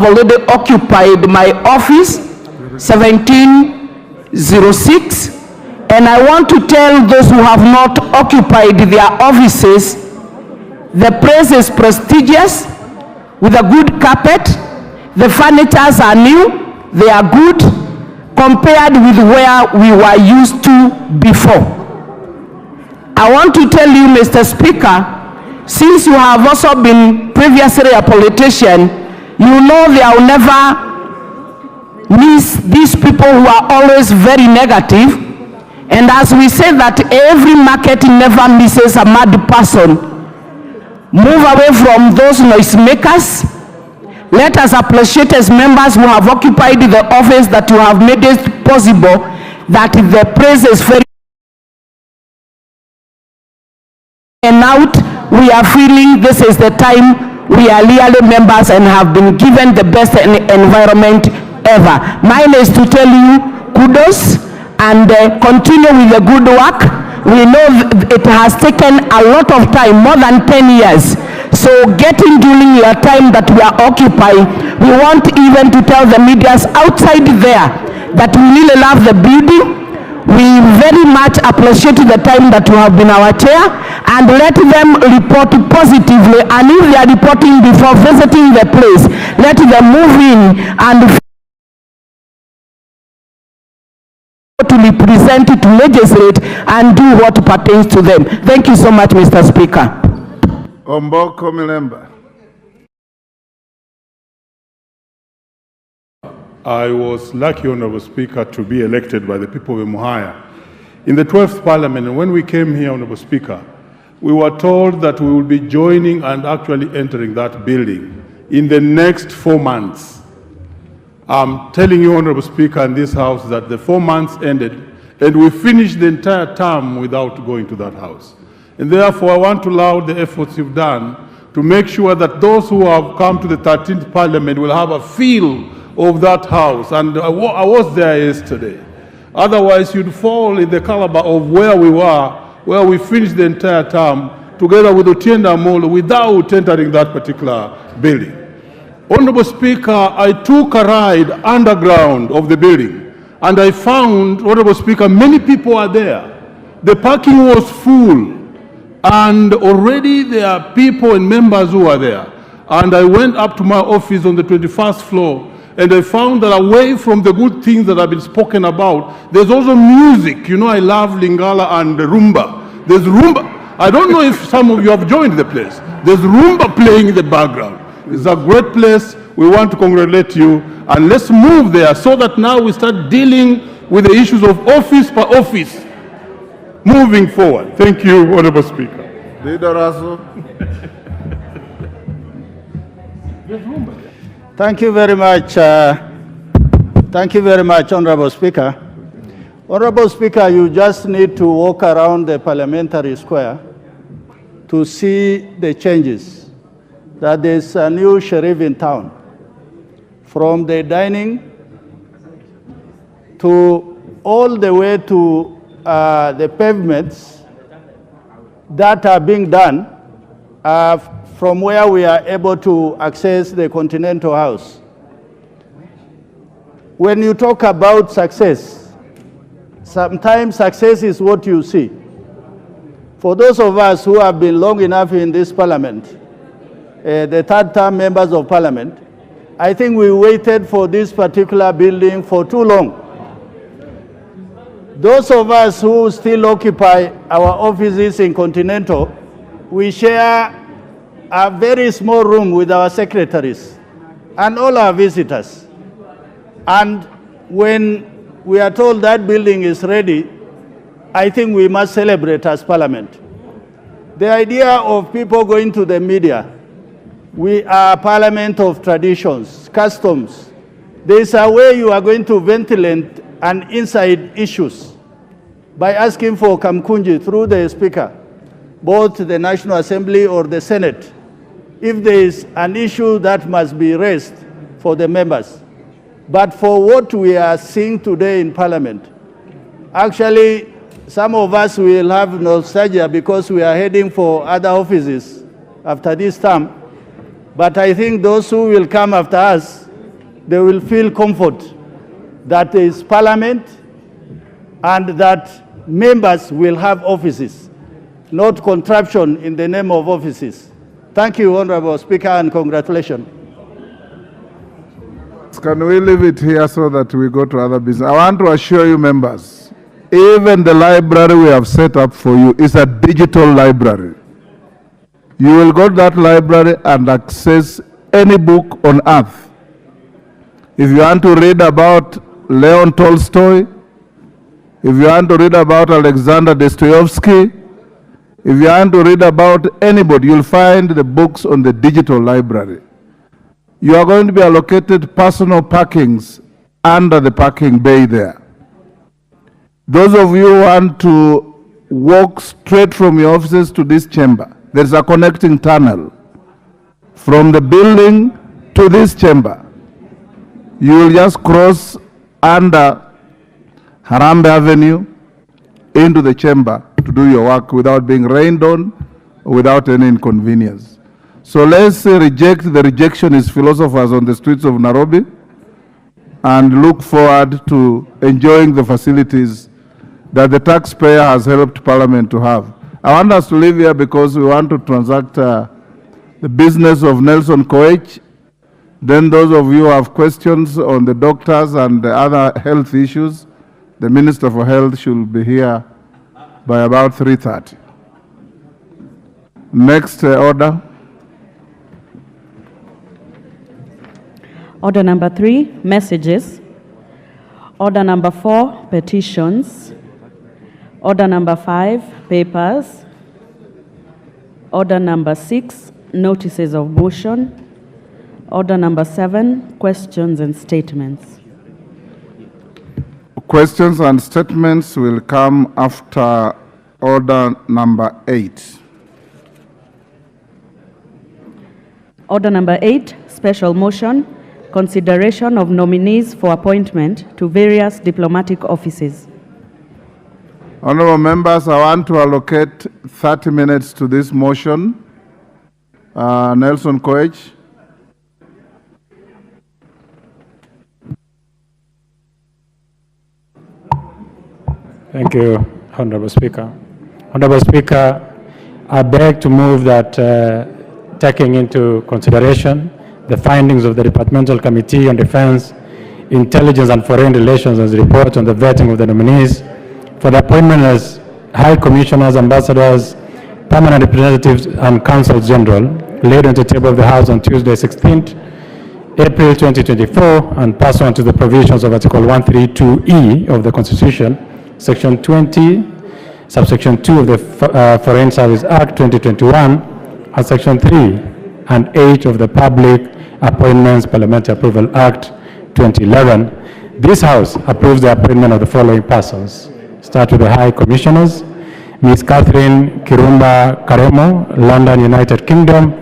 already occupied my office, 1706, and I want to tell those who have not occupied their offices, the place is prestigious with a good carpet. The furnitures are new, they are good compared with where we were used to before. I want to tell you, Mr. Speaker, since you have also been previously a politician, you know there will never miss these people who are always very negative. And as we say that every market never misses a mad person, move away from those noisemakers. Let us appreciate as members who have occupied the office that you have made it possible that the praise is very and out. We are feeling this is the time we are really members and have been given the best environment ever. Mine is to tell you kudos and continue with the good work. We know it has taken a lot of time, more than 10 years. So getting during your time that we are occupying, we want even to tell the medias outside there that we really love the building. We very much appreciate the time that you have been our chair, and let them report positively. And if they are reporting before visiting the place, let them move in and to represent, to legislate, and do what pertains to them. Thank you so much, Mr. Speaker. Omboko Milemba. I was lucky, Honorable Speaker, to be elected by the people of Muhaya in the 12th Parliament. And when we came here, Honorable Speaker, we were told that we will be joining and actually entering that building in the next 4 months. I'm telling you, Honorable Speaker, in this House that the 4 months ended and we finished the entire term without going to that House. And therefore, I want to laud the efforts you've done to make sure that those who have come to the 13th Parliament will have a feel of that House. And I was there yesterday. Otherwise, you'd fall in the caliber of where we were, where we finished the entire term together with Otienda Molo without entering that particular building. Honorable Speaker, I took a ride underground of the building and I found, Honorable Speaker, many people are there. The parking was full and already there are people and members who are there. And I went up to my office on the 21st floor and I found that away from the good things that have been spoken about, there's also music. You know, I love Lingala and Rumba. There's Rumba. I don't know if some of you have joined the place. There's Rumba playing in the background. It's a great place. We want to congratulate you. And let's move there so that now we start dealing with the issues of office per office moving forward. Thank you, Honorable Speaker. Leader Russell. Thank you very much. Thank you very much, Honorable Speaker. Honorable Speaker, you just need to walk around the parliamentary square to see the changes. That there's a new sheriff in town. From the dining to all the way to the pavements that are being done from where we are able to access the Continental House. When you talk about success, sometimes success is what you see. For those of us who have been long enough in this parliament, the third-term members of parliament, I think we waited for this particular building for too long. Those of us who still occupy our offices in Continental, we share a very small room with our secretaries and all our visitors. And when we are told that building is ready, I think we must celebrate as parliament. The idea of people going to the media, we are a parliament of traditions, customs. There is a way you are going to ventilate an inside issues by asking for Kamkunji through the speaker, both the National Assembly or the Senate, if there is an issue that must be raised for the members. But for what we are seeing today in Parliament, actually, some of us will have nostalgia because we are heading for other offices after this term. But I think those who will come after us they will feel comfort that there is parliament and that members will have offices, not contraption in the name of offices. Thank you, Honorable Speaker, and congratulations. Can we leave it here so that we go to other business? I want to assure you members, even the library we have set up for you is a digital library. You will go to that library and access any book on earth. If you want to read about Leon Tolstoy, if you want to read about Alexander Dostoevsky, if you want to read about anybody, you'll find the books on the digital library. You are going to be allocated personal parkings under the parking bay there. Those of you who want to walk straight from your offices to this chamber, there's a connecting tunnel from the building to this chamber. You will just cross under Harambee Avenue into the chamber to do your work without being rained on, or without any inconvenience. So let's reject the rejectionist philosophers on the streets of Nairobi and look forward to enjoying the facilities that the taxpayer has helped Parliament to have. I want us to leave here because we want to transact the business of Nelson Koech. Then those of you who have questions on the doctors and the other health issues, the Minister for Health should be here by about 3:30. Next order. Order number 3, messages. Order number 4, petitions. Order number 5, papers. Order number 6, notices of motion. Order number 7, questions and statements. Questions and statements will come after order number 8. Order number 8, special motion, consideration of nominees for appointment to various diplomatic offices. Honorable members, I want to allocate 30 minutes to this motion. Nelson Koech. Thank you, Honorable Speaker. Honorable Speaker, I beg to move that taking into consideration the findings of the Departmental Committee on Defense, Intelligence and Foreign Relations and the report on the vetting of the nominees for the appointment as High Commissioners, Ambassadors, Permanent Representatives and Consuls General laid on the table of the House on Tuesday, 16th April 2024, and pursuant to the provisions of Article 132E of the Constitution, Section 20, Subsection 2 of the Foreign Service Act 2021, and Section 3 and 8 of the Public Appointments Parliamentary Approval Act 2011, this House approves the appointment of the following persons. Start with the High Commissioners: Ms. Catherine Kirumba Karemo, London, United Kingdom;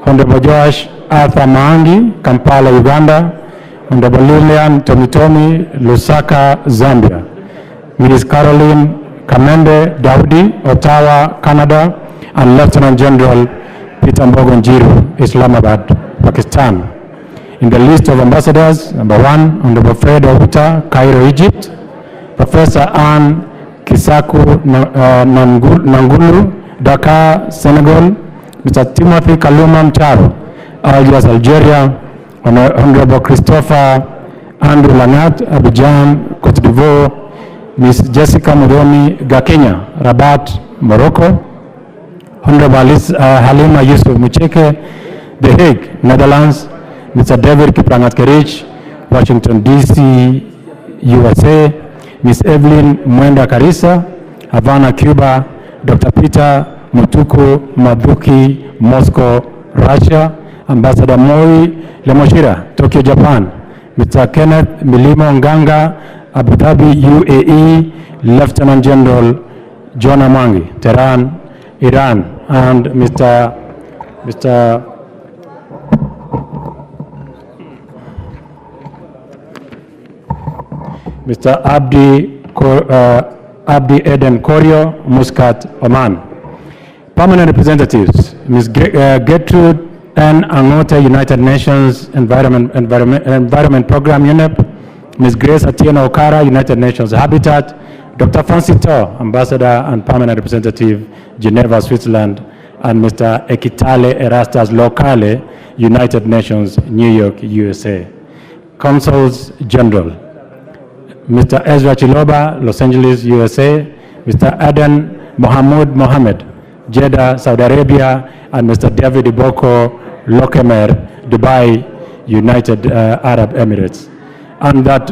Honorable Joash Arthur Maangi, Kampala, Uganda; Honorable Lilian Tomitomi, Lusaka, Zambia; Ms. Caroline Kamende Daudi, Ottawa, Canada; and Lieutenant General Peter Mbogo Njiru, Islamabad, Pakistan. In the list of ambassadors, number 1, Honorable Fred Outa, Cairo, Egypt; Professor Anne Kisaku Nangulu, Dakar, Senegal; Mr. Timothy Kaluma Mcharo, Algiers, Algeria; Honorable Christopher Andrew Langat, Abidjan, Cote d'Ivoire; Ms. Jessica Mudomi Gakenya, Rabat, Morocco; Honorable Halima Yusuf Mucheke, The Hague, Netherlands; Mr. David Kiprangat-Kerich, Washington, D.C., USA; Ms. Evelyn Mwenda Karisa, Havana, Cuba; Dr. Peter Mutuku Madhuki, Moscow, Russia; Ambassador Moi Lemoshira, Tokyo, Japan; Mr. Kenneth Milimo Nganga, Abu Dhabi, UAE; Lieutenant General John Amangi, Tehran, Iran; and Mr. Abdi Eden Korio, Muscat, Oman. Permanent representatives: Ms. Gertrude N. Angote, United Nations Environment Program, UNEP, Ms. Grace Atieno Okara, United Nations Habitat, Dr. Francis To, Ambassador and Permanent Representative, Geneva, Switzerland, and Mr. Ekitale Erastus Lokale, United Nations, New York, USA. Consuls General, Mr. Ezra Chiloba, Los Angeles, USA, Mr. Aden Mohammed, Jeddah, Saudi Arabia, and Mr. David Iboko Lokemer, Dubai, United Arab Emirates. And that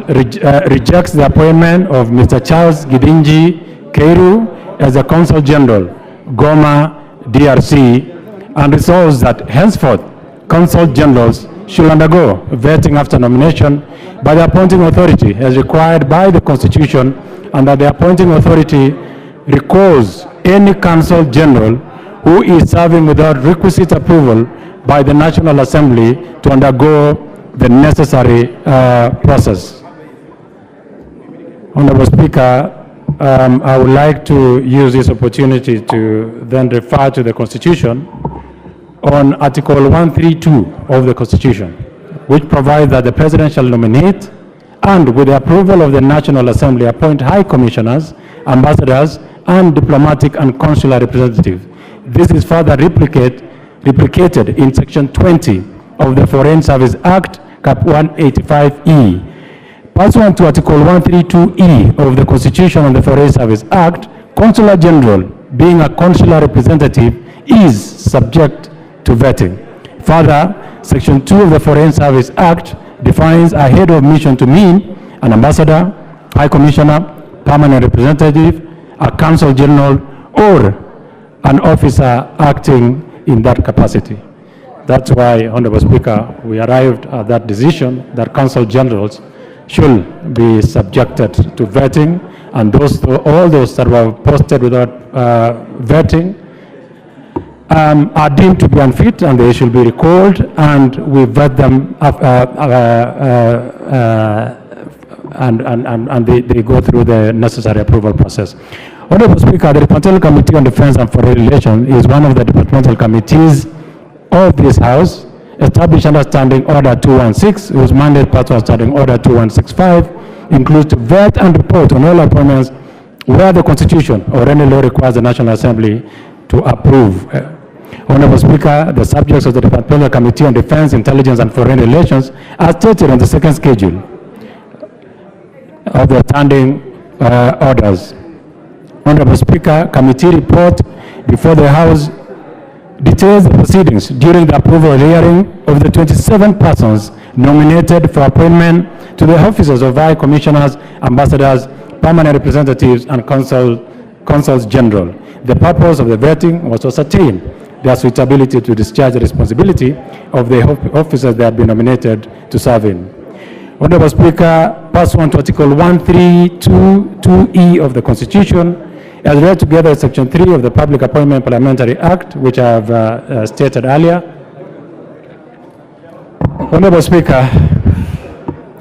rejects the appointment of Mr. Charles Gidinji Keiru as the Consul General, Goma, DRC, and resolves that henceforth Consul Generals should undergo vetting after nomination by the appointing authority as required by the Constitution, and that the appointing authority recalls any Consul General who is serving without requisite approval by the National Assembly to undergo the necessary process. Honorable Speaker, I would like to use this opportunity to then refer to the Constitution on Article 132 of the Constitution, which provides that the President shall nominate and, with the approval of the National Assembly, appoint high commissioners, ambassadors, and diplomatic and consular representatives. This is further replicated in Section 20 of the Foreign Service Act, Cap 185E. Pursuant to Article 132E of the Constitution on the Foreign Service Act, Consular General, being a consular representative, is subject to vetting. Further, Section 2 of the Foreign Service Act defines a head of mission to mean an ambassador, high commissioner, permanent representative, a consul general, or an officer acting in that capacity. That's why, Honorable Speaker, we arrived at that decision that consul generals should be subjected to vetting, and all those that were posted without vetting are deemed to be unfit, and they should be recalled, and we vet them and they go through the necessary approval process. Honorable Speaker, the Departmental Committee on Defense and Foreign Relations is one of the departmental committees of this House, established under Standing Order 216, whose mandate part of Standing Order 2165 includes to vet and report on all appointments where the Constitution or any law requires the National Assembly to approve. Honorable Speaker, the subjects of the Departmental Committee on Defense, Intelligence and Foreign Relations are stated on the second schedule of the standing orders. Honorable Speaker, committee report before the House details the proceedings during the approval hearing of the 27 persons nominated for appointment to the offices of high commissioners, ambassadors, permanent representatives, and consuls general. The purpose of the vetting was to ascertain their suitability to discharge the responsibility of the officers they have been nominated to serve in. Honorable Speaker, pursuant to Article 132(2)(e) of the Constitution, as read together with Section 3 of the Public Appointment Parliamentary Act, which I have stated earlier. Honorable Speaker,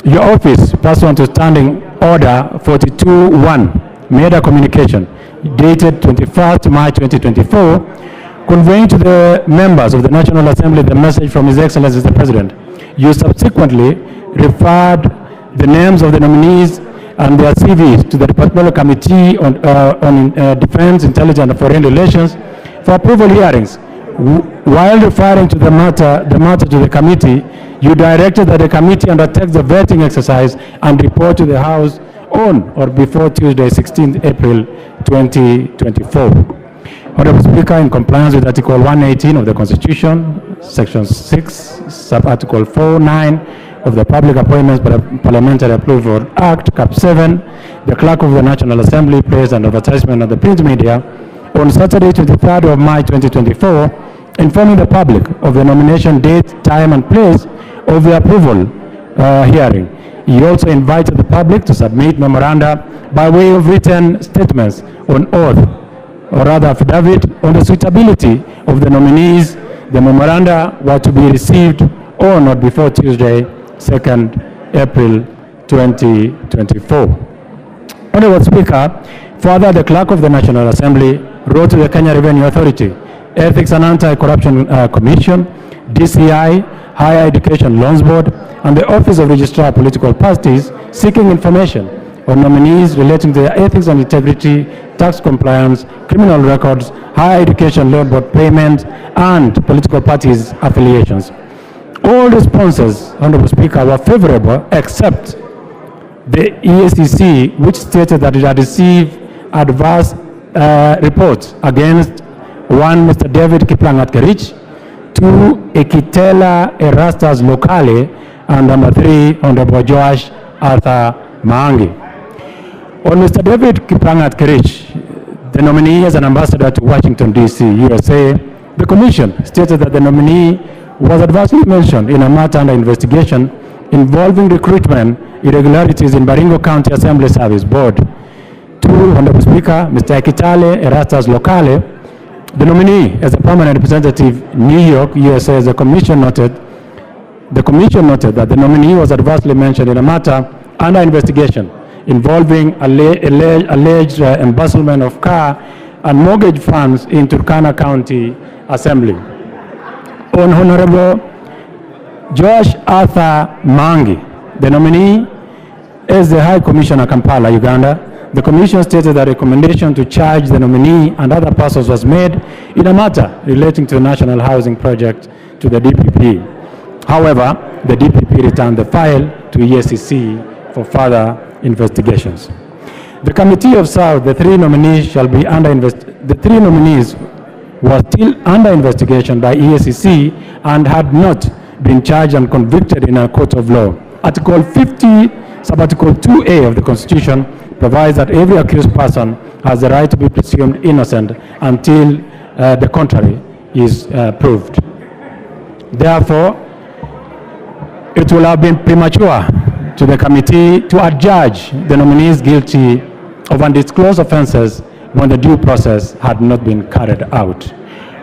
your office, pursuant to Standing Order 42-1, made a communication dated 21st March 2024, conveying to the members of the National Assembly the message from His Excellency the President. You subsequently referred the names of the nominees and their CVs to the Departmental Committee on Defense, Intelligence and Foreign Relations for approval hearings. While referring to the matter to the committee, you directed that the committee undertake the vetting exercise and report to the House on or before Tuesday, 16th April 2024. Honorable Speaker, in compliance with Article 118 of the Constitution, Section 6, Sub-Article 4(9) of the Public Appointments Parliamentary Approval Act, Cap 7, the Clerk of the National Assembly placed an advertisement on the print media on Saturday, 23rd of March 2024, informing the public of the nomination date, time, and place of the approval hearing. He also invited the public to submit memoranda by way of written statements on oath, or rather affidavit, on the suitability of the nominees. The memoranda were to be received on or before Tuesday, 2nd April 2024. Honorable Speaker, further, the Clerk of the National Assembly wrote to the Kenya Revenue Authority, Ethics and Anti-Corruption Commission, DCI, Higher Education Loans Board, and the Office of Registrar of Political Parties seeking information on nominees relating to their ethics and integrity, tax compliance, criminal records, higher education loan board payments, and political parties affiliations. All responses, Honorable Speaker, were favorable except the EACC, which stated that it had received adverse reports against one, Mr. David Kiplangat Kerich, two, Ekitela Erastus Locale, and number three, Honorable Joash Arthur Maangi. On Mr. David Kiplangat Kerich, the nominee as an ambassador to Washington, D.C., USA, the Commission stated that the nominee was adversely mentioned in a matter under investigation involving recruitment irregularities in Baringo County Assembly Service Board. Two, Honorable Speaker, Mr. Ekitale Erastus Locale, the nominee as a permanent representative, New York, USA, as the Commission noted that the nominee was adversely mentioned in a matter under investigation involving alleged embezzlement of car and mortgage funds in Turkana County Assembly. On Honorable Joash Arthur Mangi, the nominee as the High Commissioner, Kampala, Uganda, the Commission stated that a recommendation to charge the nominee and other persons was made in a matter relating to the National Housing Project to the DPP. However, the DPP returned the file to EACC for further investigations. The committee observed the three nominees were still under investigation by EACC and had not been charged and convicted in a court of law. Article 50, Subarticle 2A of the Constitution provides that every accused person has the right to be presumed innocent until the contrary is proved. Therefore, it will have been premature to the committee to adjudge the nominees guilty of undisclosed offences when the due process had not been carried out.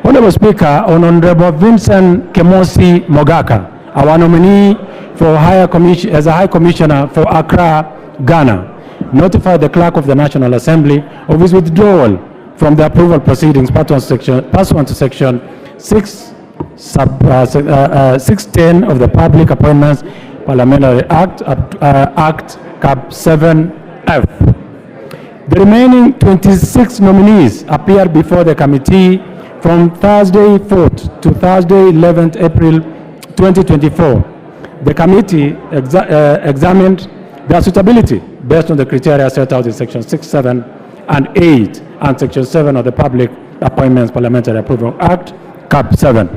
Honorable Speaker, on Honorable Vincent Kemosi Mogaka, our nominee for as a High Commissioner for Accra, Ghana, notified the Clerk of the National Assembly of his withdrawal from the approval proceedings pursuant to Section 610 of the Public Appointments Parliamentary Act, Act Cap 7F. The remaining 26 nominees appeared before the committee from Thursday 4th to Thursday 11th April 2024. The committee examined their suitability based on the criteria set out in Section 6, 7, and 8 and Section 7 of the Public Appointments Parliamentary Approval Act, Cap 7.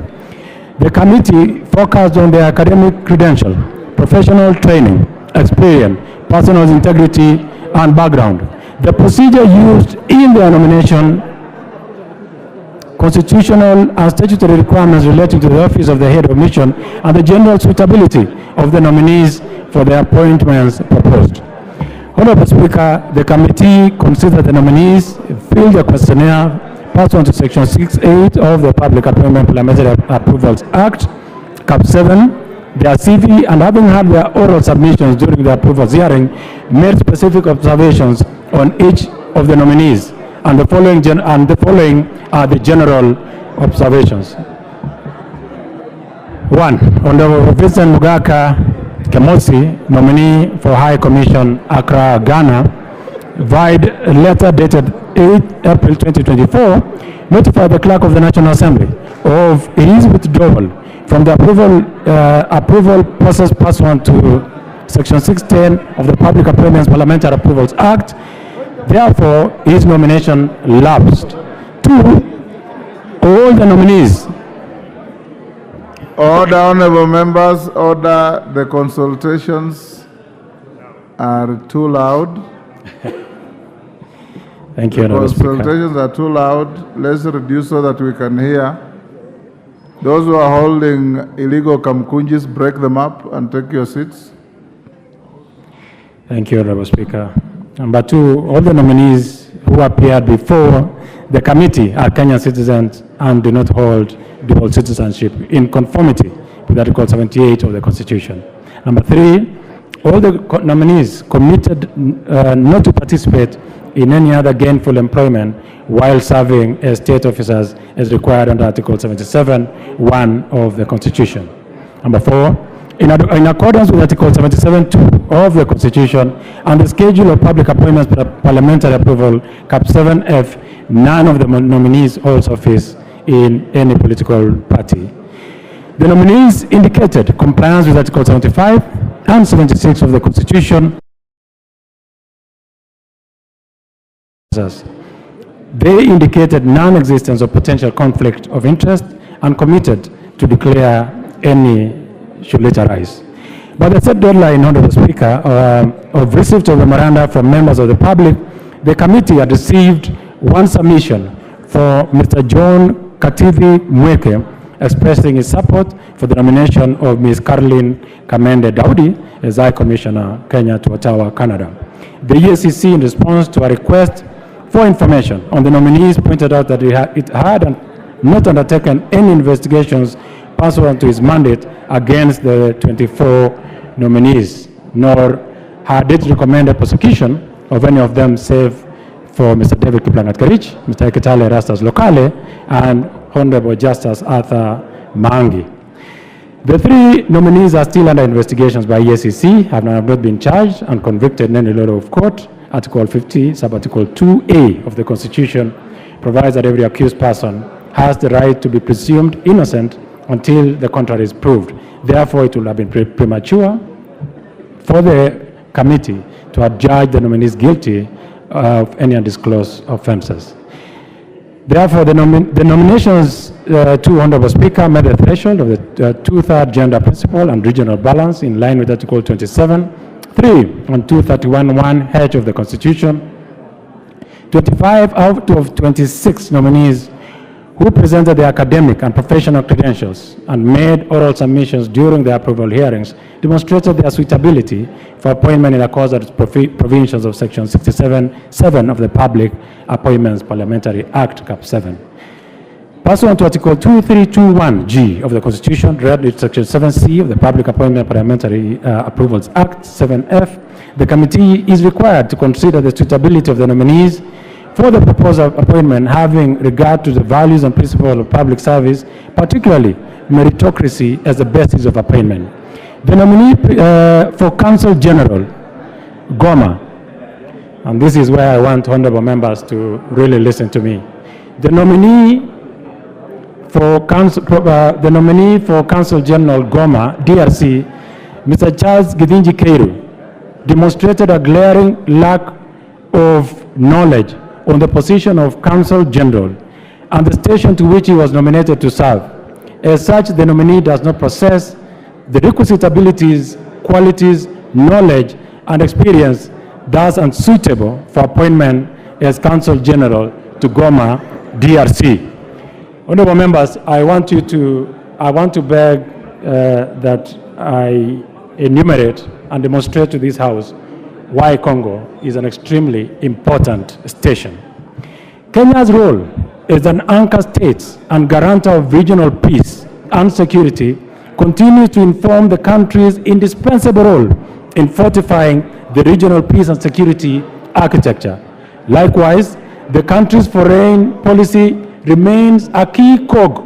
The committee focused on their academic credential, professional training, experience, personal integrity, and background. The procedure used in their nomination, constitutional and statutory requirements relating to the office of the head of mission, and the general suitability of the nominees for the appointments proposed. Honorable Speaker, the committee considered the nominees filled the questionnaire pursuant to Section 6.8 of the Public Appointment Parliamentary Approvals Act, Cap 7, their CV, and having had their oral submissions during the approvals hearing, made specific observations on each of the nominees, and the following are the general observations. 1. Honorable Vincent Mugaka Kemosi, nominee for High Commission, Accra, Ghana, vide letter dated 8 April 2024, notified the Clerk of the National Assembly of his withdrawal from the approval process pursuant to Section 610 of the Public Appointments Parliamentary Approvals Act. Therefore, his nomination lapsed. 2. All the nominees. Order, honorable members, order. The consultations are too loud. Thank you, Honorable Speaker. Consultations are too loud. Let's reduce so that we can hear. Those who are holding illegal kamkunjis, break them up and take your seats. Thank you, Honorable Speaker. Number 2, all the nominees who appeared before the committee are Kenyan citizens and do not hold dual citizenship in conformity with Article 78 of the Constitution. Number 3, all the nominees committed not to participate in any other gainful employment while serving as state officers as required under Article 77(1) of the Constitution. Number 4, in accordance with Article 77(2) of the Constitution and the Schedule of Public Appointments for Parliamentary Approval, Cap 7F, none of the nominees holds office in any political party. The nominees indicated compliance with Article 75 and 76 of the Constitution. They indicated non-existence of potential conflict of interest and committed to declare any should later arise. By the set deadline, Honorable Speaker, of receipt of memoranda from members of the public, the committee had received one submission for Mr. John Kativi Mweke, expressing his support for the nomination of Ms. Caroline Kamende Daudi as High Commissioner, Kenya to Ottawa, Canada. The EACC, in response to a request for information on the nominees, pointed out that it had not undertaken any investigations pursuant to its mandate against the 24 nominees, nor had it recommended prosecution of any of them save for Mr. David Kiplangat Karich, Mr. Ekitale Rastas Lokale, and Honorable Justice Arthur Mangi. The 3 nominees are still under investigations by EACC, have not been charged and convicted in any law of court. Article 50, sub-article 2A of the Constitution provides that every accused person has the right to be presumed innocent until the contrary is proved. Therefore, it will have been premature for the committee to adjudge the nominees guilty of any undisclosed offenses. Therefore, the nominations to Honorable Speaker met the threshold of the 2/3 gender principle and regional balance in line with Article 27(3) and 231(1)(h) of the Constitution. 25 out of 26 nominees who presented their academic and professional credentials and made oral submissions during the approval hearings demonstrated their suitability for appointment in accordance with provisions of Section 67(7) of the Public Appointments Parliamentary Act, Cap 7. Pursuant to Article 2321(g) of the Constitution, read with Section 7(c) of the Public Appointment Parliamentary Approvals Act, 7F, the committee is required to consider the suitability of the nominees for the proposed appointment, having regard to the values and principles of public service, particularly meritocracy as the basis of appointment. The nominee for Counsel General, Goma, and this is where I want honorable members to really listen to me. The nominee for Counsel General Goma, DRC, Mr. Charles Githinji Keiru, demonstrated a glaring lack of knowledge on the position of Counsel General and the station to which he was nominated to serve. As such, the nominee does not possess the requisite abilities, qualities, knowledge, and experience, thus unsuitable for appointment as Counsel General to Goma, DRC. Honorable members, I want to beg that I enumerate and demonstrate to this House why Congo is an extremely important station. Kenya's role as an anchor state and guarantor of regional peace and security continues to inform the country's indispensable role in fortifying the regional peace and security architecture. Likewise, the country's foreign policy remains a key cog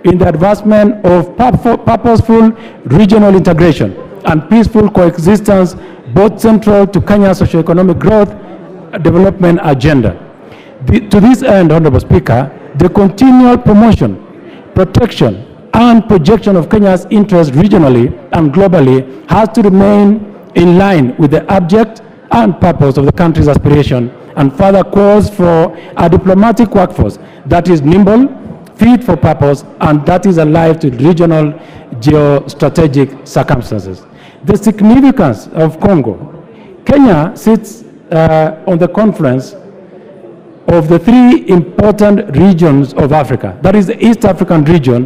in the advancement of purposeful regional integration and peaceful coexistence, both central to Kenya's socio-economic growth development agenda. To this end, Honorable Speaker, the continual promotion, protection, and projection of Kenya's interests regionally and globally has to remain in line with the object and purpose of the country's aspiration, and further calls for a diplomatic workforce that is nimble, fit for purpose, and that is alive to regional geostrategic circumstances. The significance of Congo. Kenya sits on the confluence of the 3 important regions of Africa. That is the East African region,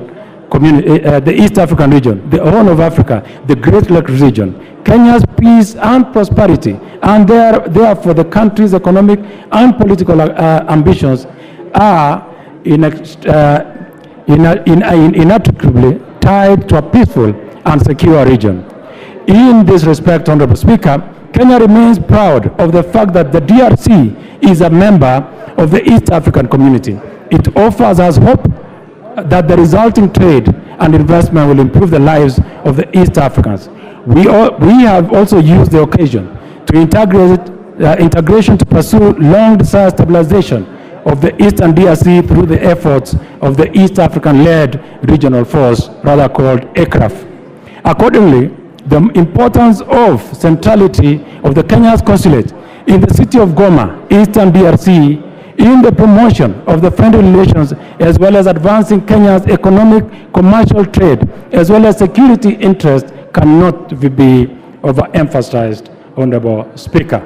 the Horn of Africa, the Great Lakes region. Kenya's peace and prosperity, and therefore the country's economic and political ambitions are inextricably tied to a peaceful and secure region. In this respect, Honorable Speaker, Kenya remains proud of the fact that the DRC is a member of the East African community. It offers us hope that the resulting trade and investment will improve the lives of the East Africans. We have also used the occasion to integration to pursue long-desired stabilization of the Eastern DRC through the efforts of the East African-led regional force, rather called ECRAF. Accordingly, the importance of centrality of the Kenya's consulate in the city of Goma, Eastern DRC, in the promotion of the friendly relations, as well as advancing Kenya's economic, commercial trade, as well as security interests, cannot be overemphasized, Honorable Speaker.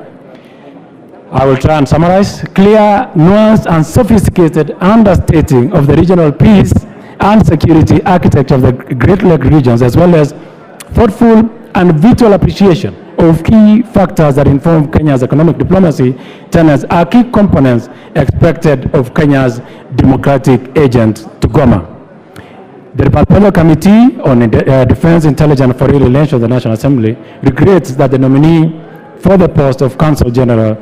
I will try and summarize. Clear, nuanced, and sophisticated understating of the regional peace and security architecture of the Great Lake regions, as well as thoughtful and vital appreciation of key factors that inform Kenya's economic diplomacy tenets are key components expected of Kenya's democratic agent to Goma. The Departmental Committee on Defense, Intelligence and Foreign Relations of the National Assembly regrets that the nominee for the post of Consul General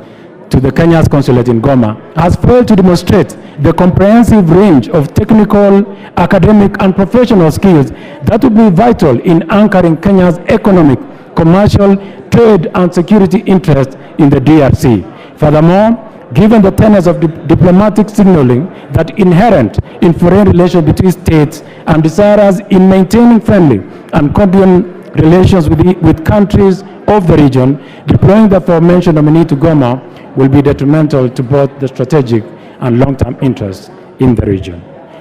to the Kenya's consulate in Goma has failed to demonstrate the comprehensive range of technical, academic, and professional skills that would be vital in anchoring Kenya's economic, commercial, trade, and security interests in the DRC. Furthermore, given the tenets of diplomatic signaling that inherent in foreign relations between states and desirous in maintaining friendly and cordial relations with countries of the region, deploying the aforementioned nominee to Goma will be detrimental to both the strategic and long-term interests in the region.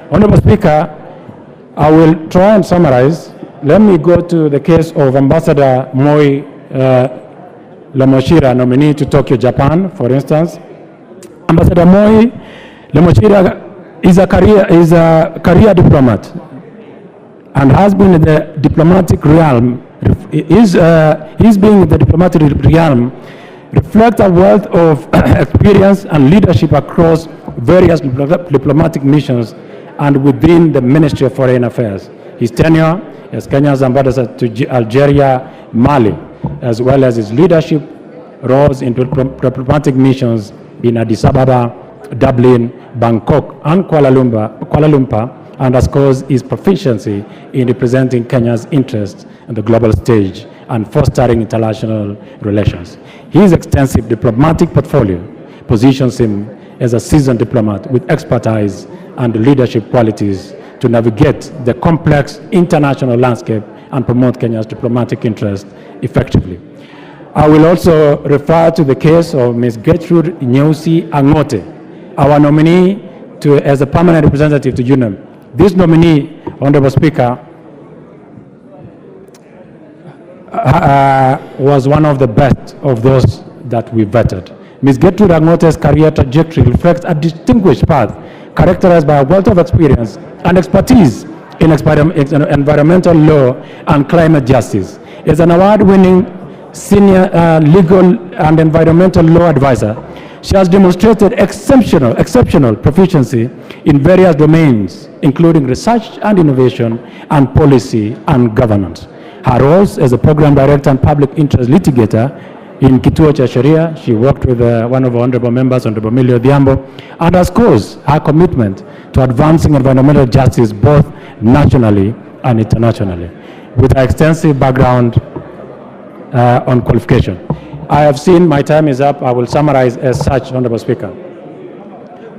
Honorable Speaker, I will try and summarize. Let me go to the case of Ambassador Moi Lamoshira, nominee to Tokyo, Japan, for instance. Ambassador Moi Lamoshira is a career diplomat and has been in the diplomatic realm. His being in the diplomatic realm reflects a wealth of experience and leadership across various diplomatic missions and within the Ministry of Foreign Affairs. His tenure as Kenya's ambassador to Algeria, Mali, as well as his leadership roles in diplomatic missions in Addis Ababa, Dublin, Bangkok, and Kuala Lumpur, underscores his proficiency in representing Kenya's interests on the global stage and fostering international relations. His extensive diplomatic portfolio positions him as a seasoned diplomat with expertise and leadership qualities to navigate the complex international landscape and promote Kenya's diplomatic interests effectively. I will also refer to the case of Ms. Gertrude Nyeusi Angote, our nominee as a permanent representative to UNEM. This nominee, Honorable Speaker, was one of the best of those that we vetted. Ms. Gertrude Angote's career trajectory reflects a distinguished path characterized by a wealth of experience and expertise in environmental law and climate justice. As an award-winning senior legal and environmental law advisor, she has demonstrated exceptional proficiency in various domains, including research and innovation and policy and governance. Her roles as a program director and public interest litigator in Kituo cha Sheria, she worked with one of our honorable members, Honorable Millie Odhiambo, underscores her commitment to advancing environmental justice both nationally and internationally. With her extensive background on qualification, I have seen my time is up. I will summarize as such, Honorable Speaker.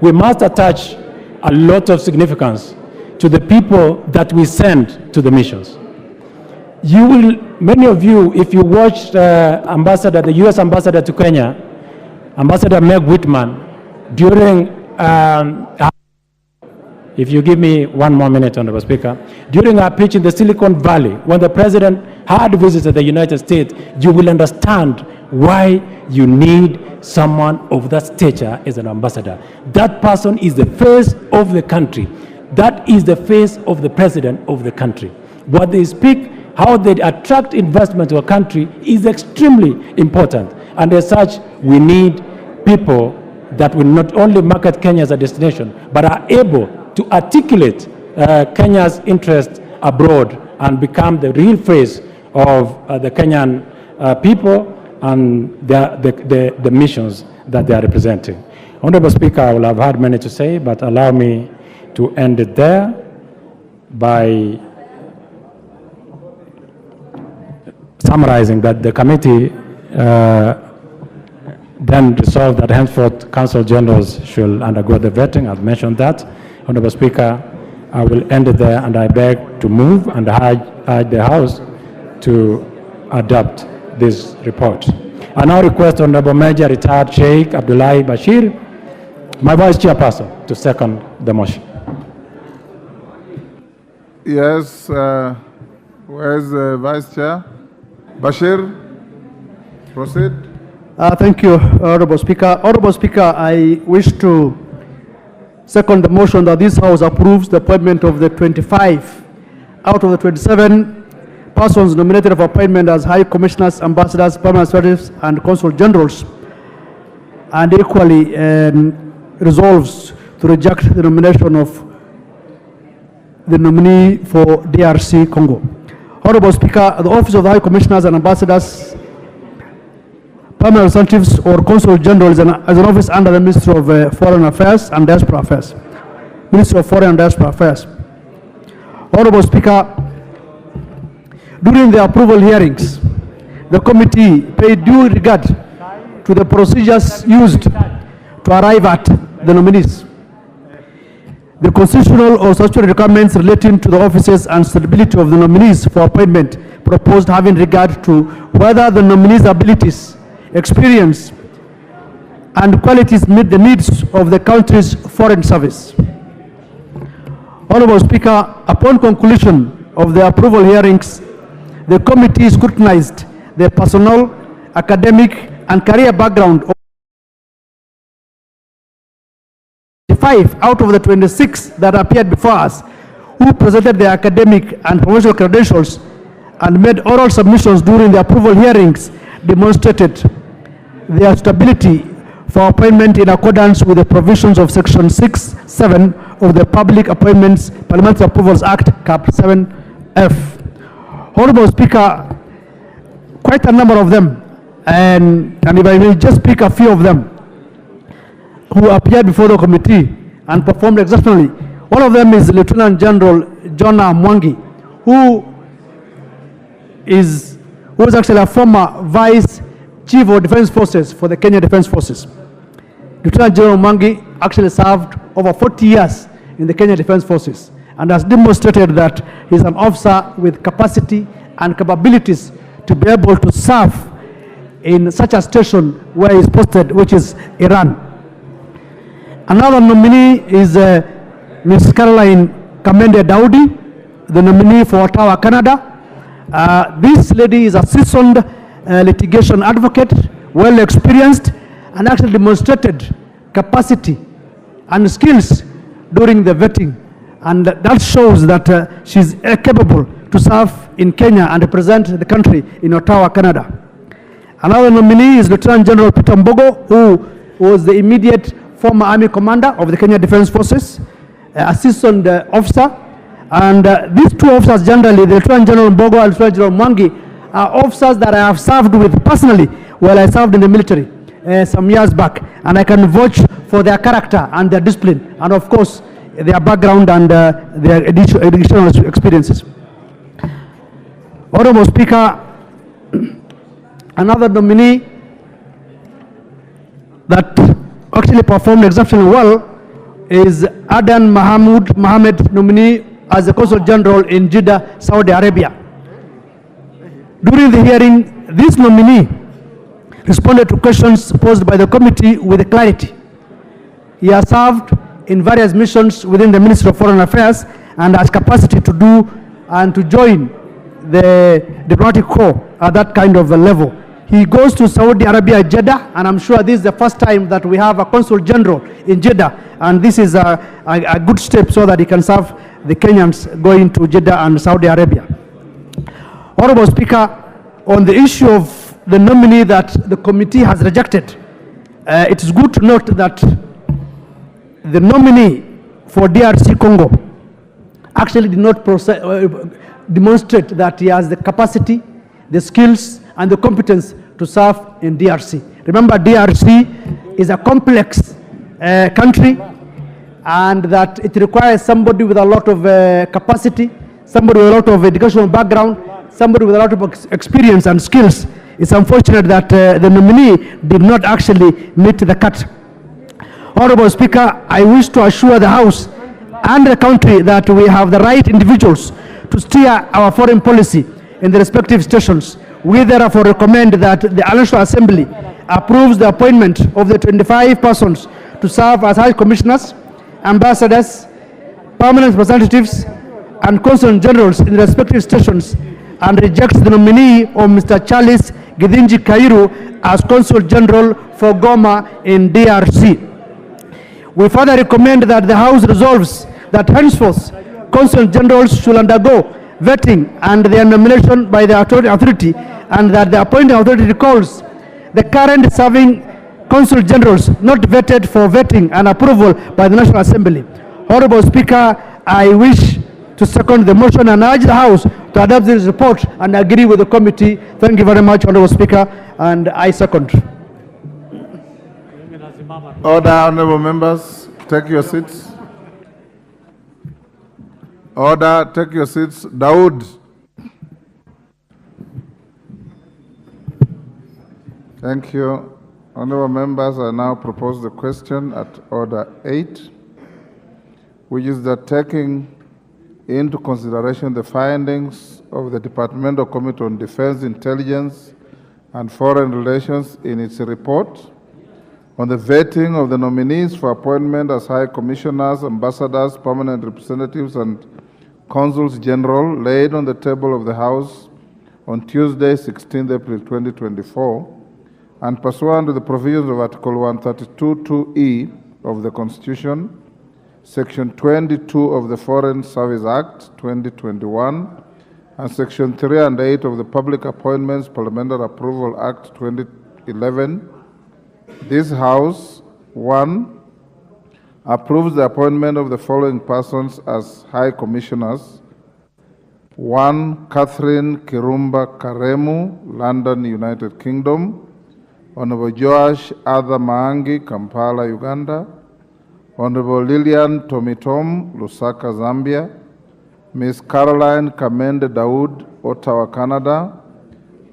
We must attach a lot of significance to the people that we send to the missions. You will, many of you, if you watched the U.S. ambassador to Kenya, Ambassador Meg Whitman, during, if you give me one more minute, Honorable Speaker, during our pitch in the Silicon Valley, when the president had visited the United States, you will understand why you need someone of that stature as an ambassador. That person is the face of the country. That is the face of the president of the country. What they speak, how they attract investment to a country is extremely important. And as such, we need people that will not only market Kenya as a destination, but are able to articulate Kenya's interest abroad and become the real face of the Kenyan people and the missions that they are representing. Honorable Speaker, I will have had many to say, but allow me to end it there by summarizing that the committee then resolved that henceforth Council Generals should undergo the vetting. I've mentioned that. Honorable Speaker, I will end it there, and I beg to move and urge the House to adopt this report. I now request Honorable Major Retired Sheikh Abdullahi Bashir, my Vice Chairperson, to second the motion. Yes, where's the Vice Chair? Bashir, proceed. Thank you, Honorable Speaker. Honorable Speaker, I wish to second the motion that this House approves the appointment of the 25 out of the 27 persons nominated for appointment as High Commissioners, Ambassadors, Permanent Secretaries, and Consul Generals, and equally resolves to reject the nomination of the nominee for DRC Congo. Honorable Speaker, the office of the High Commissioners and Ambassadors, Permanent Representatives, or Consul General is an office under the Ministry of Foreign Affairs and Diaspora Affairs. Ministry of Foreign and Diaspora Affairs. Honorable Speaker, during the approval hearings, the committee paid due regard to the procedures used to arrive at the nominees. The constitutional or statutory requirements relating to the offices and suitability of the nominees for appointment proposed having regard to whether the nominees' abilities, experience, and qualities meet the needs of the country's foreign service. Honorable Speaker, upon conclusion of the approval hearings, the committee scrutinized the personal, academic, and career background of 5 out of the 26 that appeared before us, who presented their academic and professional credentials and made oral submissions during the approval hearings, demonstrated their stability for appointment in accordance with the provisions of Section 6(7) of the Public Appointments Parliamentary Approvals Act, Cap 7F. Honorable Speaker, quite a number of them, and if I may just pick a few of them, who appeared before the committee and performed exceptionally. One of them is Lieutenant General John Mwangi, who was actually a former Vice Chief of Defense Forces for the Kenya Defense Forces. Lieutenant General Mwangi actually served over 40 years in the Kenya Defense Forces and has demonstrated that he's an officer with capacity and capabilities to be able to serve in such a station where he's posted, which is Iran. Another nominee is Ms. Caroline Kamende Daudi, the nominee for Ottawa, Canada. This lady is a seasoned litigation advocate, well experienced, and actually demonstrated capacity and skills during the vetting. And that shows that she's capable to serve in Kenya and represent the country in Ottawa, Canada. Another nominee is Lieutenant General Peter Mbogo, who was the immediate former Army Commander of the Kenya Defense Forces, a seasoned officer. And these two officers generally, the Lieutenant General Mbogo and Lieutenant General Mwangi, are officers that I have served with personally while I served in the military some years back. And I can vouch for their character and their discipline, and of course, their background and their additional experiences. Honorable Speaker, another nominee that actually performed exceptionally well is Adan Mohammed, nominee as the Consul General in Jeddah, Saudi Arabia. During the hearing, this nominee responded to questions posed by the committee with clarity. He has served in various missions within the Ministry of Foreign Affairs and has capacity to do and to join the diplomatic corps at that kind of a level. He goes to Saudi Arabia, Jeddah, and I'm sure this is the first time that we have a Consul General in Jeddah, and this is a good step so that he can serve the Kenyans going to Jeddah and Saudi Arabia. Honorable Speaker, on the issue of the nominee that the committee has rejected, it is good to note that the nominee for DRC Congo actually did not demonstrate that he has the capacity the skills and the competence to serve in DRC. Remember, DRC is a complex country, and that it requires somebody with a lot of capacity, somebody with a lot of educational background, somebody with a lot of experience and skills. It's unfortunate that the nominee did not actually meet the cut. Honorable Speaker, I wish to assure the House and the country that we have the right individuals to steer our foreign policy in the respective stations. We therefore recommend that the National Assembly approves the appointment of the 25 persons to serve as High Commissioners, Ambassadors, Permanent Representatives, and Consul Generals in the respective stations, and rejects the nominee of Mr. Charles Githinji Kairu as Consul General for Goma in DRC. We further recommend that the House resolves that henceforth Consul Generals should undergo vetting and their nomination by the authority, and that the appointing authority recalls the current serving Consul Generals not vetted for vetting and approval by the National Assembly. Honorable Speaker, I wish to second the motion and urge the House to adopt this report and agree with the committee. Thank you very much, Honorable Speaker, and I second. Order, honorable members, take your seats. Order, take your seats. Daoud. Thank you. Honorable members, I now propose the question at order 8, which is that taking into consideration the findings of the Departmental Committee on Defense, Intelligence, and Foreign Relations in its report on the vetting of the nominees for appointment as High Commissioners, Ambassadors, Permanent Representatives, and Consuls General laid on the table of the House on Tuesday, 16 April 2024, and pursuant to the provisions of Article 132(2)(e) of the Constitution, Section 22 of the Foreign Service Act 2021, and Section 3 and 8 of the Public Appointments Parliamentary Approval Act 2011, this House, 1, approves the appointment of the following persons as High Commissioners. 1, Catherine Kirumba Karemu, London, United Kingdom. Honorable Joash Adha Maangi, Kampala, Uganda. Honorable Lilian Tomitom, Lusaka, Zambia. Ms. Caroline Kamende Daoud, Ottawa, Canada.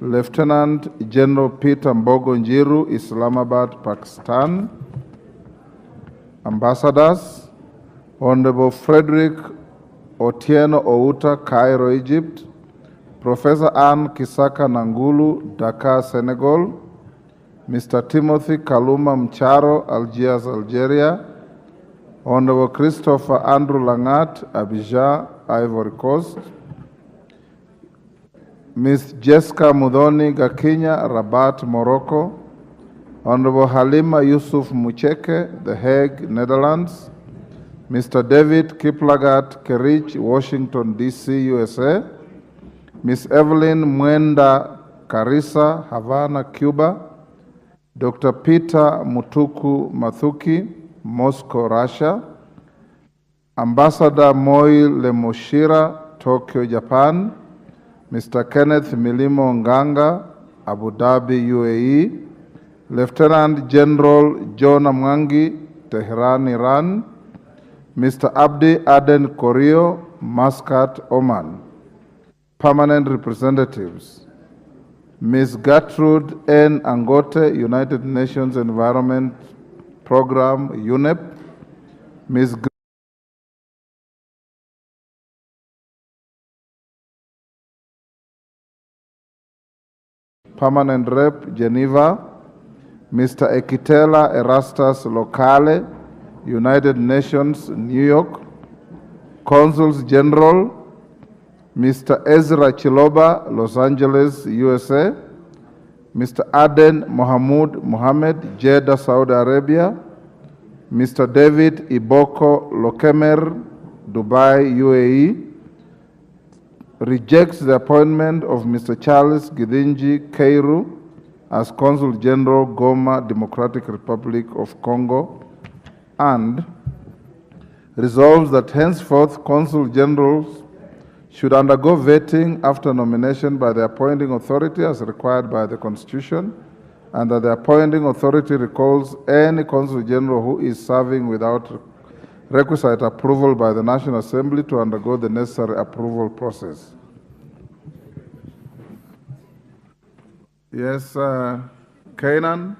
Lieutenant General Peter Mbogo Njiru, Islamabad, Pakistan. Ambassadors, Honorable Frederick Otieno Outa, Cairo, Egypt. Professor Anne Kisaka Nangulu, Dakar, Senegal. Mr. Timothy Kaluma Mcharo, Algiers, Algeria. Honorable Christopher Andrew Langat, Abidjan, Ivory Coast. Ms. Jessica Mudhoni Gakinya, Rabat, Morocco. Honorable Halima Yusuf Mucheke, The Hague, Netherlands. Mr. David Kiplagat Kerich, Washington, D.C., USA. Ms. Evelyn Mwenda Karisa, Havana, Cuba. Dr. Peter Mutuku Mathuki, Moscow, Russia. Ambassador Moi Lemoshira, Tokyo, Japan. Mr. Kenneth Milimo Nganga, Abu Dhabi, UAE. Lieutenant General John Mwangi, Tehran, Iran. Mr. Abdi Aden Korio, Muscat, Oman. Permanent Representatives. Ms. Gertrude N. Angote, United Nations Environment Program, UNEP. Ms. Permanent Rep, Geneva. Mr. Ekitela Erastus Locale, United Nations, New York. Consuls General, Mr. Ezra Chiloba, Los Angeles, USA. Mr. Aden Mohamud Mohammed, Jeddah, Saudi Arabia. Mr. David Iboko Lokemer, Dubai, UAE. Rejects the appointment of Mr. Charles Githinji Kairu as Consul General, Goma, Democratic Republic of Congo, and resolves that henceforth Consul Generals should undergo vetting after nomination by the appointing authority as required by the Constitution, and that the appointing authority recalls any Consul General who is serving without requisite approval by the National Assembly to undergo the necessary approval process. Yes, Canaan.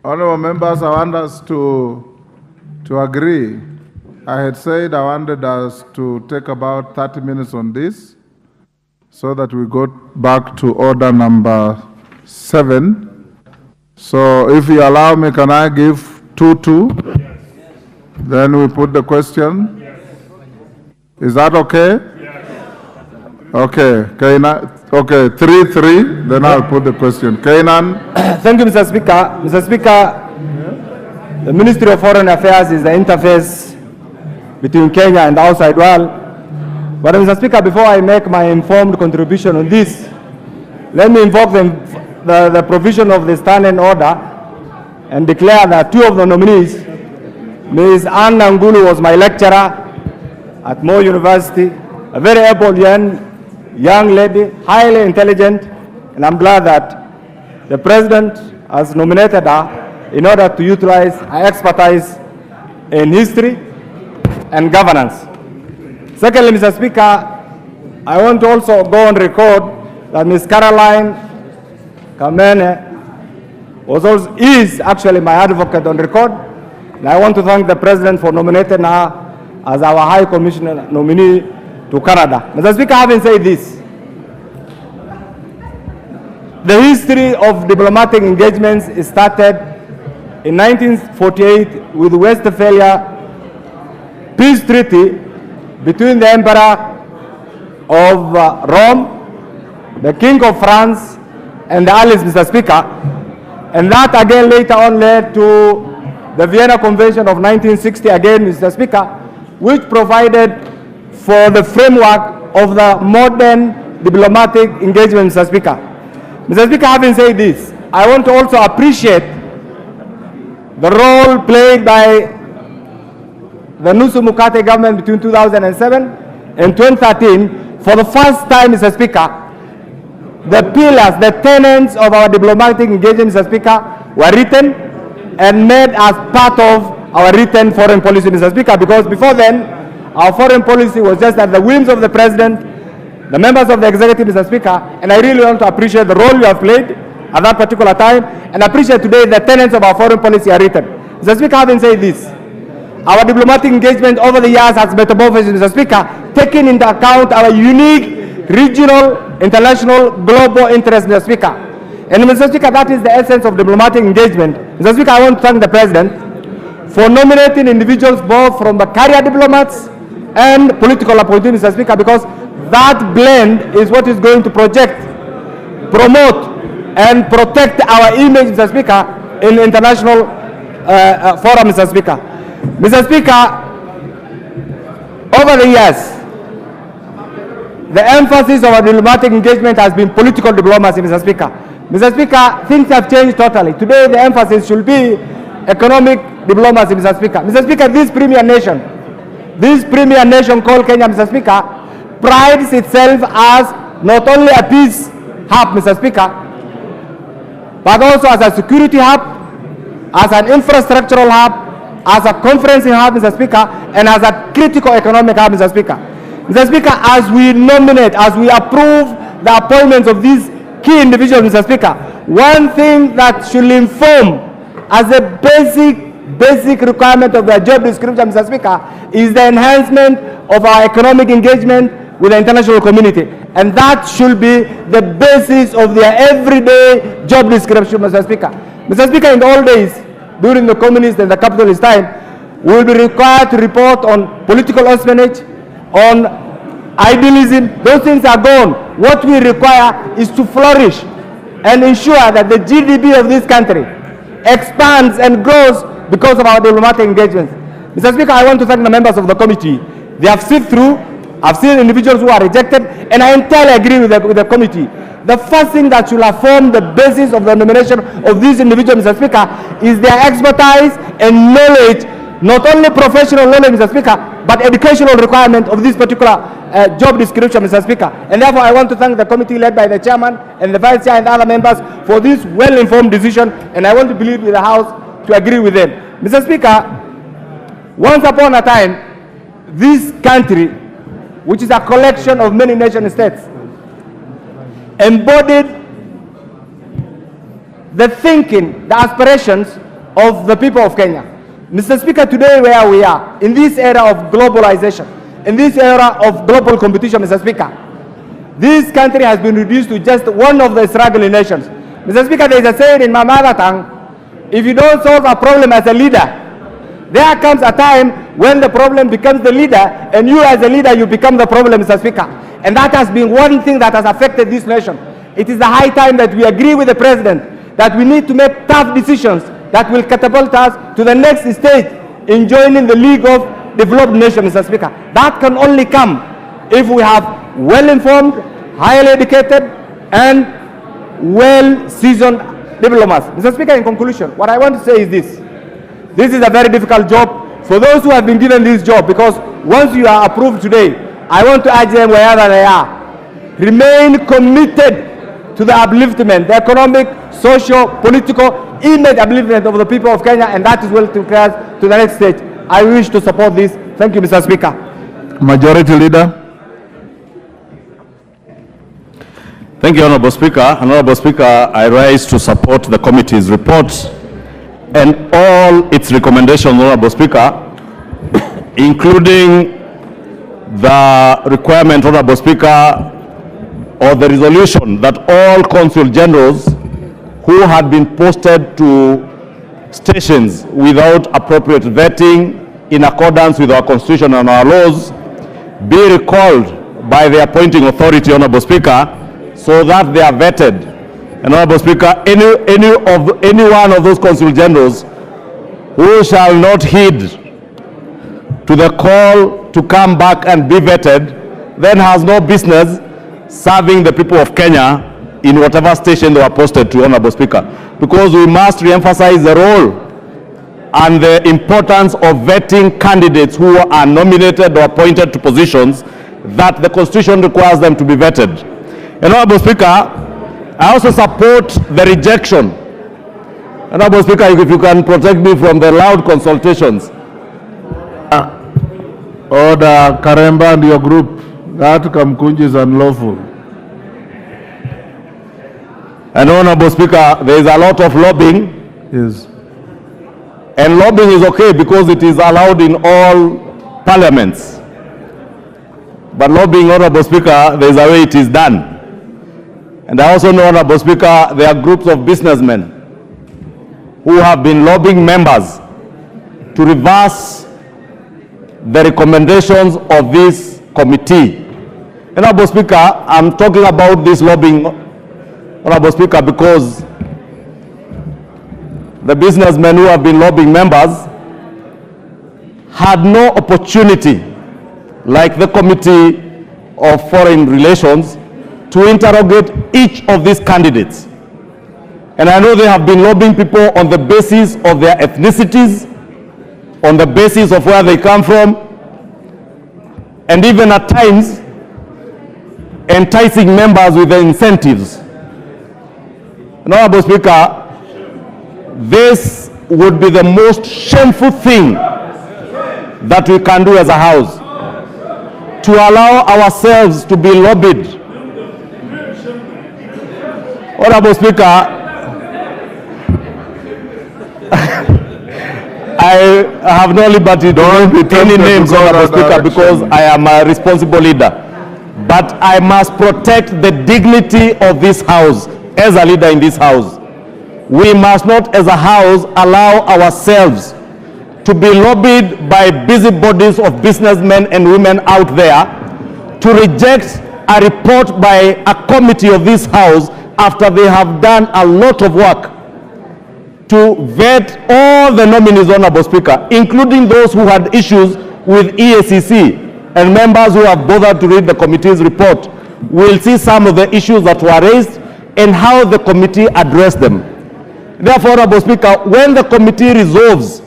Honorable members, I want us to agree. I had said I wanted us to take about 30 minutes on this so that we go back to order number 7. So if you allow me, can I give 2-2? Yes. Then we put the question. Yes. Is that okay? Yes. Okay. Okay, 3-3, then I'll put the question. Canaan. Thank you, Mr. Speaker. Mr. Speaker, the Ministry of Foreign Affairs is the interface between Kenya and the outside world. But Mr. Speaker, before I make my informed contribution on this, let me invoke the provision of the standing order and declare that 2 of the nominees, Ms. Anna Ngulu was my lecturer at Mo University, a very able young lady, highly intelligent, and I'm glad that the President has nominated her in order to utilize her expertise in history and governance. Secondly, Mr. Speaker, I want to also go on record that Ms. Caroline Kamene is actually my advocate on record, and I want to thank the President for nominating her as our High Commissioner nominee to Canada. Mr. Speaker, having said this, the history of diplomatic engagements started in 1948 with the Westphalia Peace Treaty between the Emperor of Rome, the King of France, and the Allies, Mr. Speaker. And that again later on led to the Vienna Convention of 1960 again, Mr. Speaker, which provided for the framework of the modern diplomatic engagement, Mr. Speaker. Mr. Speaker, having said this, I want to also appreciate the role played by the Nusu Mukate government between 2007 and 2013. For the first time, Mr. Speaker, the pillars, the tenets of our diplomatic engagement, Mr. Speaker, were written and made as part of our written foreign policy, Mr. Speaker, because before then, our foreign policy was just at the whims of the President, the members of the executive, Mr. Speaker, and I really want to appreciate the role you have played at that particular time, and appreciate today the tenets of our foreign policy are written. Mr. Speaker, having said this, our diplomatic engagement over the years has metamorphosed, Mr. Speaker, taking into account our unique regional, international, global interests, Mr. Speaker. And Mr. Speaker, that is the essence of diplomatic engagement. Mr. Speaker, I want to thank the President for nominating individuals both from the career diplomats and political appointees, Mr. Speaker, because that blend is what is going to project, promote, and protect our image, Mr. Speaker, in international forum, Mr. Speaker. Mr. Speaker, over the years, the emphasis of our diplomatic engagement has been political diplomacy, Mr. Speaker. Mr. Speaker, things have changed totally. Today, the emphasis should be economic diplomacy, Mr. Speaker. Mr. Speaker, this premier nation called Kenya, Mr. Speaker, prides itself as not only a peace hub, Mr. Speaker, but also as a security hub, as an infrastructural hub, as a conferencing hub, Mr. Speaker, and as a critical economic hub, Mr. Speaker. Mr. Speaker, as we nominate, as we approve the appointments of these key individuals, Mr. Speaker, one thing that should inform as a basic requirement of the job description, Mr. Speaker, is the enhancement of our economic engagement with the international community. And that should be the basis of their everyday job description, Mr. Speaker. Mr. Speaker, in the old days, during the communist and the capitalist time, we will be required to report on political espionage, on idealism. Those things are gone. What we require is to flourish and ensure that the GDP of this country expands and grows because of our diplomatic engagements. Mr. Speaker, I want to thank the members of the committee. They have sifted through. I've seen individuals who are rejected, and I entirely agree with the committee. The first thing that should have formed the basis of the nomination of these individuals, Mr. Speaker, is their expertise and knowledge not only professional knowledge, Mr. Speaker, but educational requirement of this particular job description, Mr. Speaker. And therefore, I want to thank the committee led by the chairman and the vice chair and other members for this well-informed decision, and I want to believe with the House to agree with them. Mr. Speaker, once upon a time, this country, which is a collection of many nation states, embodied the thinking, the aspirations of the people of Kenya. Mr. Speaker, today where we are, in this era of globalization, in this era of global competition, Mr. Speaker, this country has been reduced to just one of the struggling nations. Mr. Speaker, there is a saying in my mother tongue, if you don't solve a problem as a leader, there comes a time when the problem becomes the leader, and you as a leader, you become the problem, Mr. Speaker. And that has been one thing that has affected this nation. It is the high time that we agree with the President that we need to make tough decisions that will catapult us to the next stage in joining the League of Developed Nations, Mr. Speaker. That can only come if we have well-informed, highly educated, and well-seasoned diplomats. Mr. Speaker, in conclusion, what I want to say is this. This is a very difficult job for those who have been given this job, because once you are approved today, I want to urge them wherever they are, remain committed to the upliftment, the economic, social, political, image upliftment of the people of Kenya, and that is well to carry us to the next stage. I wish to support this. Thank you, Mr. Speaker. Majority Leader. Thank you, Honorable Speaker. Honorable Speaker, I rise to support the committee's report and all its recommendations, Honorable Speaker, including the requirement, Honorable Speaker, or the resolution that all consul generals who had been posted to stations without appropriate vetting in accordance with our constitution and our laws be recalled by the appointing authority, Honorable Speaker, so that they are vetted. And Honorable Speaker, any one of those consul generals who shall not heed to the call to come back and be vetted then has no business serving the people of Kenya in whatever station they were posted to, Honorable Speaker, because we must re-emphasize the role and the importance of vetting candidates who are nominated or appointed to positions that the Constitution requires them to be vetted. And Honorable Speaker, I also support the rejection. Honorable Speaker, if you can protect me from the loud consultations. Order, Karemba and your group. That Kamkunji is unlawful. And Honorable Speaker, there is a lot of lobbying. Yes. And lobbying is okay because it is allowed in all parliaments. But lobbying, Honorable Speaker, there is a way it is done. And I also know, Honorable Speaker, there are groups of businessmen who have been lobbying members to reverse the recommendations of this committee. Honorable Speaker, I'm talking about this lobbying, Honorable Speaker, because the businessmen who have been lobbying members had no opportunity, like the Committee of Foreign Relations, to interrogate each of these candidates. And I know they have been lobbying people on the basis of their ethnicities, on the basis of where they come from, and even at times enticing members with the incentives. Honorable Speaker, this would be the most shameful thing that we can do as a House, to allow ourselves to be lobbied. Honorable Speaker, I have no liberty to name any names, Honorable Speaker, because I am a responsible leader. But I must protect the dignity of this House as a leader in this House. We must not, as a House, allow ourselves to be lobbied by busybodies of businessmen and women out there to reject a report by a committee of this House after they have done a lot of work to vet all the nominees, Honorable Speaker, including those who had issues with EACC, and members who have bothered to read the committee's report will see some of the issues that were raised and how the committee addressed them. Therefore, Honorable Speaker, when the committee resolves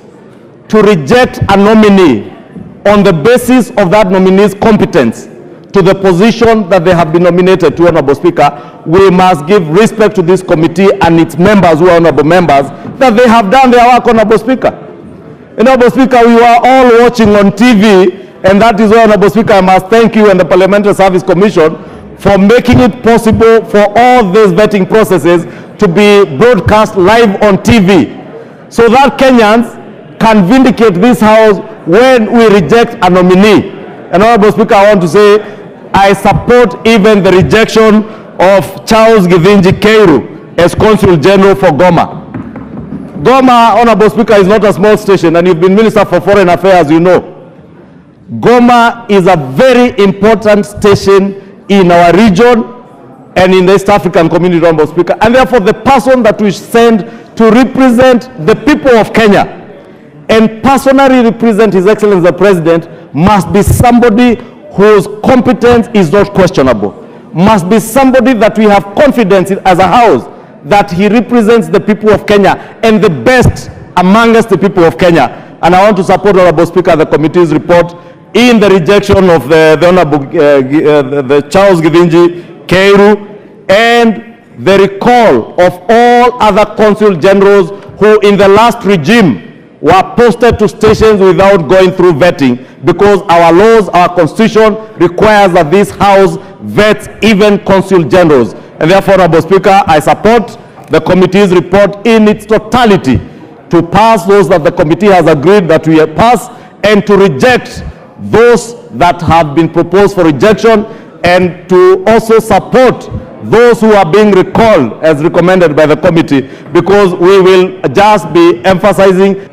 to reject a nominee on the basis of that nominee's competence to the position that they have been nominated to, Honorable Speaker, we must give respect to this committee and its members, who are honorable members, that they have done their work, Honorable Speaker. Honorable Speaker, we were all watching on TV, and that is why, Honorable Speaker, I must thank you and the Parliamentary Service Commission for making it possible for all these vetting processes to be broadcast live on TV, so that Kenyans can vindicate this House when we reject a nominee. And Honorable Speaker, I want to say, I support even the rejection of Charles Githinji Keiru as Consul General for Goma. Goma, Honorable Speaker, is not a small station, and you've been Minister for Foreign Affairs, you know. Goma is a very important station in our region and in the East African community, Honorable Speaker. And therefore, the person that we send to represent the people of Kenya and personally represent His Excellency the President must be somebody whose competence is not questionable. Must be somebody that we have confidence in as a House, that he represents the people of Kenya and the best amongst the people of Kenya. And I want to support, Honorable Speaker, the committee's report in the rejection of the Honorable the Charles Githinji Keiru and the recall of all other consul generals who in the last regime were posted to stations without going through vetting, because our laws, our constitution requires that this House vets even consul generals. And therefore, Honorable Speaker, I support the committee's report in its totality to pass those that the committee has agreed that we pass, and to reject those that have been proposed for rejection, and to also support those who are being recalled as recommended by the committee, because we will just be emphasizing.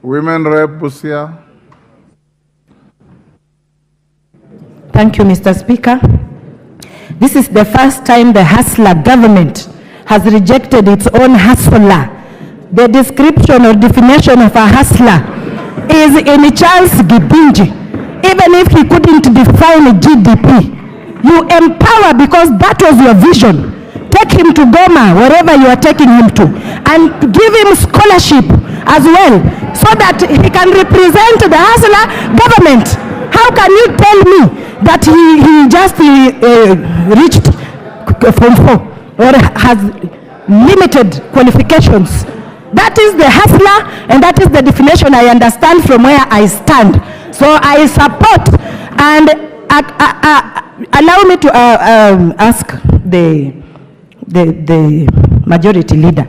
Women Rep Busia. Thank you, Mr. Speaker. This is the first time the hustler government has rejected its own hustler. The description or definition of a hustler is in Charles Githinji. Even if he couldn't define GDP, you empower, because that was your vision. Take him to Goma, wherever you are taking him to, and give him scholarship as well, so that he can represent the hustler government. How can you tell me that he just reached Form 4 or has limited qualifications? That is the hustler, and that is the definition I understand from where I stand. So I support, and allow me to ask the majority leader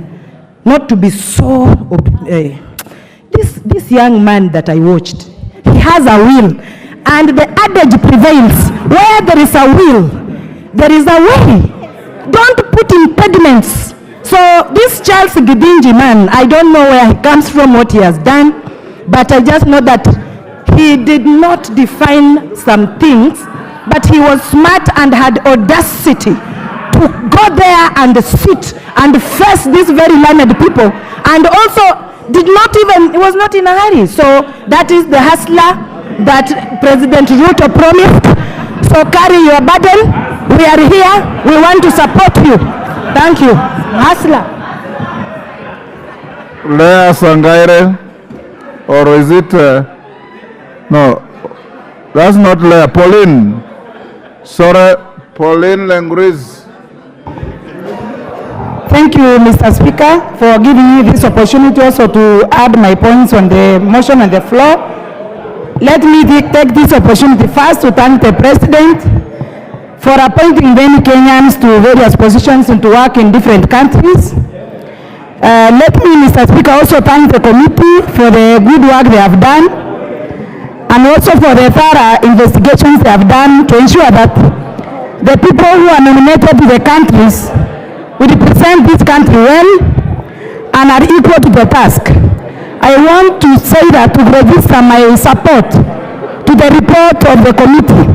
not to be so this young man that I watched, he has a will, and the adage prevails, where there is a will, there is a way. Don't put impediments. So this Charles Githinji man, I don't know where he comes from, what he has done, but I just know that he did not define some things, but he was smart and had audacity to go there and sit and face these very learned people, and also did not even, he was not in a hurry. So that is the hustler that President Ruto promised. So carry your burden. We are here. We want to support you. Thank you. Hustler. Lea Sangaire, or is it, no, that's not Lea, Pauline. Sorry, Pauline Lengriz. Thank you, Mr. Speaker, for giving me this opportunity also to add my points on the motion on the floor. Let me take this opportunity first to thank the President for appointing many Kenyans to various positions and to work in different countries. Let me, Mr. Speaker, also thank the committee for the good work they have done, and also for the thorough investigations they have done to ensure that the people who are nominated to the countries will represent this country well and are equal to the task. I want to say that to register my support to the report of the committee.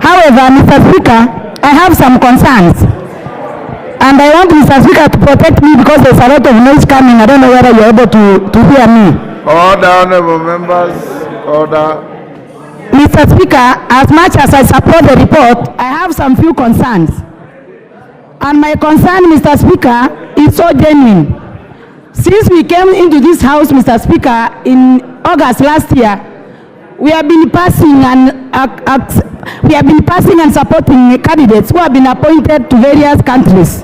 However, Mr. Speaker, I have some concerns, and I want Mr. Speaker to protect me because there's a lot of noise coming. I don't know whether you're able to hear me. Order, honorable members. Order. Mr. Speaker, as much as I support the report, I have some few concerns. And my concern, Mr. Speaker, is so genuine. Since we came into this house, Mr. Speaker, in August last year, we have been passing and supporting candidates who have been appointed to various countries.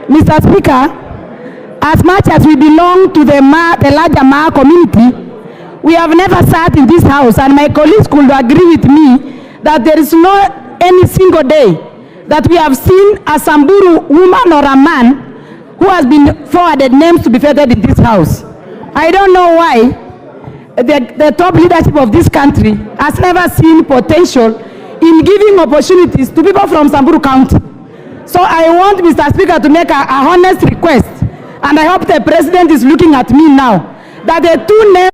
Mr. Speaker, as much as we belong to the larger Maa community, we have never sat in this house, and my colleagues could agree with me that there is no any single day that we have seen a Samburu woman or a man who has been forwarded names to be feted in this house. I don't know why the top leadership of this country has never seen potential in giving opportunities to people from Samburu County. So I want Mr. Speaker to make a honest request, and I hope the President is looking at me now, that the two names,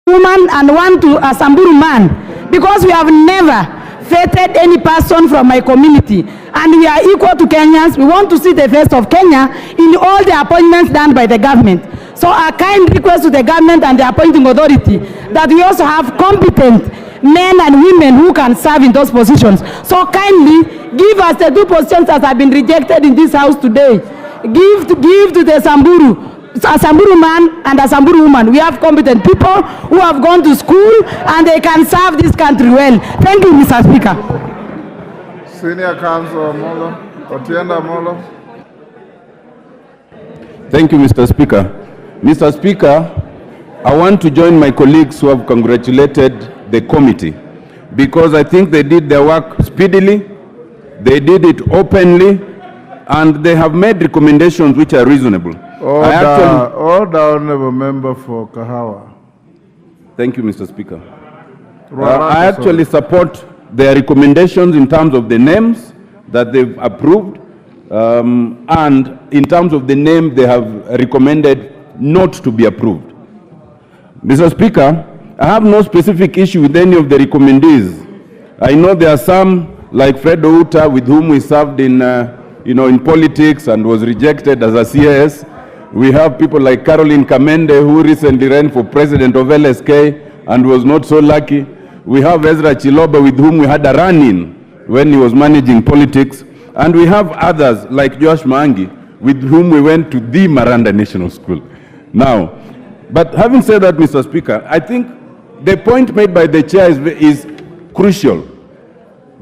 woman and one to a Samburu man, because we have never feted any person from my community, and we are equal to Kenyans. We want to see the face of Kenya in all the appointments done by the government. So a kind request to the government and the appointing authority that we also have competent men and women who can serve in those positions. So kindly give us the two positions that have been rejected in this house today. Give to the Samburu, a Samburu man and a Samburu woman. We have competent people who have gone to school and they can serve this country well. Thank you, Mr. Speaker. Senior Counsel Molo, Otienda Molo. Thank you, Mr. Speaker. Mr. Speaker, I want to join my colleagues who have congratulated the committee, because I think they did their work speedily, they did it openly, and they have made recommendations which are reasonable. Order, Honorable Member for Kahawa. Thank you, Mr. Speaker. I actually support their recommendations in terms of the names that they've approved, and in terms of the name they have recommended not to be approved. Mr. Speaker, I have no specific issue with any of the recommendees. I know there are some, like Fred Outa, with whom we served in, in politics and was rejected as a CAS. We have people like Caroline Kamende, who recently ran for president of LSK and was not so lucky. We have Ezra Chiloba, with whom we had a run-in when he was managing politics. And we have others like Josh Mangi, with whom we went to the Maranda National School. Now, but having said that, Mr. Speaker, I think the point made by the chair is crucial.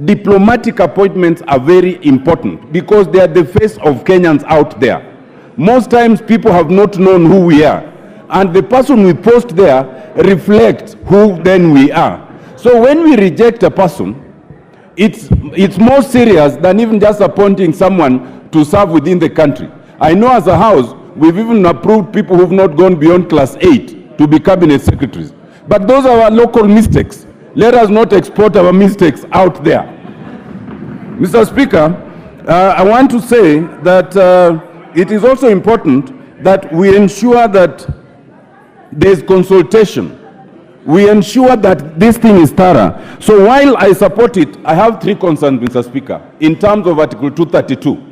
Diplomatic appointments are very important because they are the face of Kenyans out there. Most times people have not known who we are, and the person we post there reflects who then we are. So when we reject a person, it's more serious than even just appointing someone to serve within the country. I know as a house, we've even approved people who've not gone beyond class 8 to be cabinet secretaries. But those are our local mistakes. Let us not export our mistakes out there. Mr. Speaker, I want to say that it is also important that we ensure that there's consultation. We ensure that this thing is thorough. So while I support it, I have three concerns, Mr. Speaker, in terms of Article 232,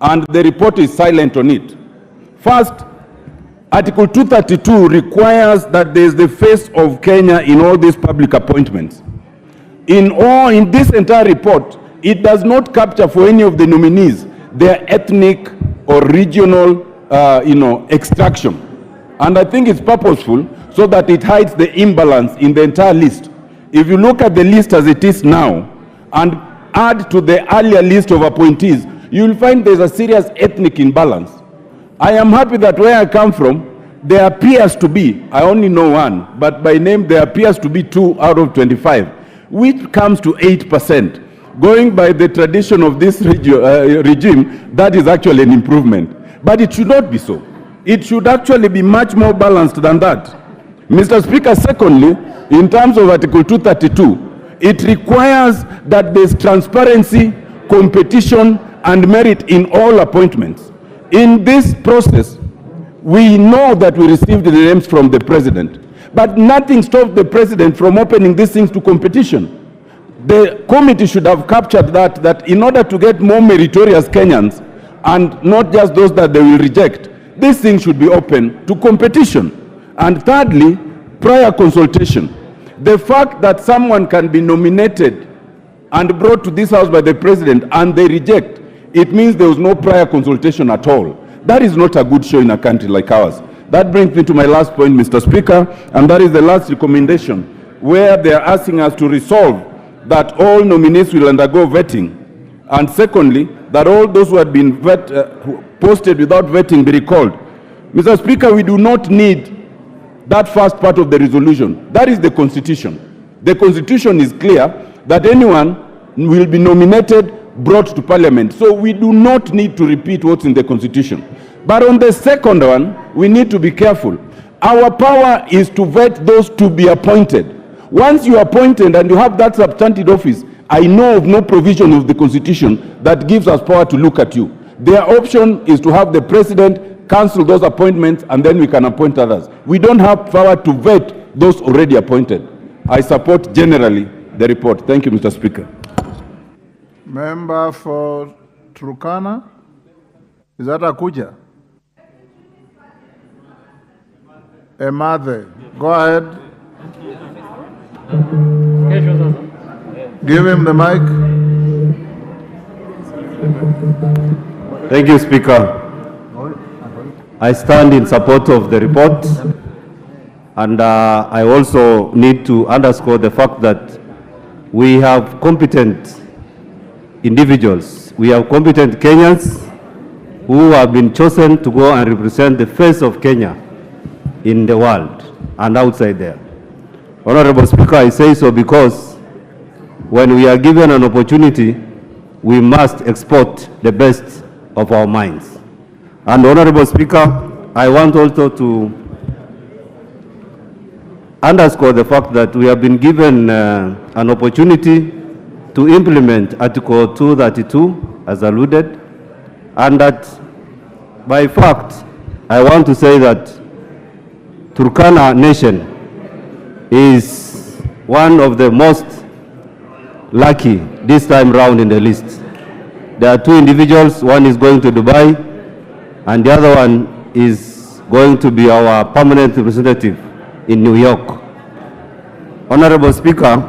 and the report is silent on it. First, Article 232 requires that there is the face of Kenya in all these public appointments. In this entire report, it does not capture for any of the nominees their ethnic or regional, extraction. And I think it's purposeful so that it hides the imbalance in the entire list. If you look at the list as it is now and add to the earlier list of appointees, you will find there's a serious ethnic imbalance. I am happy that where I come from, there appears to be, I only know one, but by name there appears to be 2 out of 25, which comes to 8%. Going by the tradition of this regime, that is actually an improvement. But it should not be so. It should actually be much more balanced than that. Mr. Speaker, secondly, in terms of Article 232, it requires that there's transparency, competition, and merit in all appointments. In this process, we know that we received the names from the president, but nothing stopped the president from opening these things to competition. The committee should have captured that in order to get more meritorious Kenyans, and not just those that they will reject, this thing should be open to competition. And thirdly, prior consultation. The fact that someone can be nominated and brought to this house by the president and they reject it means there was no prior consultation at all. That is not a good show in a country like ours. That brings me to my last point, Mr. Speaker, and that is the last recommendation, where they are asking us to resolve that all nominees will undergo vetting, and secondly, that all those who had been posted without vetting be recalled. Mr. Speaker, we do not need that first part of the resolution. That is the Constitution. The Constitution is clear that anyone will be nominated, brought to Parliament. So we do not need to repeat what's in the Constitution. But on the second one, we need to be careful. Our power is to vet those to be appointed. Once you are appointed and you have that substantive office, I know of no provision of the Constitution that gives us power to look at you. Their option is to have the President cancel those appointments and then we can appoint others. We don't have power to vet those already appointed. I support generally the report. Thank you, Mr. Speaker. Member for Turkana, is that Akuja? Emathe, go ahead. Give him the mic. Thank you, Speaker. I stand in support of the report, and I also need to underscore the fact that we have competent individuals. We have competent Kenyans who have been chosen to go and represent the face of Kenya in the world and outside there. Honorable Speaker, I say so because when we are given an opportunity, we must export the best of our minds. And Honorable Speaker, I want also to underscore the fact that we have been given an opportunity to implement Article 232 as alluded, and that by fact, I want to say that Turkana Nation is one of the most lucky this time round in the list. There are two individuals, one is going to Dubai and the other one is going to be our permanent representative in New York. Honorable Speaker,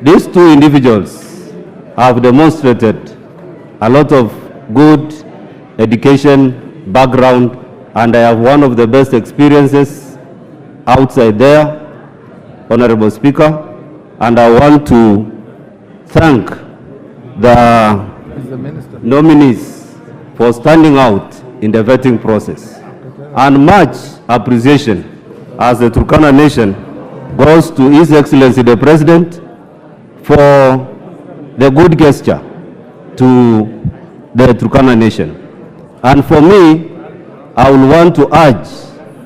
these two individuals have demonstrated a lot of good education background, and I have one of the best experiences outside there, Honorable Speaker, and I want to thank the nominees for standing out in the vetting process. And much appreciation as the Turkana Nation goes to His Excellency the President for the good gesture to the Turkana Nation. And for me, I would want to urge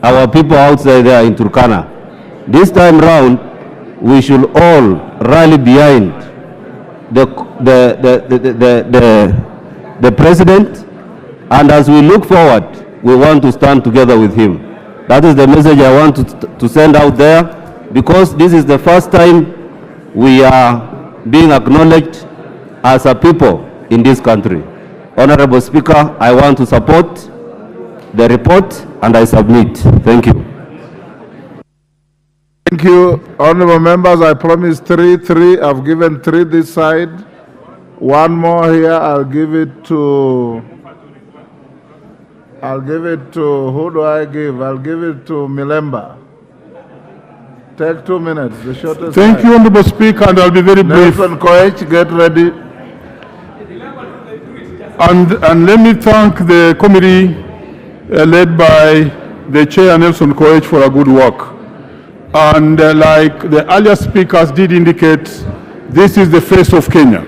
our people outside there in Turkana, this time round, we should all rally behind the President, and as we look forward, we want to stand together with him. That is the message I want to send out there, because this is the first time we are being acknowledged as a people in this country. Honorable Speaker, I want to support the report and I submit. Thank you. Thank you, honorable members. I promised three. I've given 3 this side. One more here. I'll give it to, who do I give? I'll give it to Milemba. Take 2 minutes, the shortest. Thank you, Honorable Speaker, and I'll be very brief. Nelson Koech, get ready. And let me thank the committee led by the Chair, Nelson Koech, for a good work. And like the earlier speakers did indicate, this is the face of Kenya.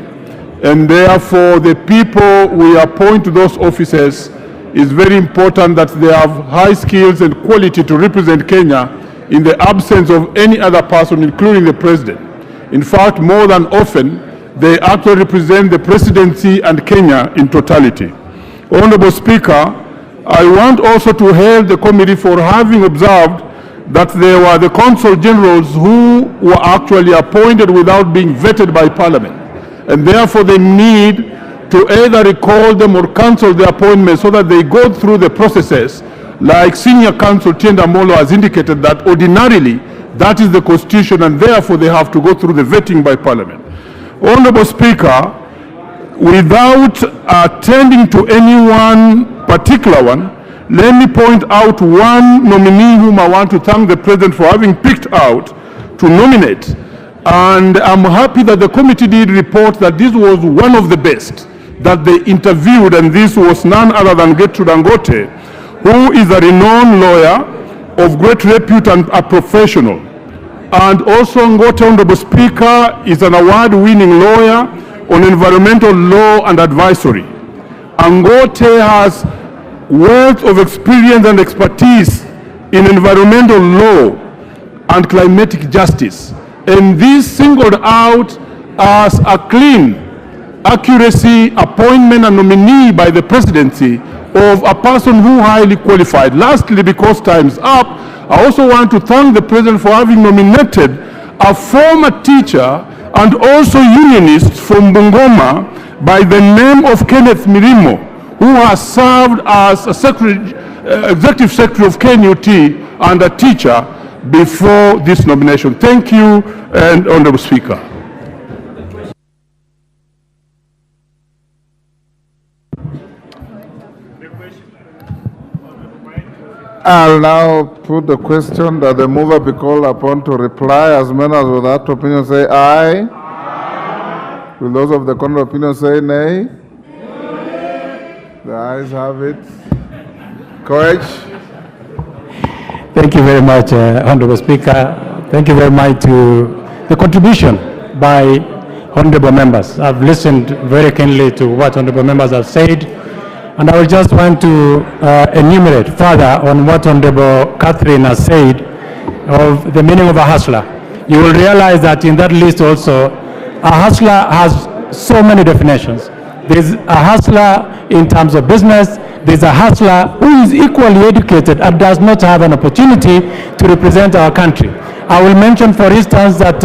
And therefore, the people we appoint to those offices is very important that they have high skills and quality to represent Kenya in the absence of any other person, including the President. In fact, more than often, they actually represent the presidency and Kenya in totality. Honorable Speaker, I want also to hail the committee for having observed that there were the consul generals who were actually appointed without being vetted by Parliament. And therefore they need to either recall them or cancel the appointment so that they go through the processes, like Senior Counsel Tienda Molo has indicated that ordinarily that is the Constitution, and therefore they have to go through the vetting by Parliament. Honorable Speaker, without attending to any one particular one, let me point out one nominee whom I want to thank the President for having picked out to nominate. And I'm happy that the committee did report that this was one of the best that they interviewed, and this was none other than Gertrude Angote, who is a renowned lawyer of great repute and a professional. And also Angote, Honorable Speaker, is an award-winning lawyer on environmental law and advisory. Angote has wealth of experience and expertise in environmental law and climatic justice. And this singled out as a clean accuracy appointment and nominee by the presidency of a person who highly qualified. Lastly, because time's up, I also want to thank the president for having nominated a former teacher and also unionist from Bungoma by the name of Kenneth Mirimo, who has served as a executive secretary of KNUT and a teacher before this nomination. Thank you, and Honorable Speaker. I'll now put the question that the mover be called upon to reply. As many as with that opinion say aye. Aye. Will those of the contrary opinion say nay? Nay. The ayes have it. Courage. Thank you very much, Honorable Speaker. Thank you very much to the contribution by honorable members. I've listened very keenly to what honorable members have said, and I will just want to enumerate further on what Honorable Catherine has said of the meaning of a hustler. You will realize that in that list also, a hustler has so many definitions. There's a hustler in terms of business. There's a hustler who is equally educated and does not have an opportunity to represent our country. I will mention, for instance, that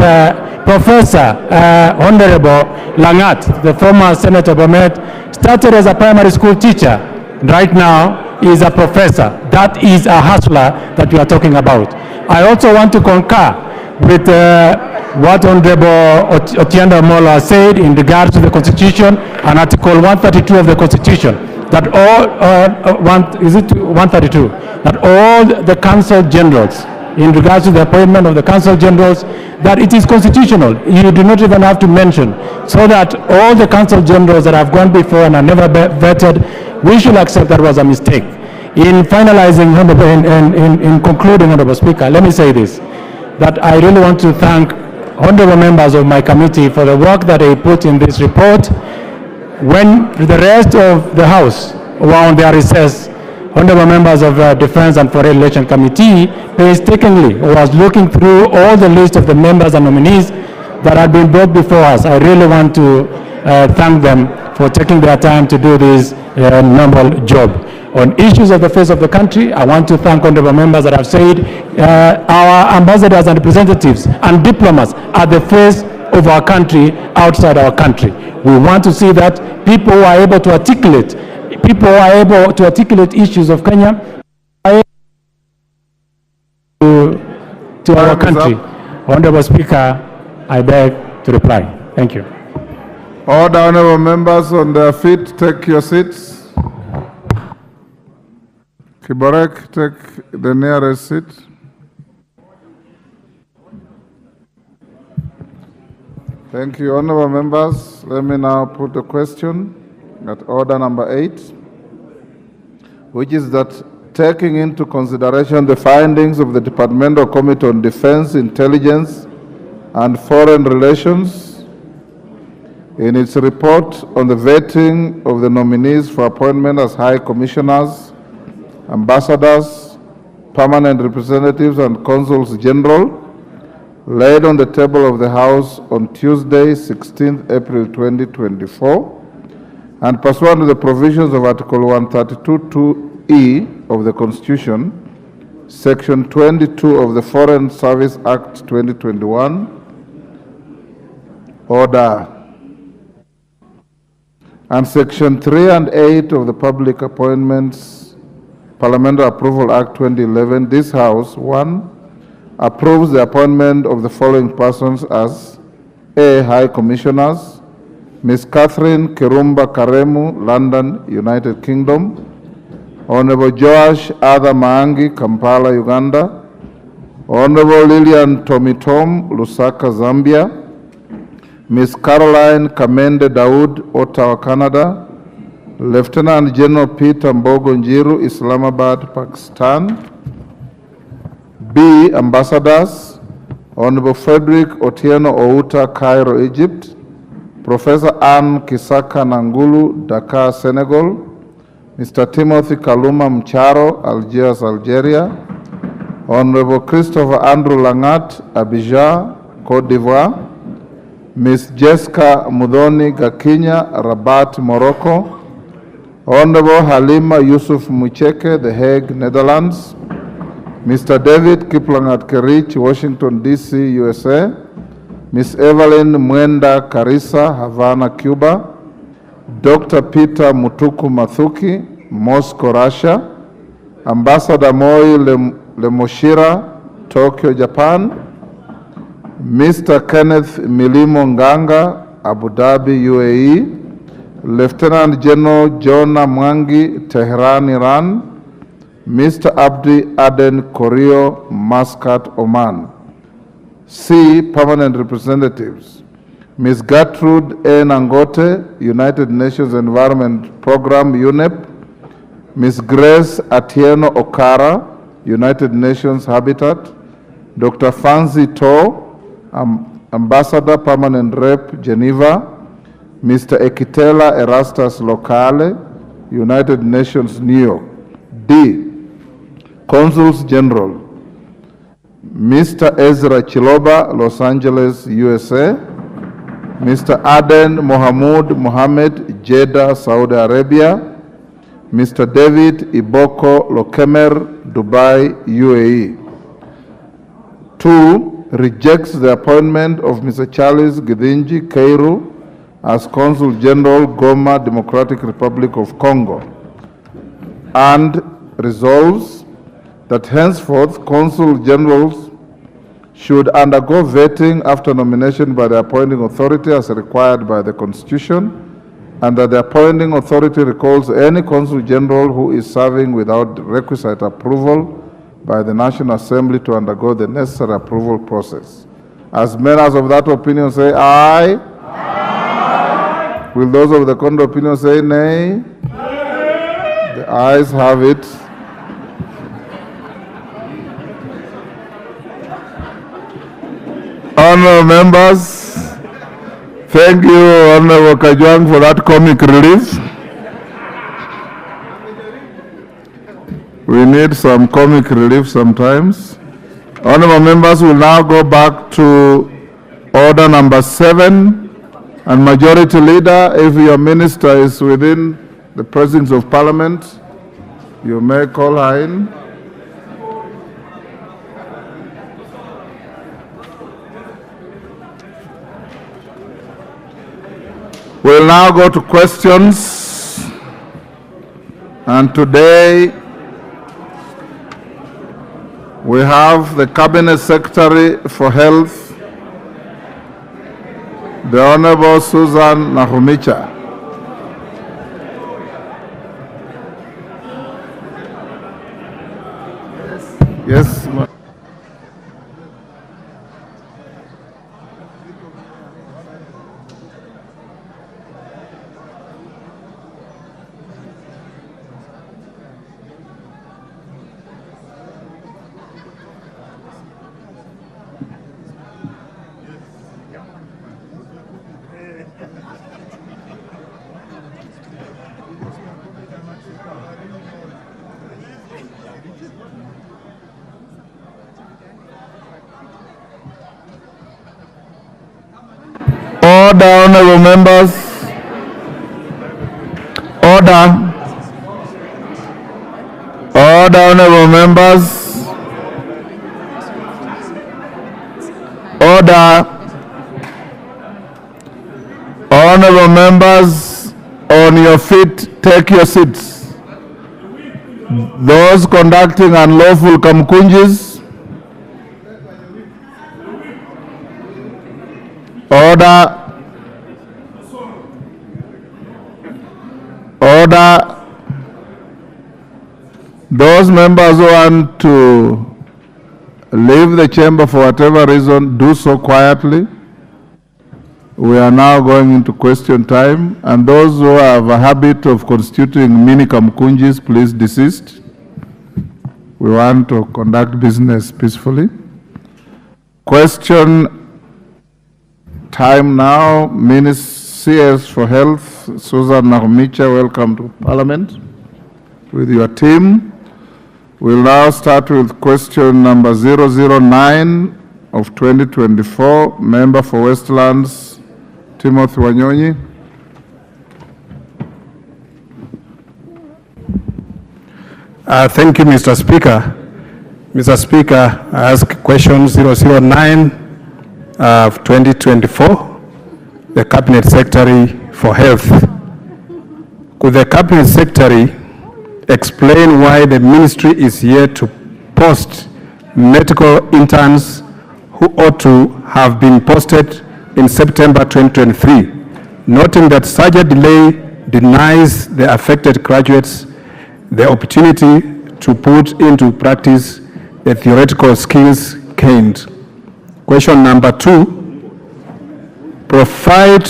Professor Honorable Langat, the former Senator Bomet, started as a primary school teacher. Right now, he is a professor. That is a hustler that we are talking about. I also want to concur with what Honorable Otienda Mola said in regards to the Constitution and Article 132 of the Constitution, that all, 132, that all the Council Generals, in regards to the appointment of the Council Generals, that it is constitutional. You do not even have to mention, so that all the Council Generals that have gone before and are never vetted, we should accept that was a mistake. In finalizing, in concluding, Honorable Speaker, let me say this, that I really want to thank honorable members of my committee for the work that they put in this report. When the rest of the House were on their recess, honorable members of the Defense and Foreign Relations Committee painstakingly was looking through all the list of the members and nominees that had been brought before us. I really want to thank them for taking their time to do this noble job. On issues of the face of the country, I want to thank honorable members that have said our ambassadors and representatives and diplomats are the face of our country outside our country. We want to see that people who are able to articulate issues of Kenya to our country. Honorable Speaker, I beg to reply. Thank you. All the honorable members on their feet, take your seats. Kiborek, take the nearest seat. Thank you, honorable members. Let me now put the question at order number 8, which is that taking into consideration the findings of the Departmental Committee on Defense, Intelligence, and Foreign Relations in its report on the vetting of the nominees for appointment as High Commissioners, Ambassadors, Permanent Representatives, and Consuls General, laid on the table of the House on Tuesday, 16th April 2024, and pursuant to the provisions of Article 132(2)(e) of the Constitution, Section 22 of the Foreign Service Act 2021, Order, and Section 3 and 8 of the Public Appointments Parliamentary Approval Act 2011, this House, 1, approves the appointment of the following persons as A. High Commissioners, Ms. Catherine Kirumba Karemu, London, United Kingdom. Honorable Joash Adha Maangi, Kampala, Uganda. Honorable Lilian Tomitom, Lusaka, Zambia. Ms. Caroline Kamende Daud, Ottawa, Canada. Lieutenant General Peter Mbogo Njiru, Islamabad, Pakistan. B. Ambassadors, Honorable Frederick Otieno Outa, Cairo, Egypt. Professor Anne Kisaka Nangulu, Dakar, Senegal. Mr. Timothy Kaluma Mcharo, Algiers, Algeria. Honorable Christopher Andrew Langat, Abidjan, Cote d'Ivoire. Ms. Jessica Mudhoni Gakinya, Rabat, Morocco. Honorable Halima Yusuf Mucheke, The Hague, Netherlands. Mr. David Kiplangat Kerich, Washington, D.C., USA. Ms. Evelyn Mwenda Karisa, Havana, Cuba. Dr. Peter Mutuku Mathuki, Moscow, Russia. Ambassador Moi Lemoshira, Tokyo, Japan. Mr. Kenneth Milimo Nganga, Abu Dhabi, UAE. Lieutenant General Jonah Mwangi, Tehran, Iran. Mr. Abdi Aden Korio, Muscat, Oman. C. Permanent Representatives. Ms. Gertrude A. Nangote, United Nations Environment Program, UNEP. Ms. Grace Atieno Okara, United Nations Habitat. Dr. Fancy To, Ambassador, Permanent Rep, Geneva. Mr. Ekitela Erastus Locale, United Nations, New York. D. Consuls General. Mr. Ezra Chiloba, Los Angeles, USA. Mr. Aden Mohamud Mohammed, Jeddah, Saudi Arabia. Mr. David Iboko Lokemer, Dubai, UAE. 2. Rejects the appointment of Mr. Charles Githinji Keiru as Consul General, Goma, Democratic Republic of Congo, and resolves that henceforth Consul Generals should undergo vetting after nomination by the appointing authority as required by the Constitution, and that the appointing authority recalls any Consul General who is serving without requisite approval by the National Assembly to undergo the necessary approval process. As members of that opinion say aye. Aye. Will those of the contrary opinion say nay? Nay. The ayes have it. Honourable members, thank you, Honourable Kajwang, for that comic relief. We need some comic relief sometimes. Honourable members, will now go back to order number 7. And Majority Leader, if your minister is within the presence of Parliament, you may call her in. We'll now go to questions. And today, we have the Cabinet Secretary for Health, the Honorable Susan Nakhumicha. Yes. Order, honorable members. Order. Order, honorable members. Order. Honorable members, on your feet, take your seats. Those conducting unlawful kamkunjis. Order. Order. Those members who want to leave the chamber for whatever reason, do so quietly. We are now going into question time, and those who have a habit of constituting mini kamkunjis, please desist. We want to conduct business peacefully. Question time now. CS for Health, Susan Nakhumicha, welcome to Parliament with your team. We'll now start with question number 009 of 2024, Member for Westlands, Timothy Wanyonyi. Thank you, Mr. Speaker. Mr. Speaker, I ask question 009 of 2024, the Cabinet Secretary for Health. Could the Cabinet Secretary explain why the ministry is yet to post medical interns who ought to have been posted in September 2023, noting that such a delay denies the affected graduates the opportunity to put into practice the theoretical skills gained? Question number 2, provide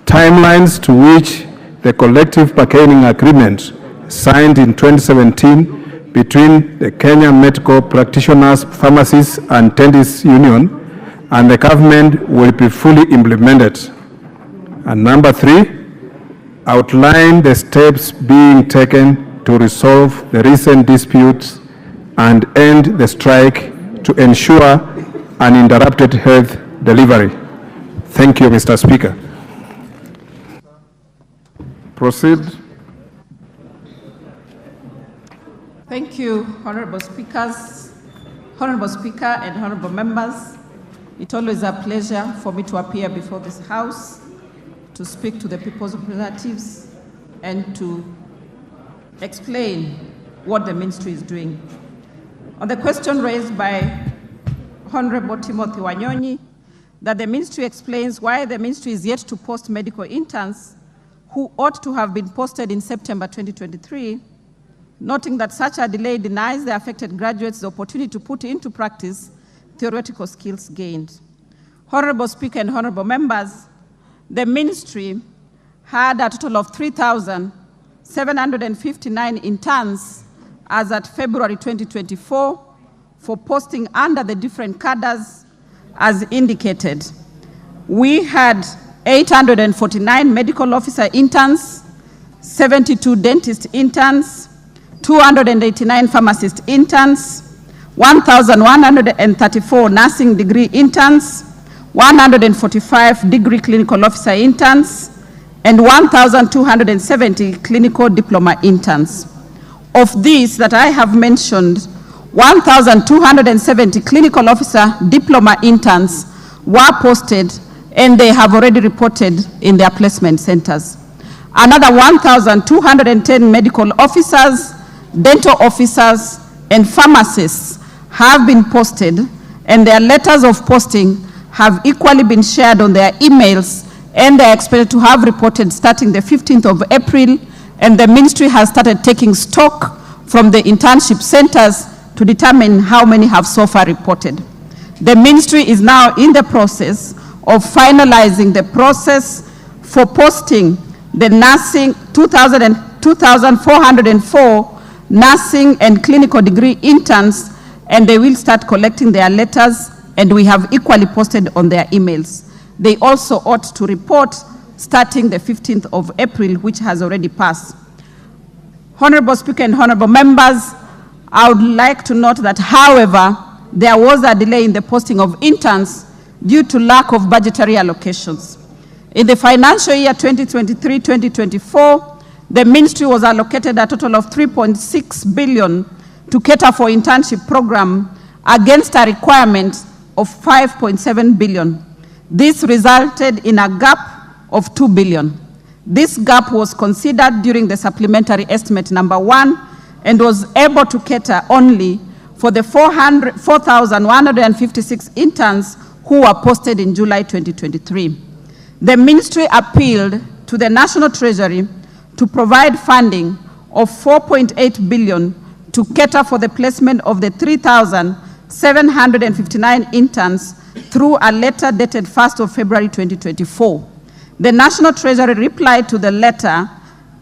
timelines to which the collective bargaining agreement signed in 2017 between the Kenya Medical Practitioners, Pharmacists and Dentists Union and the government will be fully implemented. And number 3, outline the steps being taken to resolve the recent disputes and end the strike to ensure uninterrupted health delivery. Thank you, Mr. Speaker. Proceed. Thank you, Honorable Speakers, Honorable Speaker and Honorable Members. It's always a pleasure for me to appear before this House to speak to the people's representatives and to explain what the ministry is doing. On the question raised by Honorable Timothy Wanyonyi, that the ministry explains why the ministry is yet to post medical interns who ought to have been posted in September 2023, noting that such a delay denies the affected graduates the opportunity to put into practice theoretical skills gained. Honorable Speaker and honorable members, the ministry had a total of 3,759 interns as at February 2024 for posting under the different cadres as indicated. We had 849 medical officer interns, 72 dentist interns, 289 pharmacist interns, 1,134 nursing degree interns, 145 degree clinical officer interns, and 1,270 clinical diploma interns. Of these that I have mentioned, 1,270 clinical officer diploma interns were posted and they have already reported in their placement centers. Another 1,210 medical officers, dental officers, and pharmacists have been posted, and their letters of posting have equally been shared on their emails, and they are expected to have reported starting the 15th of April, and the ministry has started taking stock from the internship centers to determine how many have so far reported. The ministry is now in the process of finalizing the process for posting the nursing 2,404 nursing and clinical degree interns, and they will start collecting their letters, and we have equally posted on their emails. They also ought to report starting the 15th of April, which has already passed. Honorable Speaker and honorable members, I would like to note that, however, there was a delay in the posting of interns due to lack of budgetary allocations. In the financial year 2023-2024, the ministry was allocated a total of 3.6 billion to cater for internship program against a requirement of 5.7 billion. This resulted in a gap of 2 billion. This gap was considered during the supplementary estimate number 1 and was able to cater only for the 4,156 interns who were posted in July 2023. The ministry appealed to the National Treasury to provide funding of 4.8 billion to cater for the placement of the 3,759 interns through a letter dated 1st of February 2024. The National Treasury replied to the letter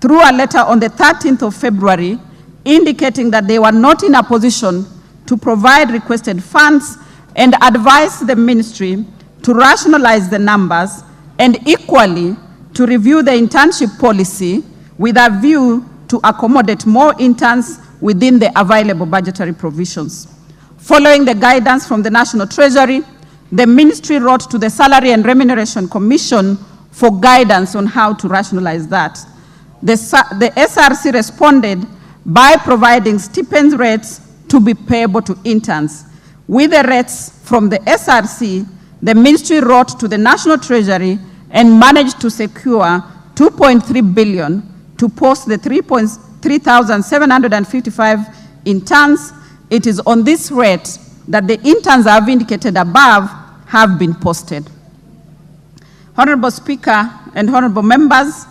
through a letter on the 13th of February, indicating that they were not in a position to provide requested funds and advised the ministry to rationalize the numbers and equally to review the internship policy with a view to accommodate more interns within the available budgetary provisions. Following the guidance from the National Treasury, the ministry wrote to the Salary and Remuneration Commission for guidance on how to rationalize that. The SRC responded by providing stipend rates to be payable to interns. With the rates from the SRC, the ministry wrote to the National Treasury and managed to secure 2.3 billion to post the 3,755 interns. It is on this rate that the interns I've indicated above have been posted. Honorable Speaker and honorable members,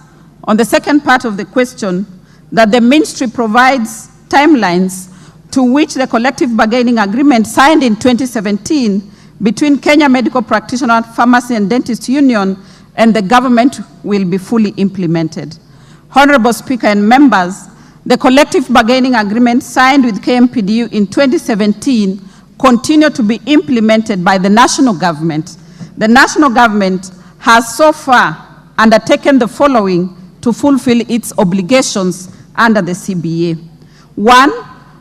on the second part of the question, that the ministry provides timelines to which the collective bargaining agreement signed in 2017 between Kenya Medical Practitioner, Pharmacy and Dentist Union and the government will be fully implemented. Honorable Speaker and members, the collective bargaining agreement signed with KMPDU in 2017 continued to be implemented by the national government. The national government has so far undertaken the following to fulfill its obligations under the CBA. One,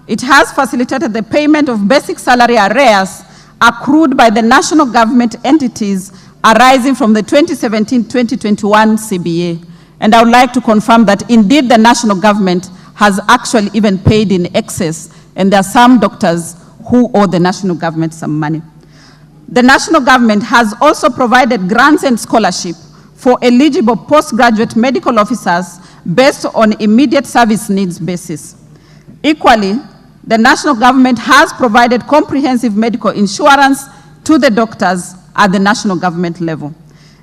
it has facilitated the payment of basic salary arrears accrued by the national government entities arising from the 2017-2021 CBA. And I would like to confirm that indeed the national government has actually even paid in excess, and there are some doctors who owe the national government some money. The national government has also provided grants and scholarship for eligible postgraduate medical officers based on immediate service needs basis. Equally, the national government has provided comprehensive medical insurance to the doctors at the national government level.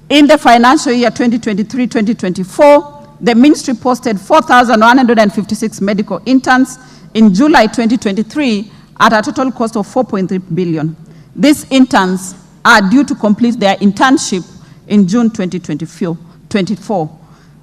In the financial year 2023-2024, the ministry posted 4,156 medical interns in July 2023 at a total cost of 4.3 billion. These interns are due to complete their internship in June 2024.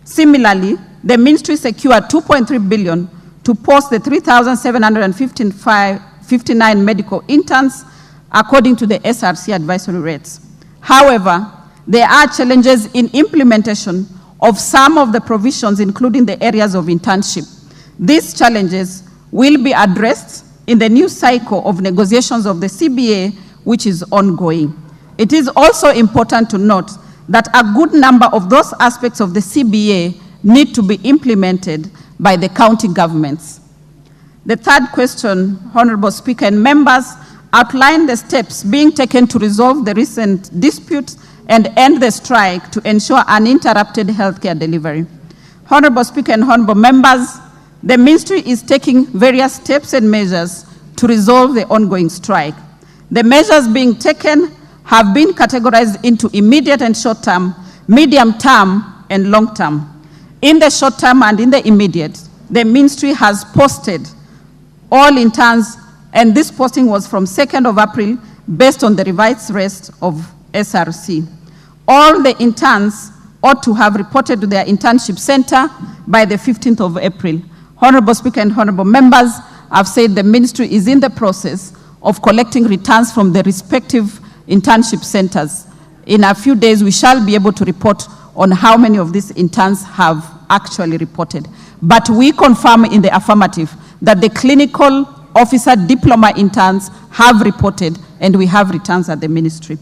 Similarly, the ministry secured 2.3 billion to post the 3,759 medical interns according to the SRC advisory rates. However, there are challenges in implementation of some of the provisions, including the areas of internship. These challenges will be addressed in the new cycle of negotiations of the CBA, which is ongoing. It is also important to note that a good number of those aspects of the CBA need to be implemented by the county governments. The third question, Honorable Speaker and members, outlined the steps being taken to resolve the recent dispute and end the strike to ensure uninterrupted healthcare delivery. Honorable Speaker and honorable members, the ministry is taking various steps and measures to resolve the ongoing strike. The measures being taken have been categorized into immediate and short-term, medium-term, and long-term. In the short-term and in the immediate, the ministry has posted all interns, and this posting was from 2nd of April based on the revised rate of SRC. All the interns ought to have reported to their internship center by the 15th of April. Honorable Speaker and honorable members, I've said the ministry is in the process of collecting returns from the respective internship centers. In a few days, we shall be able to report on how many of these interns have actually reported. But we confirm in the affirmative that the clinical officer diploma interns have reported, and we have returns at the ministry.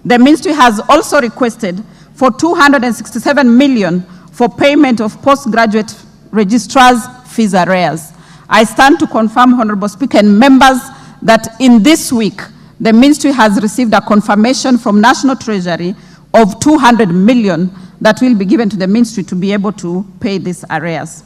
The ministry has also requested for 267 million for payment of postgraduate registrars' fees arrears. I stand to confirm, Honorable Speaker and members, that in this week, the ministry has received a confirmation from National Treasury of 200 million that will be given to the ministry to be able to pay these arrears.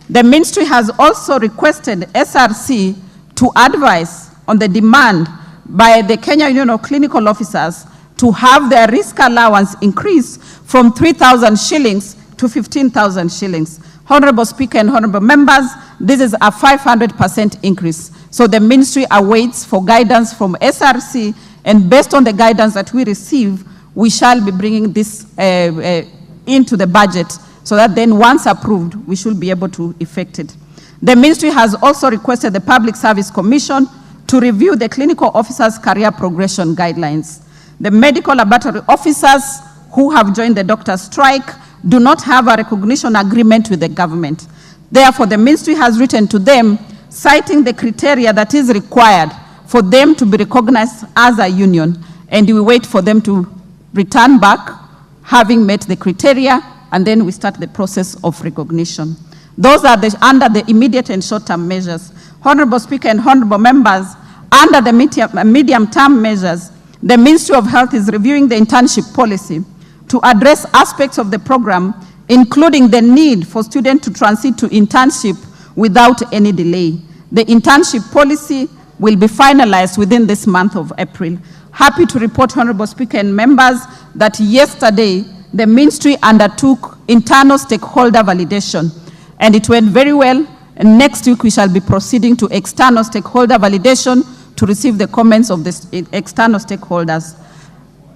The ministry has also requested SRC to advise on the demand by the Kenya Union of Clinical Officers to have their risk allowance increase from 3,000 shillings to 15,000 shillings. Honorable Speaker and honorable members, this is a 500% increase. So the ministry awaits for guidance from SRC, and based on the guidance that we receive, we shall be bringing this into the budget so that then once approved, we should be able to effect it. The ministry has also requested the Public Service Commission to review the clinical officers' career progression guidelines. The medical laboratory officers who have joined the doctor's strike do not have a recognition agreement with the government. Therefore, the ministry has written to them citing the criteria that is required for them to be recognized as a union, and we wait for them to return back, having met the criteria, and then we start the process of recognition. Those are under the immediate and short-term measures. Honorable Speaker and honorable members, under the medium-term measures, the Ministry of Health is reviewing the internship policy to address aspects of the program, including the need for students to transit to internship without any delay. The internship policy will be finalized within this month of April. Happy to report, Honorable Speaker and members, that yesterday the ministry undertook internal stakeholder validation, and it went very well. And next week we shall be proceeding to external stakeholder validation to receive the comments of the external stakeholders.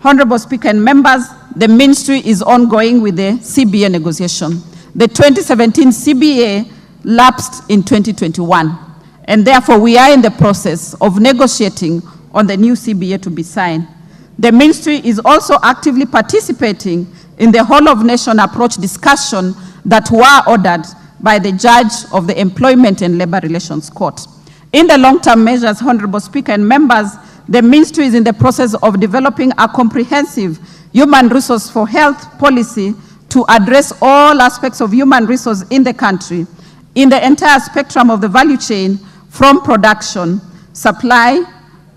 Honorable Speaker and members, the ministry is ongoing with the CBA negotiation. The 2017 CBA lapsed in 2021, and therefore we are in the process of negotiating on the new CBA to be signed. The ministry is also actively participating in the whole of nation approach discussion that were ordered by the judge of the Employment and Labor Relations Court. In the long-term measures, Honorable Speaker and members, the ministry is in the process of developing a comprehensive human resource for health policy to address all aspects of human resource in the country, in the entire spectrum of the value chain, from production, supply,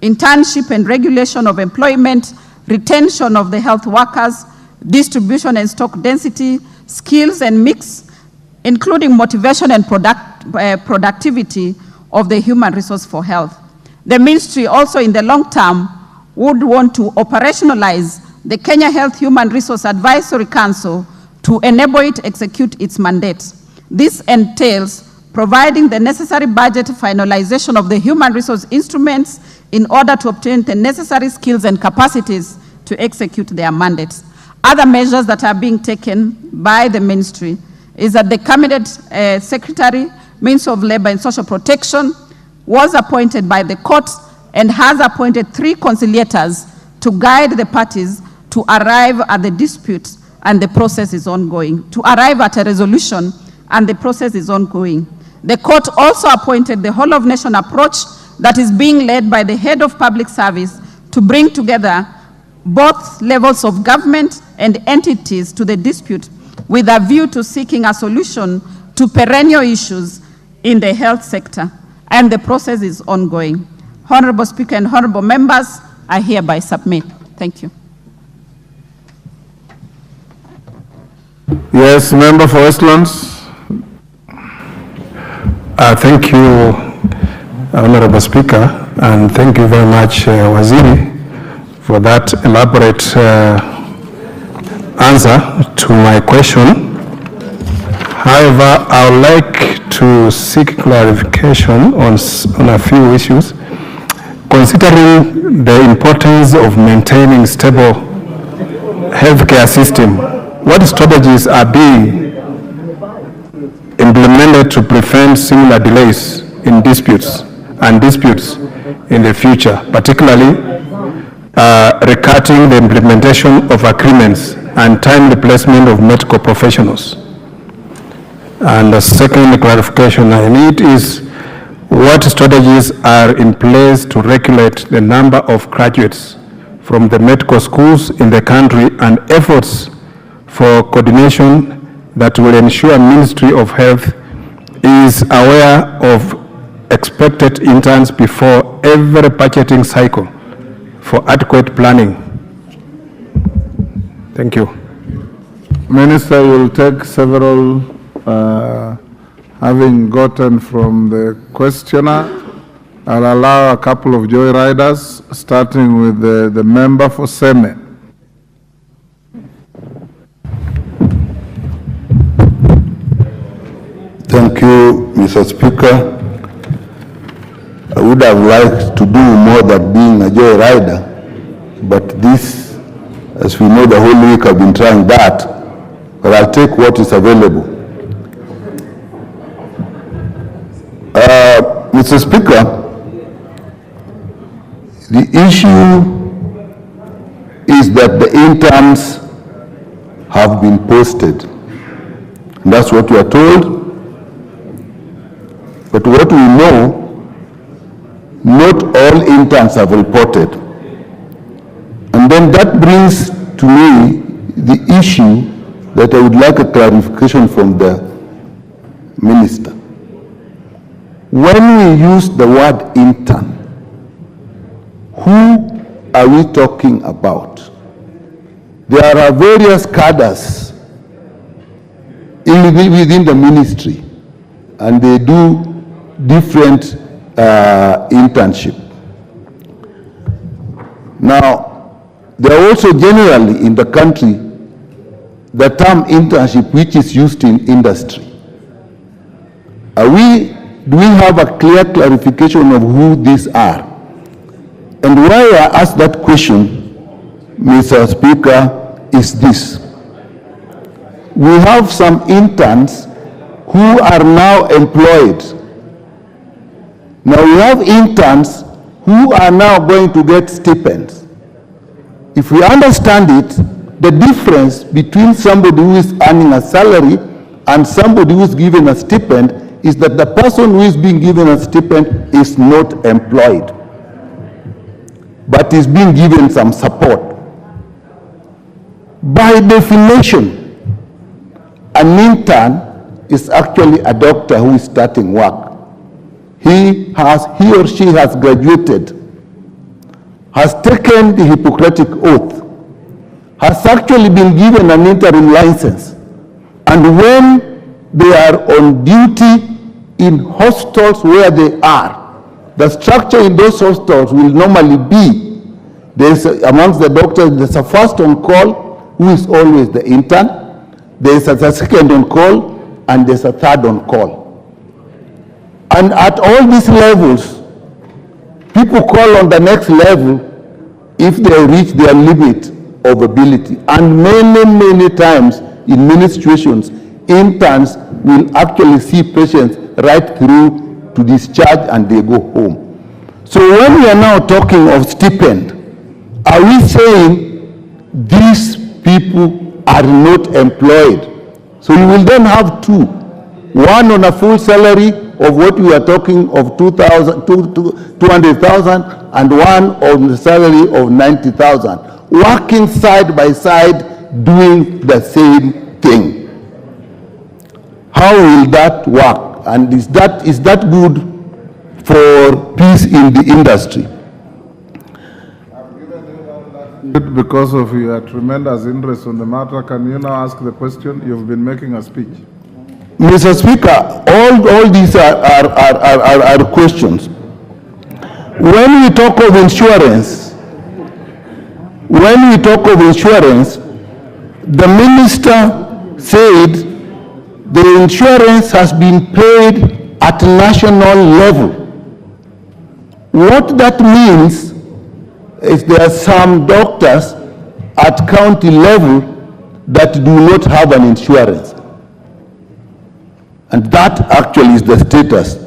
internship and regulation of employment, retention of the health workers, distribution and stock density, skills and mix, including motivation and productivity of the human resource for health. The ministry also in the long term would want to operationalize the Kenya Health Human Resource Advisory Council to enable it to execute its mandate. This entails providing the necessary budget finalization of the human resource instruments in order to obtain the necessary skills and capacities to execute their mandates. Other measures that are being taken by the ministry is that the Cabinet Secretary, Ministry of Labor and Social Protection, was appointed by the court and has appointed 3 conciliators to guide the parties to arrive at the dispute, and the process is ongoing, to arrive at a resolution, and the process is ongoing. The court also appointed the whole of nation approach that is being led by the head of public service to bring together both levels of government and entities to the dispute with a view to seeking a solution to perennial issues in the health sector, and the process is ongoing. Honorable Speaker and honorable members, I hereby submit. Thank you. Yes, member for Westlands. Thank you, Honorable Speaker, and thank you very much, Waziri, for that elaborate answer to my question. However, I would like to seek clarification on a few issues. Considering the importance of maintaining stable healthcare system, what strategies are being implemented to prevent similar delays in disputes in the future, particularly regarding the implementation of agreements and timely placement of medical professionals? And the second clarification I need is, what strategies are in place to regulate the number of graduates from the medical schools in the country, and efforts for coordination that will ensure Ministry of Health is aware of expected interns before every budgeting cycle for adequate planning? Thank you. Minister will take several, having gotten from the questioner. I'll allow a couple of joyriders, starting with the member for Seme. Thank you, Mr. Speaker. I would have liked to do more than being a joyrider, but this, as we know, the whole week I've been trying that, but I'll take what is available. Mr. Speaker, the issue is that the interns have been posted. And that's what we are told. But what we know, not all interns have reported. And then that brings to me the issue that I would like a clarification from the minister. When we use the word intern, who are we talking about? There are various cadres within the ministry, and they do different internship. Now, there are also generally in the country the term internship which is used in industry. Do we have a clear clarification of who these are? And why I ask that question, Mr. Speaker, is this. We have some interns who are now employed. Now we have interns who are now going to get stipends. If we understand it, the difference between somebody who is earning a salary and somebody who is given a stipend is that the person who is being given a stipend is not employed, but is being given some support. By definition, an intern is actually a doctor who is starting work. He or she has graduated, has taken the Hippocratic Oath, has actually been given an interim license, and when they are on duty in hostels where they are, the structure in those hostels will normally be, there's amongst the doctors, there's a first on call, who is always the intern, there's a second on call, and there's a third on call. And at all these levels, people call on the next level if they reach their limit of ability. And many, many times, in many situations, interns will actually see patients right through to discharge and they go home. So when we are now talking of stipend, are we saying these people are not employed? So you will then have two, one on a full salary of what we are talking of 200,000 and one on the salary of 90,000, working side by side doing the same thing. How will that work? And is that good for peace in the industry? Because of your tremendous interest on the matter, can you now ask the question? You've been making a speech. Mr. Speaker, all these are questions. When we talk of insurance, the minister said the insurance has been paid at national level. What that means is there are some doctors at county level that do not have an insurance. And that actually is the status.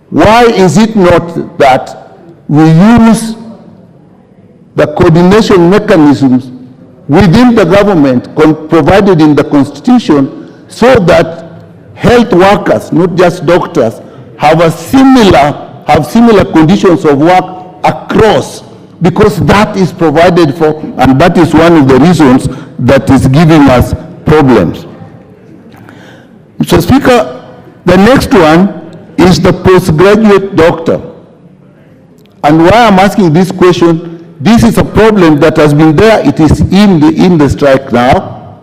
Why is it not that we use the coordination mechanisms within the government provided in the Constitution so that health workers, not just doctors, have similar conditions of work across? Because that is provided for, and that is one of the reasons that is giving us problems. Mr. Speaker, the next one is the postgraduate doctor. And why I'm asking this question, this is a problem that has been there, it is in the strike now.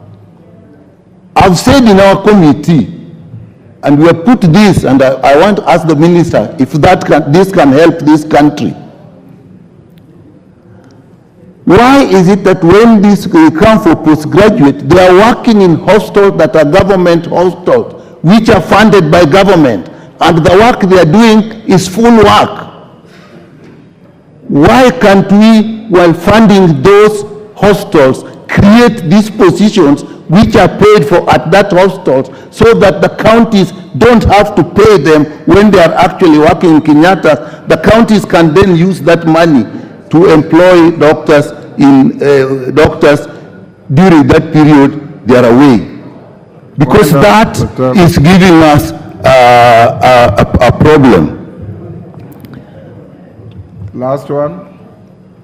I've said in our committee, and we have put this, and I want to ask the minister if this can help this country. Why is it that when they come for postgraduate, they are working in hostels that are government hostels, which are funded by government, and the work they are doing is full work. Why can't we, while funding those hostels, create these positions which are paid for at that hostels, so that the counties don't have to pay them when they are actually working in Kenyatta? The counties can then use that money to employ doctors during that period they are away. Because that is giving us a problem. Last one.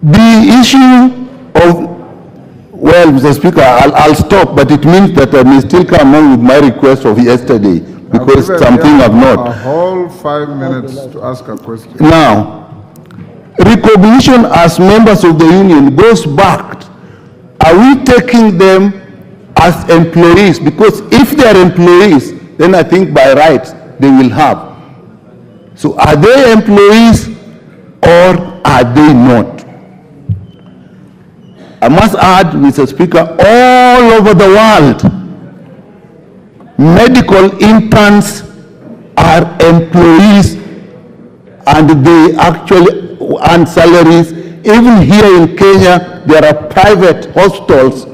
The issue of, well, Mr. Speaker, I'll stop, but it means that I may still come on with my request of yesterday, because something I've not. A whole 5 minutes to ask a question. Now, recognition as members of the union goes back. Are we taking them as employees? Because if they are employees, then I think by rights they will have. So are they employees or are they not? I must add, Mr. Speaker, all over the world, medical interns are employees and they actually earn salaries. Even here in Kenya, there are private hospitals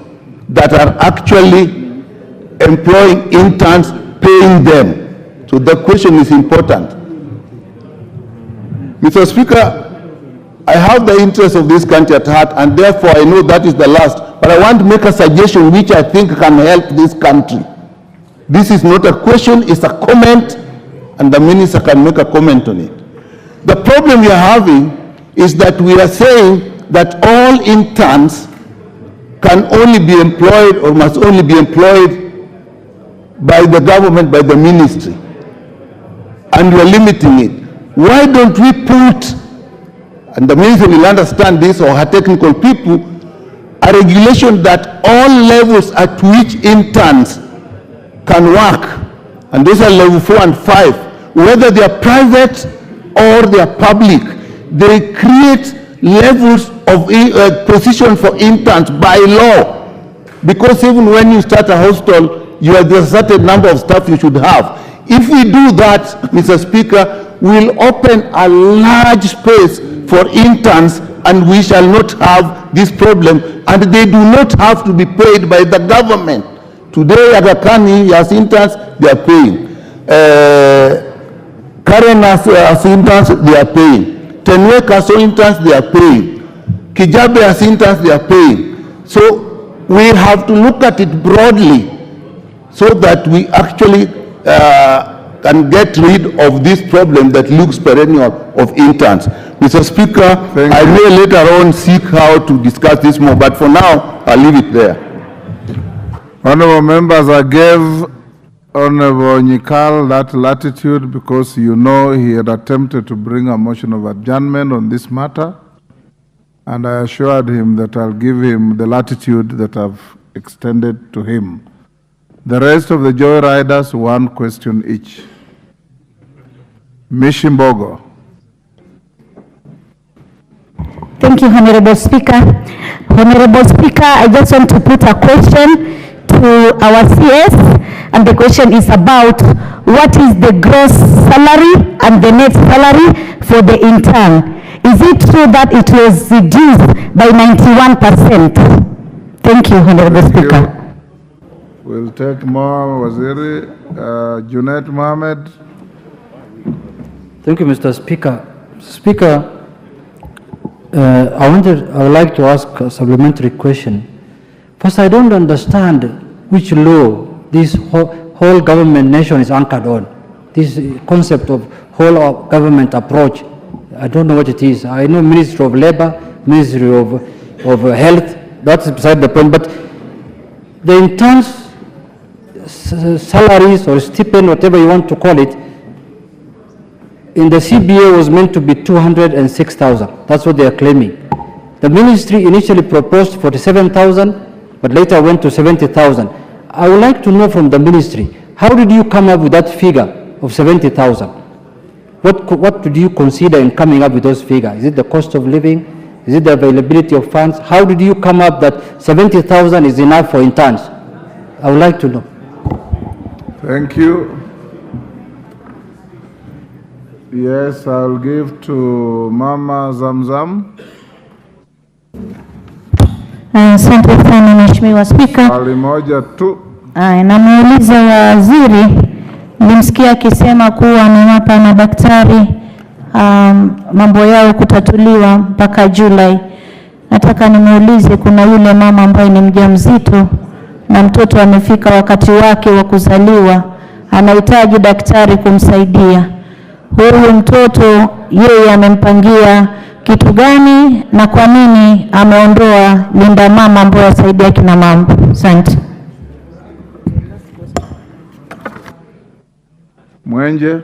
that are actually employing interns, paying them. So the question is important. Mr. Speaker, I have the interest of this country at heart, and therefore I know that is the last. But I want to make a suggestion which I think can help this country. This is not a question, it's a comment, and the minister can make a comment on it. The problem we are having is that we are saying that all interns can only be employed or must only be employed by the government, by the ministry. And we are limiting it. Why don't we put, and the ministry will understand this, or her technical people, a regulation that all levels at which interns can work, and those are level 4 and 5, whether they are private or they are public, they create levels of position for interns by law. Because even when you start a hostel, you have a certain number of staff you should have. If we do that, Mr. Speaker, we'll open a large space for interns, and we shall not have this problem, and they do not have to be paid by the government. Today, Aga Khan, as interns, they are paying. Karen as interns, they are paying. Tenwek as interns, they are paying. Kijabe as interns, they are paying. So we have to look at it broadly so that we actually can get rid of this problem that looks perennial of interns. Mr. Speaker, I may later on seek how to discuss this more, but for now, I'll leave it there. Honorable members, I gave Honorable Nyikal that latitude because you know he had attempted to bring a motion of adjournment on this matter, and I assured him that I'll give him the latitude that I've extended to him. The rest of the Joy Riders, one question each. Mishimbogo. Thank you, Honorable Speaker. Honorable Speaker, I just want to put a question to our CS, and the question is about what is the gross salary and the net salary for the intern? Is it true that it was reduced by 91%? Thank you, Honorable Speaker. We'll take more. Waziri, Junaid Mohammed. Thank you, Mr. Speaker. Speaker, I would like to ask a supplementary question. First, I don't understand which law this whole government nation is anchored on. This concept of whole government approach, I don't know what it is. I know Ministry of Labor, Ministry of Health, that's beside the point, but the interns' salaries or stipend, whatever you want to call it, in the CBA was meant to be 206,000. That's what they are claiming. The ministry initially proposed 47,000, but later went to 70,000. I would like to know from the ministry, how did you come up with that figure of 70,000? What did you consider in coming up with those figures? Is it the cost of living? Is it the availability of funds? How did you come up that 70,000 is enough for interns? I would like to know. Thank you. Yes, I'll give to Mama Zamzam. Asante sana Mheshimiwa Spika. Swali moja tu. Namuuliza waziri, nilimsikia akisema kuwa amewapa madaktari mambo yao kutatuliwa mpaka Julai. Nataka nimuulize, kuna yule mama ambaye ni mjamzito na mtoto amefika wakati wake wa kuzaliwa, anahitaji daktari kumsaidia. Huyu mtoto yeye amempangia kitu gani na kwa nini ameondoa linda mama ambaye asaidia kina mama? Asante. Mwenje.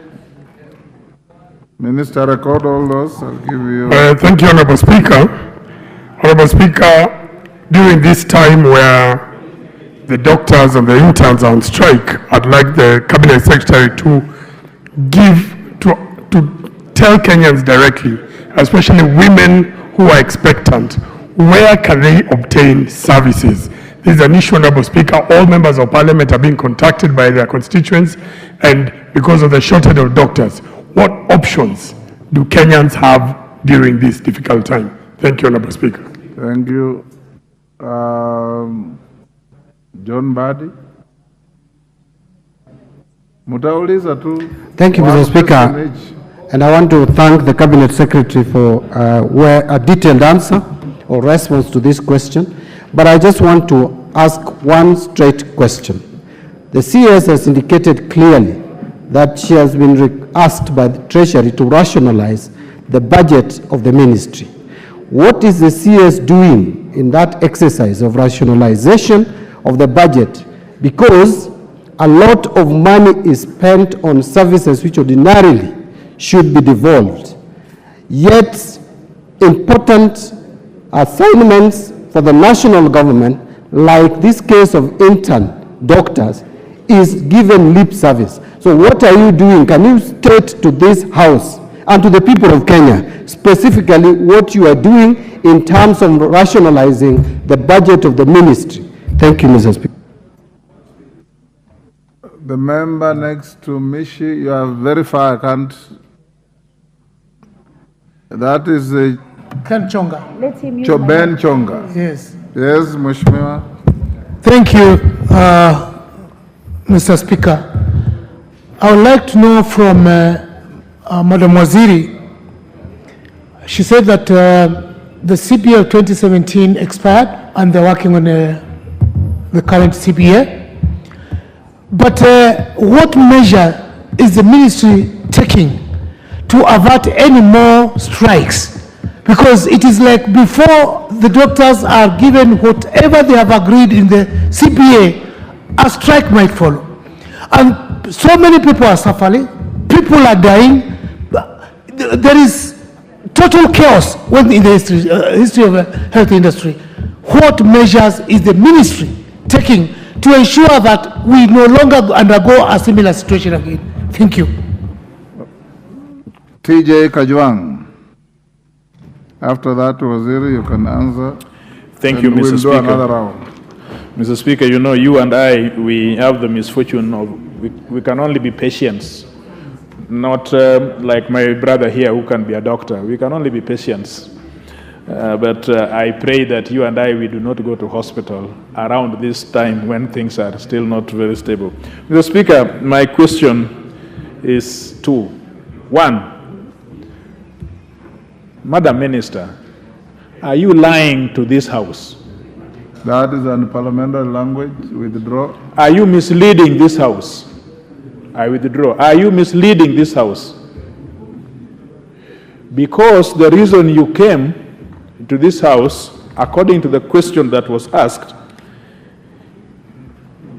Minister, record all those. I'll give you. Thank you, Honorable Speaker. Honorable Speaker, during this time where the doctors and the interns are on strike, I'd like the Cabinet Secretary to tell Kenyans directly, especially women who are expectant, where can they obtain services? This is an issue, Honorable Speaker. All members of Parliament are being contacted by their constituents, and because of the shortage of doctors, what options do Kenyans have during this difficult time? Thank you, Honorable Speaker. Thank you. John Badi. Mutauliza tu. Thank you, Mr. Speaker. And I want to thank the Cabinet Secretary for a detailed answer or response to this question. But I just want to ask one straight question. The CS has indicated clearly that she has been asked by the Treasury to rationalize the budget of the ministry. What is the CS doing in that exercise of rationalization of the budget? Because a lot of money is spent on services which ordinarily should be devolved. Yet, important assignments for the national government, like this case of intern doctors, is given lip service. So what are you doing? Can you state to this House and to the people of Kenya specifically what you are doing in terms of rationalizing the budget of the ministry? Thank you, Mr. Speaker. The member next to Mishi, you are very far, I can't. That is Ken Chonga. Let him use Ben Chonga. Yes. Yes, Mheshimiwa. Thank you, Mr. Speaker. I would like to know from Madam Waziri. She said that the CBA of 2017 expired and they're working on the current CBA. But what measure is the ministry taking to avert any more strikes? Because it is like before the doctors are given whatever they have agreed in the CBA, a strike might follow. And so many people are suffering, people are dying. There is total chaos in the history of the health industry. What measures is the ministry taking to ensure that we no longer undergo a similar situation again? Thank you. TJ Kajwang. After that, Waziri, you can answer. Thank you, Mr. We'll Speaker. do another round. Mr. Speaker, you know, you and I, we have the misfortune of, we can only be patients. Not like my brother here who can be a doctor. We can only be patients. But I pray that you and I, we do not go to hospital around this time when things are still not very stable. Mr. Speaker, my question is two. One, Madam Minister, are you lying to this House? That is an parliamentary language. Withdraw. Are you misleading this House? I withdraw. Are you misleading this House? Because the reason you came to this House, according to the question that was asked,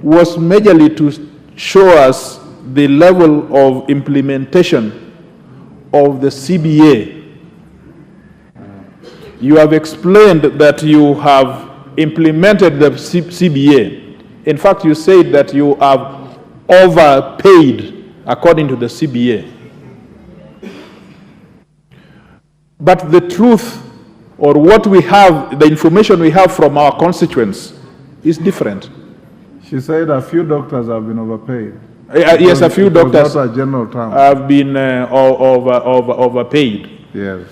was majorly to show us the level of implementation of the CBA. You have explained that you have implemented the CBA. In fact, you said that you have overpaid according to the CBA. But the truth, or what we have, the information we have from our constituents is different. She said a few doctors have been overpaid. Yes, a few doctors not a general term. have been overpaid. Yes.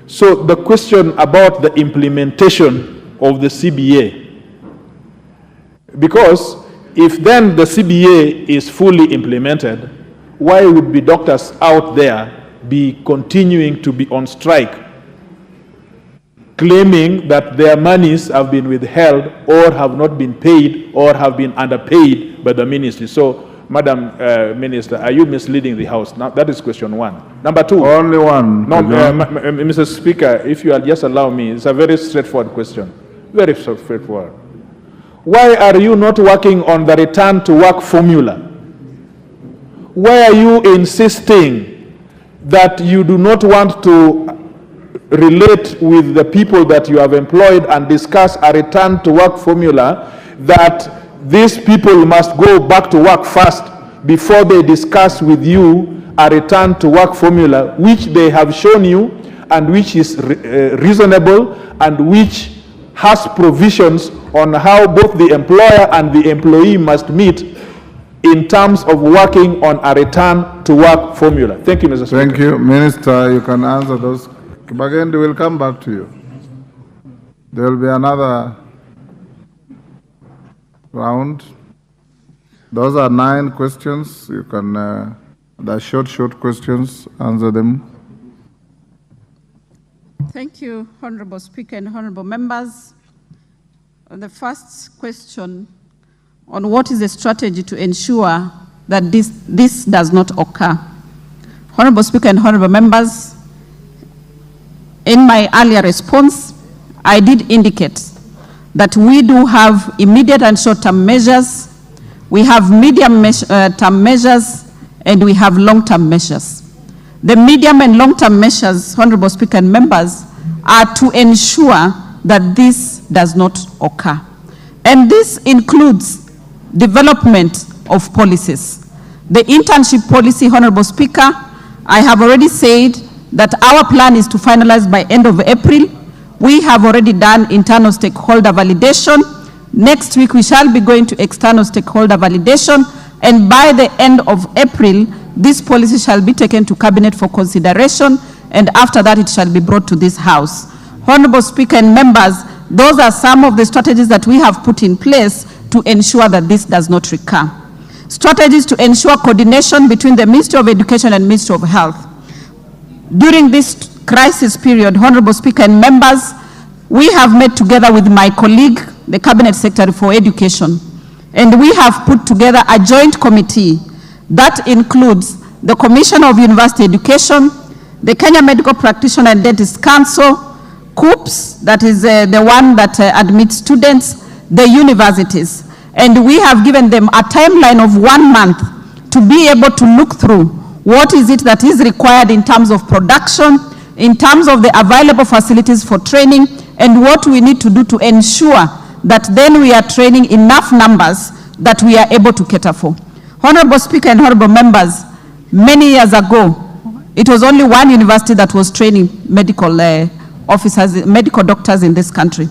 So the question about the implementation of the CBA, because if then the CBA is fully implemented, why would be doctors out there be continuing to be on strike, claiming that their monies have been withheld or have not been paid or have been underpaid by the ministry? So, Madam Minister, are you misleading the House? Now, that is question one. Number two. Only one. No, Mr. Speaker, if you will just allow me, it's a very straightforward question. Very straightforward. Why are you not working on the return to work formula? Why are you insisting that you do not want to relate with the people that you have employed and discuss a return to work formula, that these people must go back to work first before they discuss with you a return to work formula, which they have shown you and which is reasonable and which has provisions on how both the employer and the employee must meet in terms of working on a return to work formula. Thank you, Mr. Speaker. Thank you. Minister, you can answer those. Again, we will come back to you. There will be another round. Those are 9 questions. You can, they're short questions, answer them. Thank you, Honorable Speaker and Honorable Members. The first question on what is the strategy to ensure that this does not occur. Honorable Speaker and Honorable Members, in my earlier response, I did indicate that we do have immediate and short-term measures, we have medium-term measures, and we have long-term measures. The medium and long-term measures, Honorable Speaker and members, are to ensure that this does not occur. And this includes development of policies. The internship policy, Honorable Speaker, I have already said that our plan is to finalize by end of April. We have already done internal stakeholder validation. Next week, we shall be going to external stakeholder validation, and by the end of April, this policy shall be taken to Cabinet for consideration, and after that, it shall be brought to this House. Honorable Speaker and members, those are some of the strategies that we have put in place to ensure that this does not recur. Strategies to ensure coordination between the Ministry of Education and Ministry of Health. During this crisis period, Honorable Speaker and members, we have met together with my colleague, the Cabinet Secretary for Education, and we have put together a joint committee that includes the Commission of University Education, the Kenya Medical Practitioner and Dentist Council, COOPS, that is the one that admits students, the universities. And we have given them a timeline of 1 month to be able to look through what is it that is required in terms of production, in terms of the available facilities for training, and what we need to do to ensure that then we are training enough numbers that we are able to cater for. Honorable Speaker and honorable members, many years ago, it was only one university that was training medical officers, medical doctors in this country.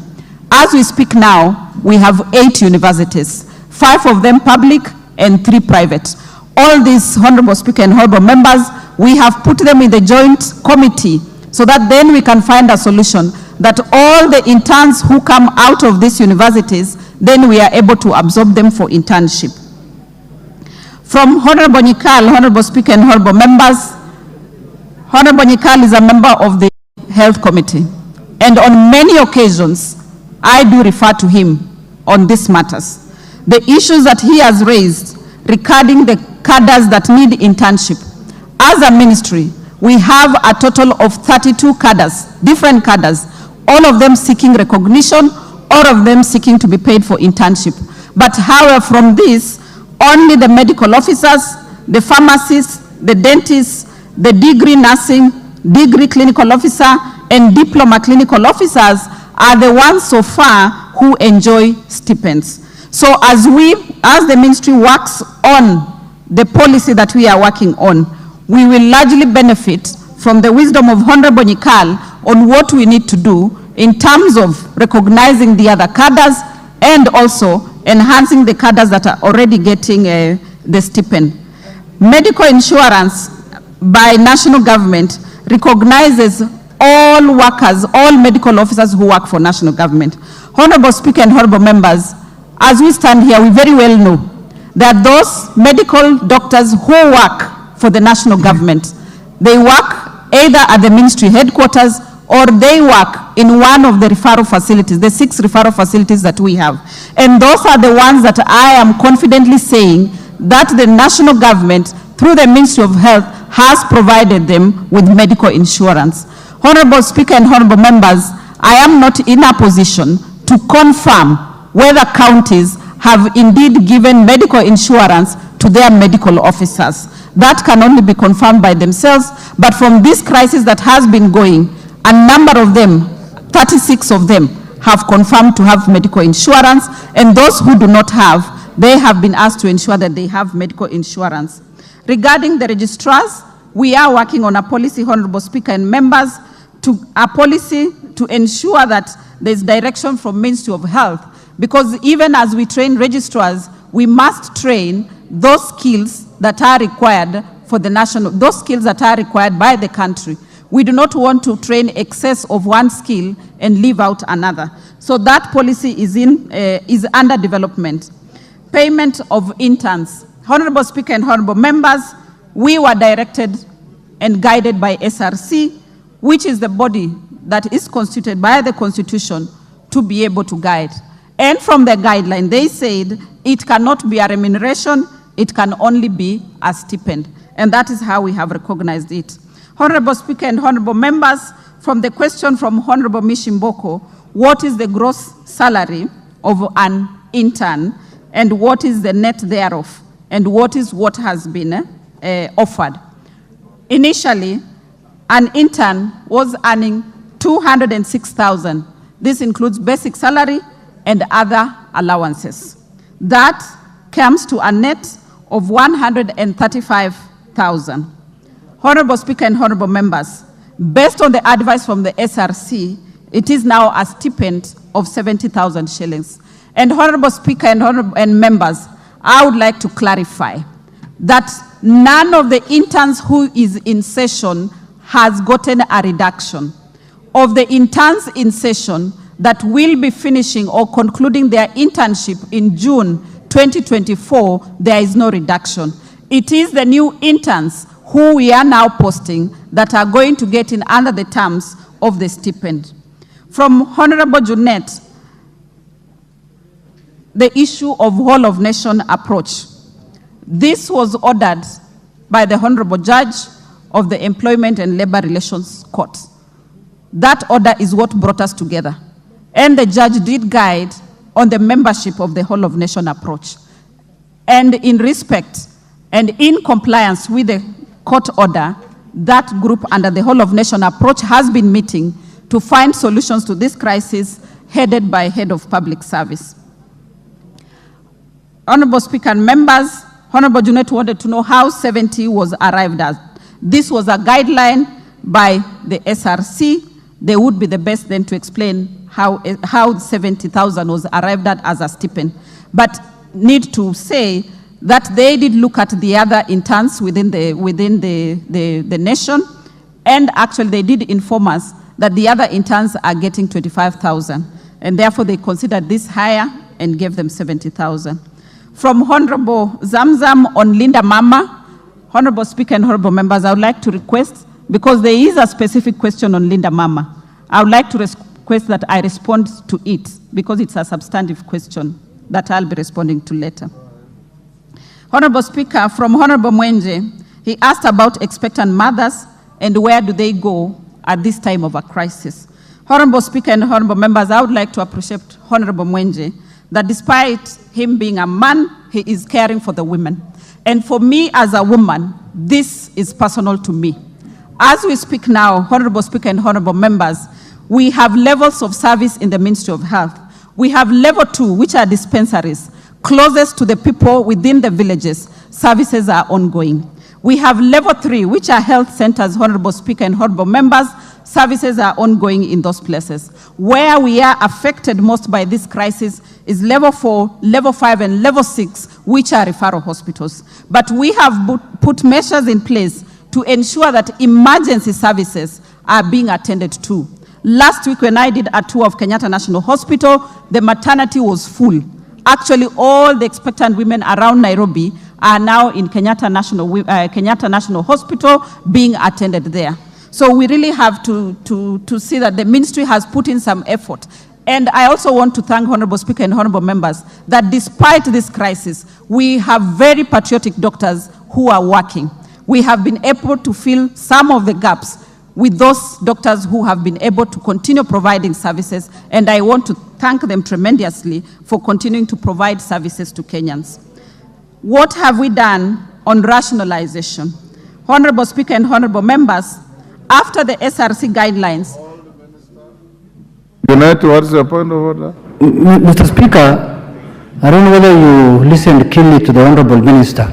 As we speak now, we have 8 universities, 5 of them public and 3 private. All these, Honorable Speaker and honorable members, we have put them in the joint committee so that then we can find a solution that all the interns who come out of these universities, then we are able to absorb them for internship. From Honorable Nyikal, Honorable Speaker and honorable members, Honorable Nyikal is a member of the Health Committee, and on many occasions, I do refer to him on these matters. The issues that he has raised regarding the cadres that need internship. As a ministry, we have a total of 32 cadres, different cadres, all of them seeking recognition, all of them seeking to be paid for internship. But however, from this, only the medical officers, the pharmacists, the dentists, the degree nursing, degree clinical officer, and diploma clinical officers are the ones so far who enjoy stipends. So as the ministry works on the policy that we are working on, we will largely benefit from the wisdom of Honorable Nyikal on what we need to do in terms of recognizing the other cadres and also enhancing the cadres that are already getting the stipend. Medical insurance by national government recognizes all workers, all medical officers who work for national government. Honorable Speaker and honorable members, as we stand here, we very well know that those medical doctors who work for the national government, they work either at the ministry headquarters or they work in one of the referral facilities, the 6 referral facilities that we have. And those are the ones that I am confidently saying that the national government, through the Ministry of Health, has provided them with medical insurance. Honorable Speaker and honorable members, I am not in a position to confirm whether counties have indeed given medical insurance to their medical officers. That can only be confirmed by themselves, but from this crisis that has been going, a number of them, 36 of them, have confirmed to have medical insurance, and those who do not have, they have been asked to ensure that they have medical insurance. Regarding the registrars, we are working on a policy, Honorable Speaker and members, a policy to ensure that there's direction from Ministry of Health, because even as we train registrars, we must train those skills that are required for the national, those skills that are required by the country. We do not want to train excess of one skill and leave out another. So that policy is under development. Payment of interns. Honorable Speaker and honorable members, we were directed and guided by SRC, which is the body that is constituted by the Constitution to be able to guide. And from the guideline, they said it cannot be a remuneration, it can only be a stipend. And that is how we have recognized it. Honorable Speaker and honorable members, from the question from Honorable Mishimboko, what is the gross salary of an intern and what is the net thereof and what has been offered? Initially, an intern was earning 206,000. This includes basic salary and other allowances. That comes to a net of 135,000. Honorable Speaker and honorable members, based on the advice from the SRC, it is now a stipend of 70,000 shillings. And Honorable Speaker and members, I would like to clarify that none of the interns who is in session has gotten a reduction. Of the interns in session that will be finishing or concluding their internship in June 2024, there is no reduction. It is the new interns who we are now posting that are going to get in under the terms of the stipend. From Honorable Junet, the issue of whole of nation approach. This was ordered by the Honorable Judge of the Employment and Labor Relations Court. That order is what brought us together. And the judge did guide on the membership of the whole of nation approach. And in respect and in compliance with the court order, that group under the whole of nation approach has been meeting to find solutions to this crisis, headed by Head of Public Service. Honorable Speaker and members, Honorable Junet wanted to know how 70 was arrived at. This was a guideline by the SRC. They would be the best then to explain how 70,000 was arrived at as a stipend. But need to say that they did look at the other interns within the nation, and actually they did inform us that the other interns are getting 25,000, and therefore they considered this higher and gave them 70,000. From Honorable Zamzam on Linda Mama, Honorable Speaker and honorable members, I would like to request, because there is a specific question on Linda Mama, I would like to request that I respond to it, because it's a substantive question that I'll be responding to later. Honorable Speaker, from Honorable Mwenje, he asked about expectant mothers and where do they go at this time of a crisis. Honorable Speaker and honorable members, I would like to appreciate Honorable Mwenje that despite him being a man, he is caring for the women. And for me as a woman, this is personal to me. As we speak now, Honorable Speaker and honorable members, we have levels of service in the Ministry of Health. We have level 2, which are dispensaries. Closest to the people within the villages, services are ongoing. We have level 3, which are health centers, Honorable Speaker and honorable members. services are ongoing in those places. Where we are affected most by this crisis is level 4, level 5, and level 6, which are referral hospitals. But we have put measures in place to ensure that emergency services are being attended to. Last week when I did a tour of Kenyatta National Hospital, the maternity was full. Actually, all the expectant women around Nairobi are now in Kenyatta National Hospital being attended there. So we really have to see that the ministry has put in some effort. And I also want to thank Honorable Speaker and Honorable members that despite this crisis, we have very patriotic doctors who are working. We have been able to fill some of the gaps with those doctors who have been able to continue providing services, and I want to thank them tremendously for continuing to provide services to Kenyans. What have we done on rationalization? Honorable Speaker and Honorable members, after the SRC guidelines. What's your point of order? Mr. Speaker, I don't know whether you listened keenly to the Honorable Minister.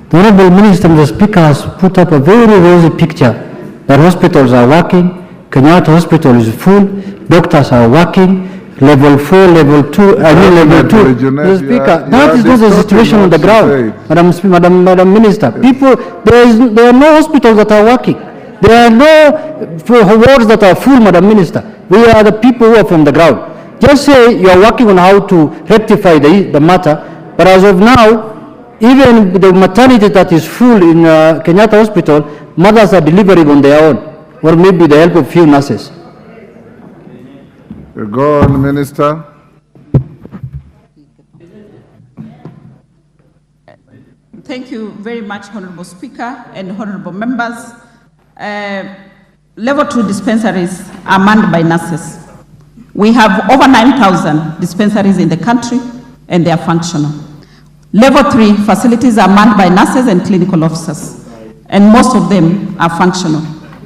The Honorable Minister, Mr. Speaker, has put up a very rosy picture that hospitals are working, Kenyatta Hospital is full, doctors are working, level 4, level 2, level 2. Mr. Speaker, that is not the situation on the ground, Madam Minister. People, there are no hospitals that are working. There are no wards that are full, Madam Minister. We are the people who are from the ground. Just say you are working on how to rectify the matter, but as of now, even the maternity that is full in Kenyatta Hospital, mothers are delivering on their own, or maybe the help of few nurses. Go on, Minister. Thank you very much, Honorable Speaker and Honorable members. Level 2 dispensaries are manned by nurses. We have over 9,000 dispensaries in the country, and they are functional. Level 3 facilities are manned by nurses and clinical officers, and most of them are functional.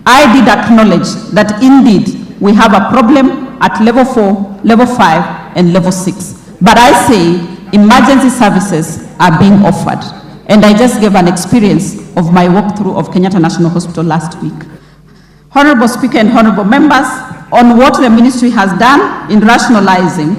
I did acknowledge that indeed we have a problem at level 4, level 5, and level 6. But I say emergency services are being offered. And I just gave an experience of my walkthrough of Kenyatta National Hospital last week. Honorable Speaker and Honorable members, on what the ministry has done in rationalizing,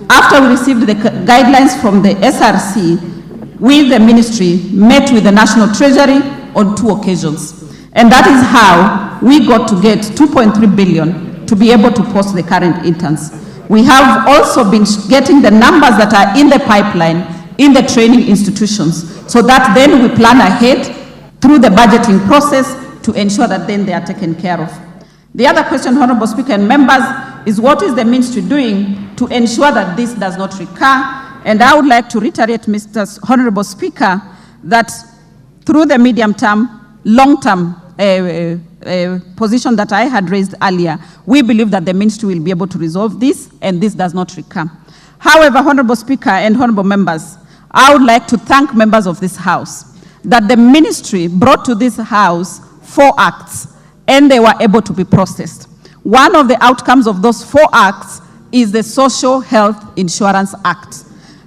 after we received the guidelines from the SRC, we, the ministry, met with the National Treasury on 2 occasions. And that is how we got to get 2.3 billion to be able to post the current interns. We have also been getting the numbers that are in the pipeline in the training institutions, so that then we plan ahead through the budgeting process to ensure that then they are taken care of. The other question, Honorable Speaker and members, is what is the ministry doing to ensure that this does not recur? And I would like to reiterate, Mr. Honorable Speaker, that through the medium-term, long-term position that I had raised earlier, we believe that the ministry will be able to resolve this, and this does not recur. However, Honorable Speaker and Honorable members, I would like to thank members of this House that the ministry brought to this House 4 acts, and they were able to be processed. One of the outcomes of those 4 acts is the Social Health Insurance Act.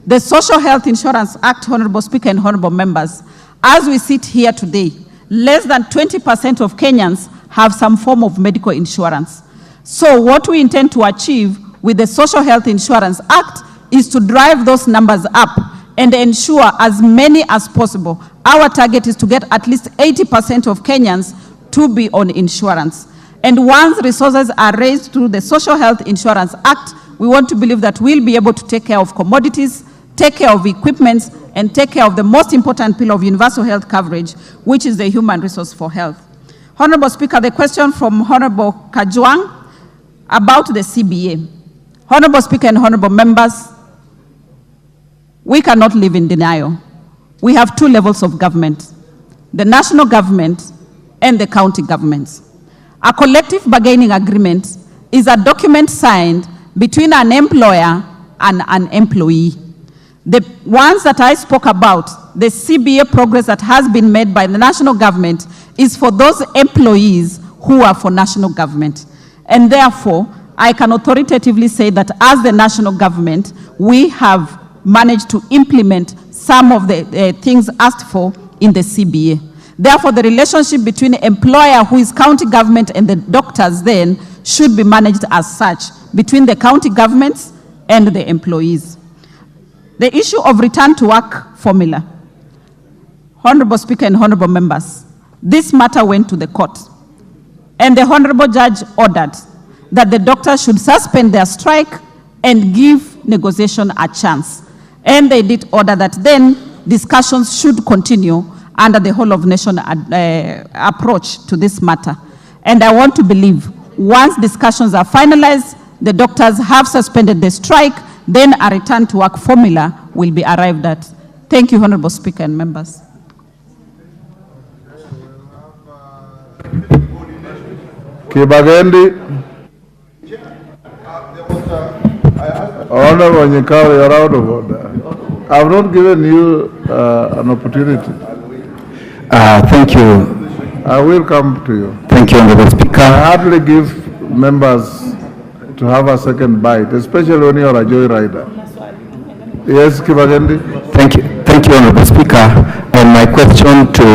The Social Health Insurance Act, Honorable Speaker and Honorable members, as we sit here today, less than 20% of Kenyans have some form of medical insurance. So what we intend to achieve with the Social Health Insurance Act is to drive those numbers up and ensure as many as possible. Our target is to get at least 80% of Kenyans to be on insurance. And once resources are raised through the Social Health Insurance Act, we want to believe that we'll be able to take care of commodities, take care of equipment, and take care of the most important pillar of universal health coverage, which is the human resource for health. Honorable Speaker, the question from Honorable Kajwang about the CBA. Honorable Speaker and Honorable members, we cannot live in denial. We have 2 levels of government, the national government and the county governments. A collective bargaining agreement is a document signed between an employer and an employee. The ones that I spoke about, the CBA progress that has been made by the national government, is for those employees who are for national government. And therefore, I can authoritatively say that as the national government, we have managed to implement some of the things asked for in the CBA. Therefore, the relationship between employer, who is county government, and the doctors then should be managed as such between the county governments and the employees. The issue of return to work formula. Honorable Speaker and honorable members, this matter went to the court, and the honorable judge ordered that the doctors should suspend their strike and give negotiation a chance. And they did order that then discussions should continue under the whole of nation approach to this matter. And I want to believe once discussions are finalized, the doctors have suspended the strike, then a return to work formula will be arrived at. Thank you, Honorable Speaker and members. Kibagendi. Honorable Nyikawa, you're out of order. I've not given you an opportunity. Thank you. I will come to you. Thank you, Honorable Speaker. I hardly give members to have a second bite, especially when you're a joyrider. Yes, Kibagendi. Thank you, Honorable Speaker. And my question to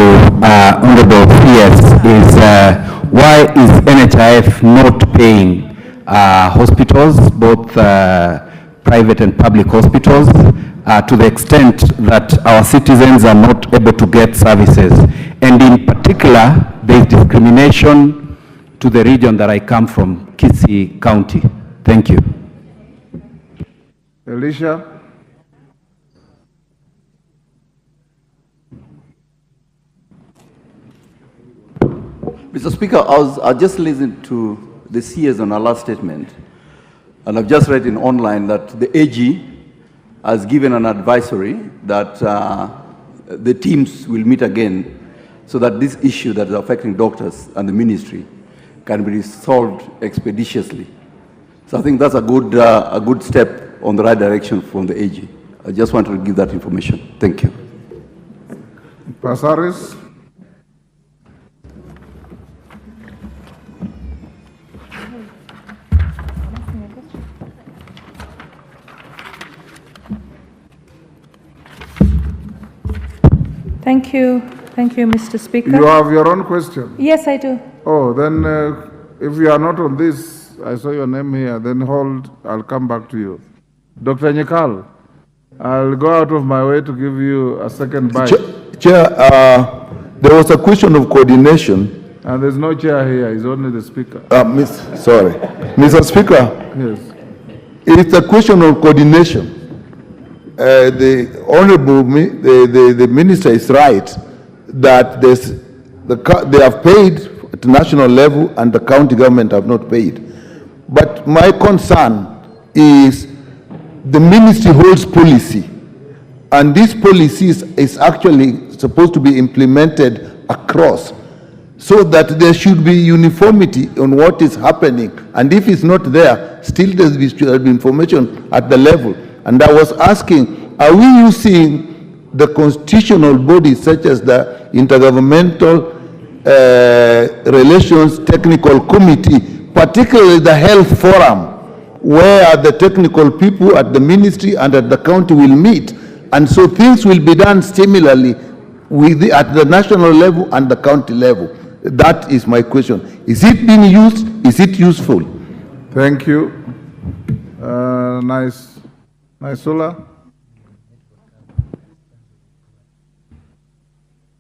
Honorable PS is why is NHIF not paying hospitals, both private and public hospitals, to the extent that our citizens are not able to get services? And in particular, there is discrimination to the region that I come from, Kisii County. Thank you. Elisha. Mr. Speaker, I just listened to the CS on our last statement, and I've just read in online that the AG has given an advisory that the teams will meet again so that this issue that is affecting doctors and the ministry can be resolved expeditiously. So I think that's a good step on the right direction from the AG. I just wanted to give that information. Thank you. Pasaris. Thank you, Mr. Speaker. You have your own question? Yes, I do. Oh, then if you are not on this, I saw your name here, then hold, I'll come back to you. Dr. Nyikal, I'll go out of my way to give you a second bite. Chair, there was a question of coordination. And there's no chair here, it's only the speaker. Sorry. Mr. Speaker. Yes. It's a question of coordination. The Honorable, the Minister is right that they have paid at the national level and the county government have not paid. But my concern is the ministry holds policy, and this policy is actually supposed to be implemented across, so that there should be uniformity on what is happening. And if it's not there, still there should be information at the level. And I was asking, are we using the constitutional bodies such as the Intergovernmental Relations Technical Committee, particularly the Health Forum, where the technical people at the ministry and at the county will meet? And so things will be done similarly at the national level and the county level. That is my question. Is it being used? Is it useful? Thank you. Nisula.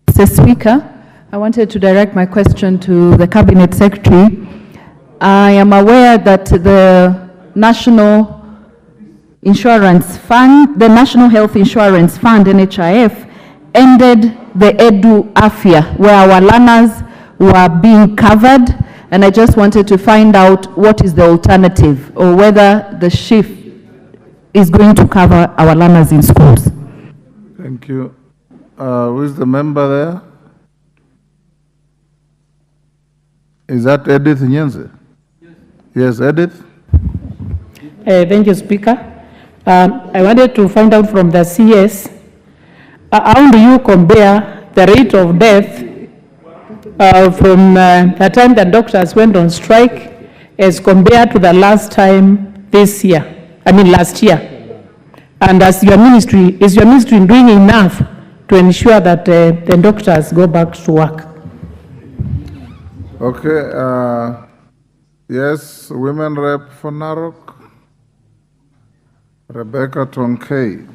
Mr. Speaker, I wanted to direct my question to the Cabinet Secretary. I am aware that the National Insurance Fund, the National Health Insurance Fund, NHIF, ended the Edu Afia, where our learners were being covered, and I just wanted to find out what is the alternative, or whether the shift is going to cover our learners in schools. Thank you. Who is the member there? Is that Edith Nyenze? Yes, Edith. Thank you, Speaker. I wanted to find out from the CS, how do you compare the rate of death from the time the doctors went on strike as compared to the last time last year? And as your ministry, is your ministry doing enough to ensure that the doctors go back to work. Okay, yes, women rep for Narok, Rebecca Tonkei.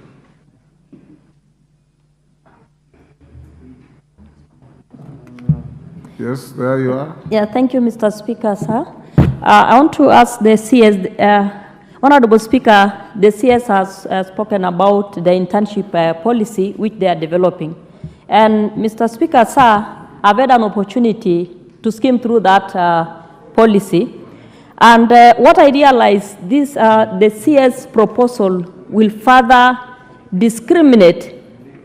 Yes, there you are. Yeah, thank you, Mr. Speaker, sir. I want to ask the CS, Honorable Speaker, the CS has spoken about the internship policy which they are developing. And Mr. Speaker, sir, I've had an opportunity to skim through that policy. And what I realize, this, the CS proposal will further discriminate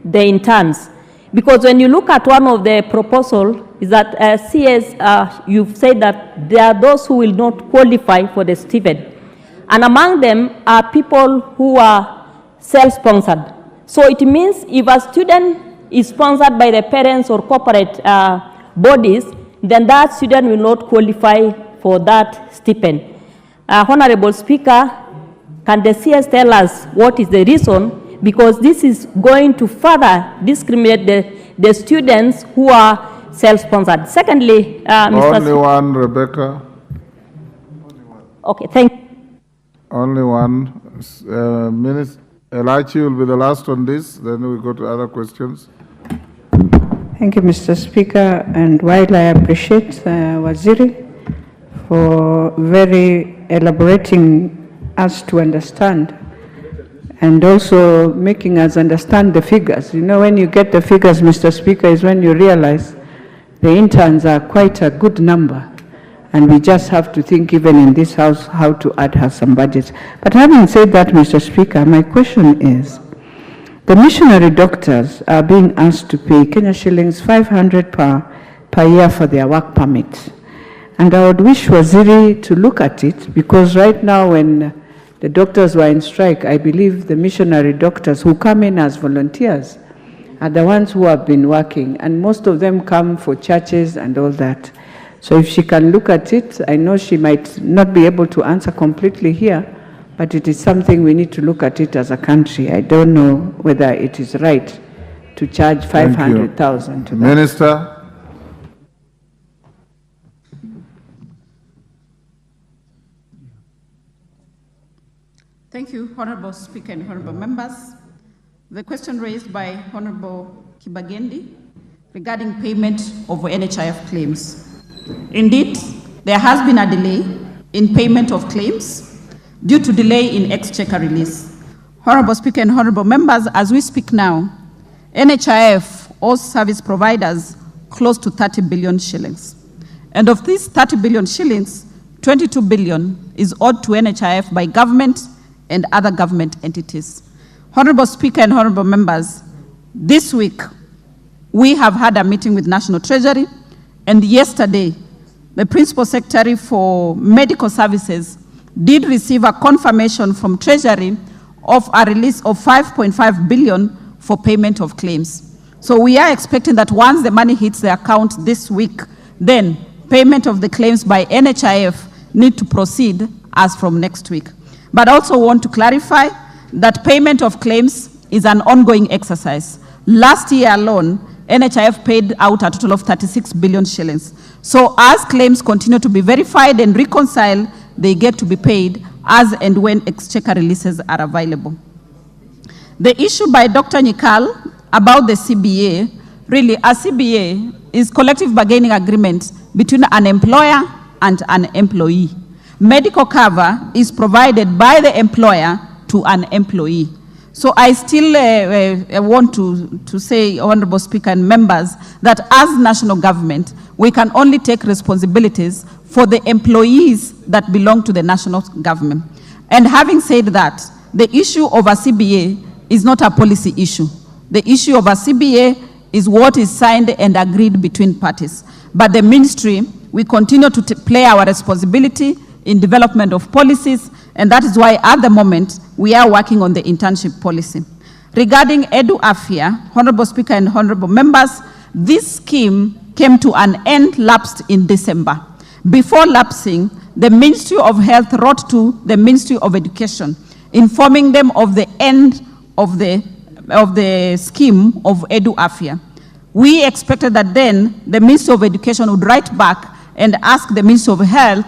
the interns. Because when you look at one of the proposals, is that CS, you've said that there are those who will not qualify for the stipend. And among them are people who are self-sponsored. So it means if a student is sponsored by the parents or corporate bodies, then that student will not qualify for that stipend. Honorable Speaker, can the CS tell us what is the reason? Because this is going to further discriminate the students who are self-sponsored. Secondly, Mr. Only one, Rebecca. Okay, thank you. Only one. Minister Elachi will be the last on this, then we go to other questions. Thank you, Mr. Speaker. And while I appreciate Waziri for very elaborating us to understand and also making us understand the figures. You know, when you get the figures, Mr. Speaker, is when you realize the interns are quite a good number. And we just have to think, even in this house, how to add some budgets. But having said that, Mr. Speaker, my question is, the missionary doctors are being asked to pay Kenya shillings 500 per year for their work permit. And I would wish Waziri to look at it, because right now when the doctors were in strike, I believe the missionary doctors who come in as volunteers are the ones who have been working, and most of them come for churches and all that. So if she can look at it, I know she might not be able to answer completely here, but it is something we need to look at it as a country. I don't know whether it is right to charge 500,000 to that. Minister. Thank you, Honorable Speaker and Honorable Members. The question raised by Honorable Kibagendi regarding payment of NHIF claims. Indeed, there has been a delay in payment of claims due to delay in exchequer release. Honorable Speaker and Honorable Members, as we speak now, NHIF owes service providers close to 30 billion shillings. And of these 30 billion shillings, 22 billion is owed to NHIF by government and other government entities. Honorable Speaker and Honorable Members, this week we have had a meeting with National Treasury, and yesterday the Principal Secretary for Medical Services did receive a confirmation from Treasury of a release of 5.5 billion for payment of claims. So we are expecting that once the money hits the account this week, then payment of the claims by NHIF need to proceed as from next week. But I also want to clarify that payment of claims is an ongoing exercise. Last year alone, NHIF paid out a total of 36 billion shillings. So as claims continue to be verified and reconciled, they get to be paid as and when exchequer releases are available. The issue by Dr. Nyikal about the CBA, really a CBA is collective bargaining agreement between an employer and an employee. Medical cover is provided by the employer to an employee. So I still want to say, Honorable Speaker and members, that as national government, we can only take responsibilities for the employees that belong to the national government. And having said that, the issue of a CBA is not a policy issue. The issue of a CBA is what is signed and agreed between parties. But the ministry, we continue to play our responsibility in development of policies, and that is why at the moment we are working on the internship policy. Regarding Edu Afia, Honorable Speaker and Honorable Members, this scheme came to an end, lapsed in December. Before lapsing, the Ministry of Health wrote to the Ministry of Education, informing them of the end of the scheme of Edu Afya. We expected that then the Ministry of Education would write back and ask the Ministry of Health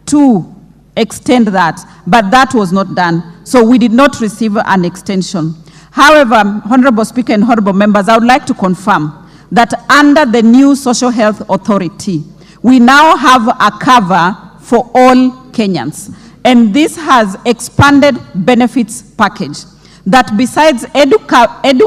to extend that, but that was not done. So we did not receive an extension. However, Honorable Speaker and Honorable Members, I would like to confirm that under the new Social Health Authority, we now have a cover for all Kenyans. And this has expanded benefits package that besides Edu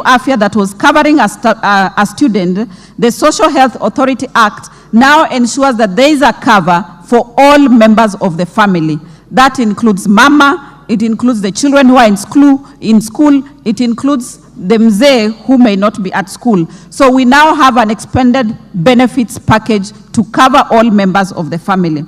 Afya that was covering a student, the Social Health Authority Act now ensures that there is a cover for all members of the family. That includes mama, it includes the children who are in school, it includes the mzee who may not be at school. So we now have an expanded benefits package to cover all members of the family.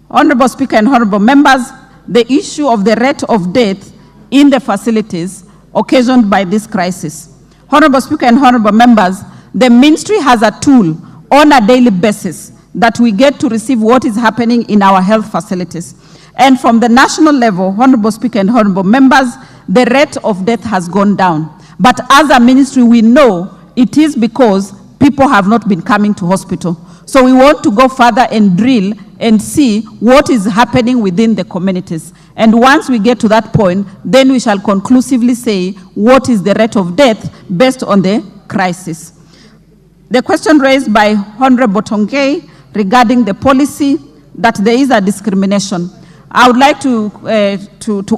Honorable Speaker and Honorable Members, the issue of the rate of death in the facilities occasioned by this crisis. Honorable Speaker and Honorable Members, the Ministry has a tool on a daily basis that we get to receive what is happening in our health facilities. And from the national level, Honorable Speaker and Honorable Members, the rate of death has gone down. But as a ministry, we know it is because people have not been coming to hospital. So we want to go further and drill and see what is happening within the communities. And once we get to that point, then we shall conclusively say what is the rate of death based on the crisis. The question raised by Honorable Tongei regarding the policy that there is a discrimination. I would like to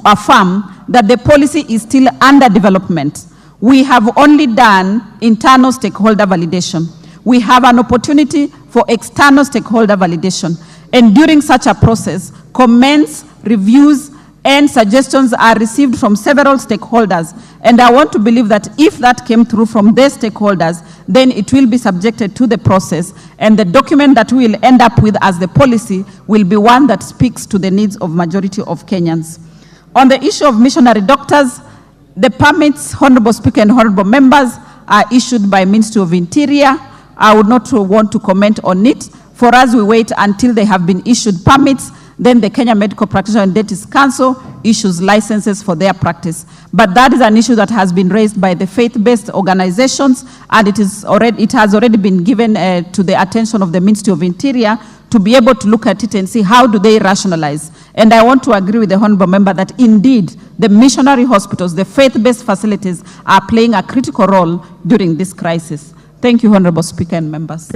affirm that the policy is still under development. We have only done internal stakeholder validation. We have an opportunity for external stakeholder validation. And during such a process, comments, reviews, and suggestions are received from several stakeholders. And I want to believe that if that came through from their stakeholders, then it will be subjected to the process. And the document that we will end up with as the policy will be one that speaks to the needs of majority of Kenyans. On the issue of missionary doctors, the permits, Honorable Speaker and Honorable Members, are issued by Ministry of Interior. I would not want to comment on it. For us, we wait until they have been issued permits. Then the Kenya Medical Practitioner and Dentists Council issues licenses for their practice. But that is an issue that has been raised by the faith-based organizations, and it has already been given to the attention of the Ministry of Interior to be able to look at it and see how do they rationalize. And I want to agree with the Honorable Member that indeed the missionary hospitals, the faith-based facilities are playing a critical role during this crisis. Thank you, Honorable Speaker and members.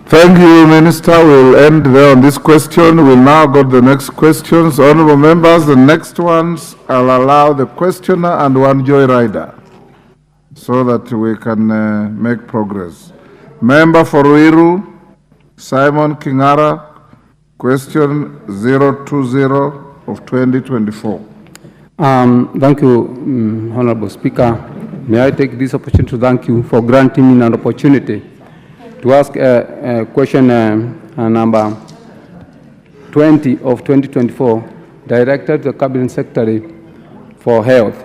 Thank you, Minister. We'll end there on this question. We'll now go to the next questions. Honorable members, the next ones, I'll allow the questioner and one joyrider so that we can make progress. Member for Ruiru, Simon Kingara, question 020 of 2024. Thank you, Honorable Speaker. May I take this opportunity to thank you for granting me an opportunity to ask a question number 20 of 2024, directed to the Cabinet Secretary for Health.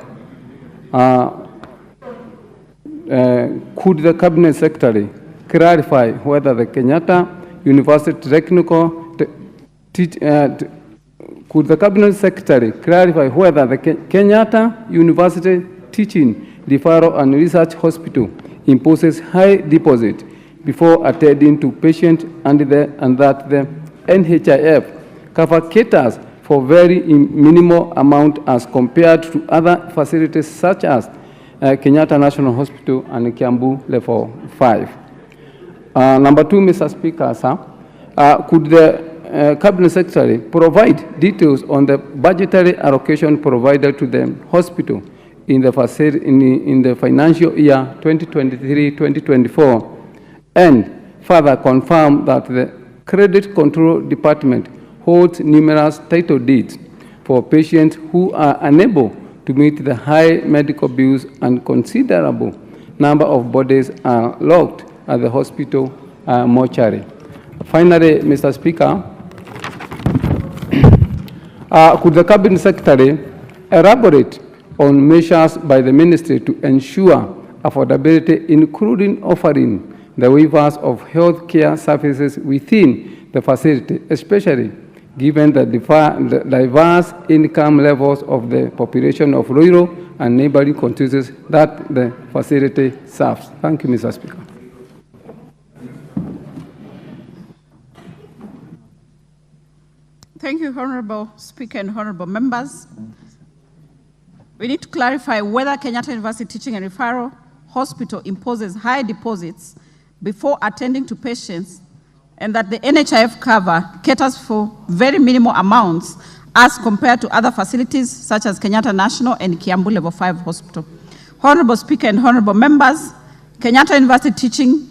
Could the Cabinet Secretary clarify whether the Kenyatta University could the Cabinet Secretary clarify whether the Kenyatta University Teaching, Referral and Research Hospital imposes high deposit before attending to patients and that the NHIF cover caters for very minimal amount as compared to other facilities such as Kenyatta National Hospital and Kiambu Level 5. Number two, Mr. Speaker, sir, could the Cabinet Secretary provide details on the budgetary allocation provided to the hospital in the financial year 2023-2024, and further confirm that the Credit Control Department holds numerous title deeds for patients who are unable to meet the high medical bills and considerable number of bodies are locked at the hospital mortuary. Finally, Mr. Speaker, could the Cabinet Secretary elaborate on measures by the Ministry to ensure affordability, including offering the waivers of health care services within the facility, especially given the diverse income levels of the population of rural and neighboring constituencies that the facility serves. Thank you, Mr. Speaker. Thank you, Honorable Speaker and Honorable Members. We need to clarify whether Kenyatta University Teaching and Referral Hospital imposes high deposits before attending to patients, and that the NHIF cover caters for very minimal amounts as compared to other facilities such as Kenyatta National and Kiambu Level 5 Hospital. Honorable Speaker and Honorable Members, Kenyatta University Teaching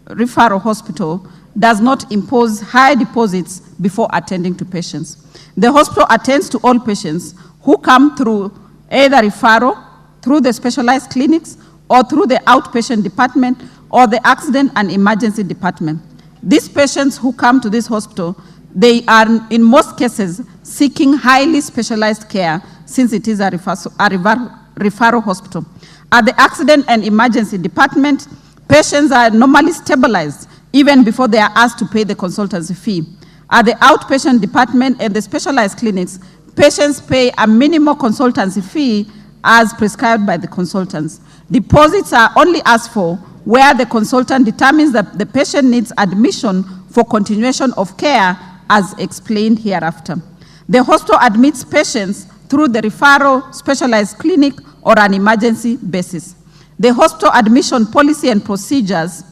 Referral Hospital does not impose high deposits before attending to patients. The hospital attends to all patients who come through either referral, through the specialized clinics, or through the outpatient department or the accident and emergency department. These patients who come to this hospital, they are in most cases seeking highly specialized care since it is a referral hospital. At the accident and emergency department, patients are normally stabilized even before they are asked to pay the consultancy fee. At the outpatient department and the specialized clinics, patients pay a minimal consultancy fee as prescribed by the consultants. Deposits are only asked for where the consultant determines that the patient needs admission for continuation of care as explained hereafter. The hospital admits patients through the referral, specialized clinic, or an emergency basis. The hospital admission policy and procedures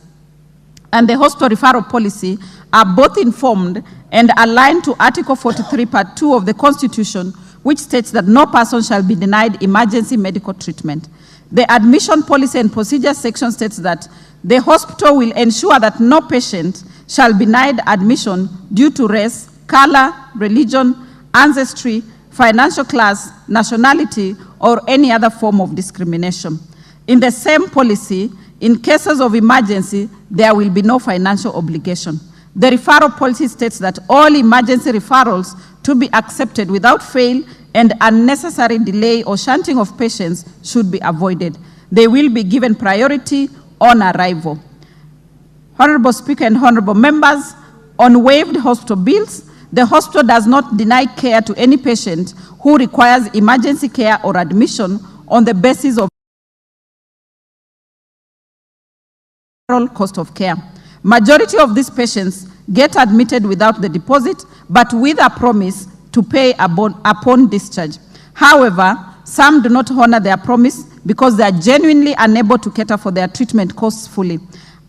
and the hospital referral policy are both informed and aligned to Article 43, Part 2 of the Constitution, which states that no person shall be denied emergency medical treatment. The admission policy and procedure section states that the hospital will ensure that no patient shall be denied admission due to race, color, religion, ancestry, financial class, nationality, or any other form of discrimination. In the same policy, in cases of emergency, there will be no financial obligation. The referral policy states that all emergency referrals to be accepted without fail and unnecessary delay or shunting of patients should be avoided. They will be given priority on arrival. Honorable Speaker and Honorable Members, on waived hospital bills, the hospital does not deny care to any patient who requires emergency care or admission on the basis of cost of care. Majority of these patients get admitted without the deposit, but with a promise to pay upon discharge. However, some do not honor their promise because they are genuinely unable to cater for their treatment costs fully.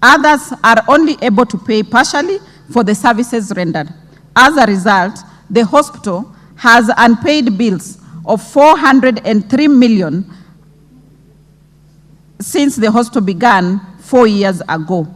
Others are only able to pay partially for the services rendered. As a result, the hospital has unpaid bills of 403 million since the hospital began 4 years ago.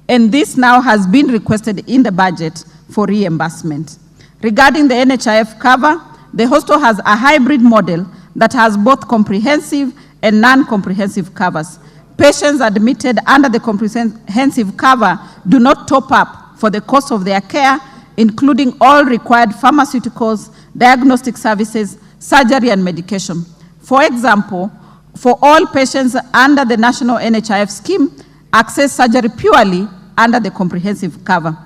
And this now has been requested in the budget for reimbursement. Regarding the NHIF cover, the hospital has a hybrid model that has both comprehensive and non-comprehensive covers. Patients admitted under the comprehensive cover do not top up for the cost of their care, including all required pharmaceuticals, diagnostic services, surgery, and medication. For example, for all patients under the national NHIF scheme, access surgery purely under the comprehensive cover.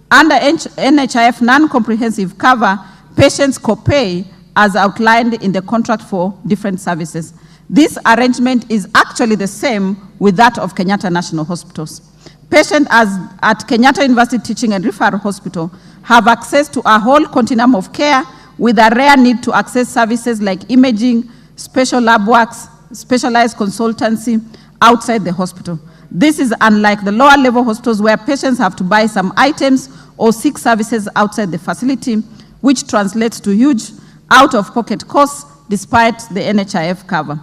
Under NHIF non-comprehensive cover, patients co-pay as outlined in the contract for different services. This arrangement is actually the same with that of Kenyatta National Hospitals. Patients at Kenyatta University Teaching and Referral Hospital have access to a whole continuum of care with a rare need to access services like imaging, special lab works, specialized consultancy outside the hospital. This is unlike the lower level hospitals where patients have to buy some items or seek services outside the facility, which translates to huge out-of-pocket costs despite the NHIF cover.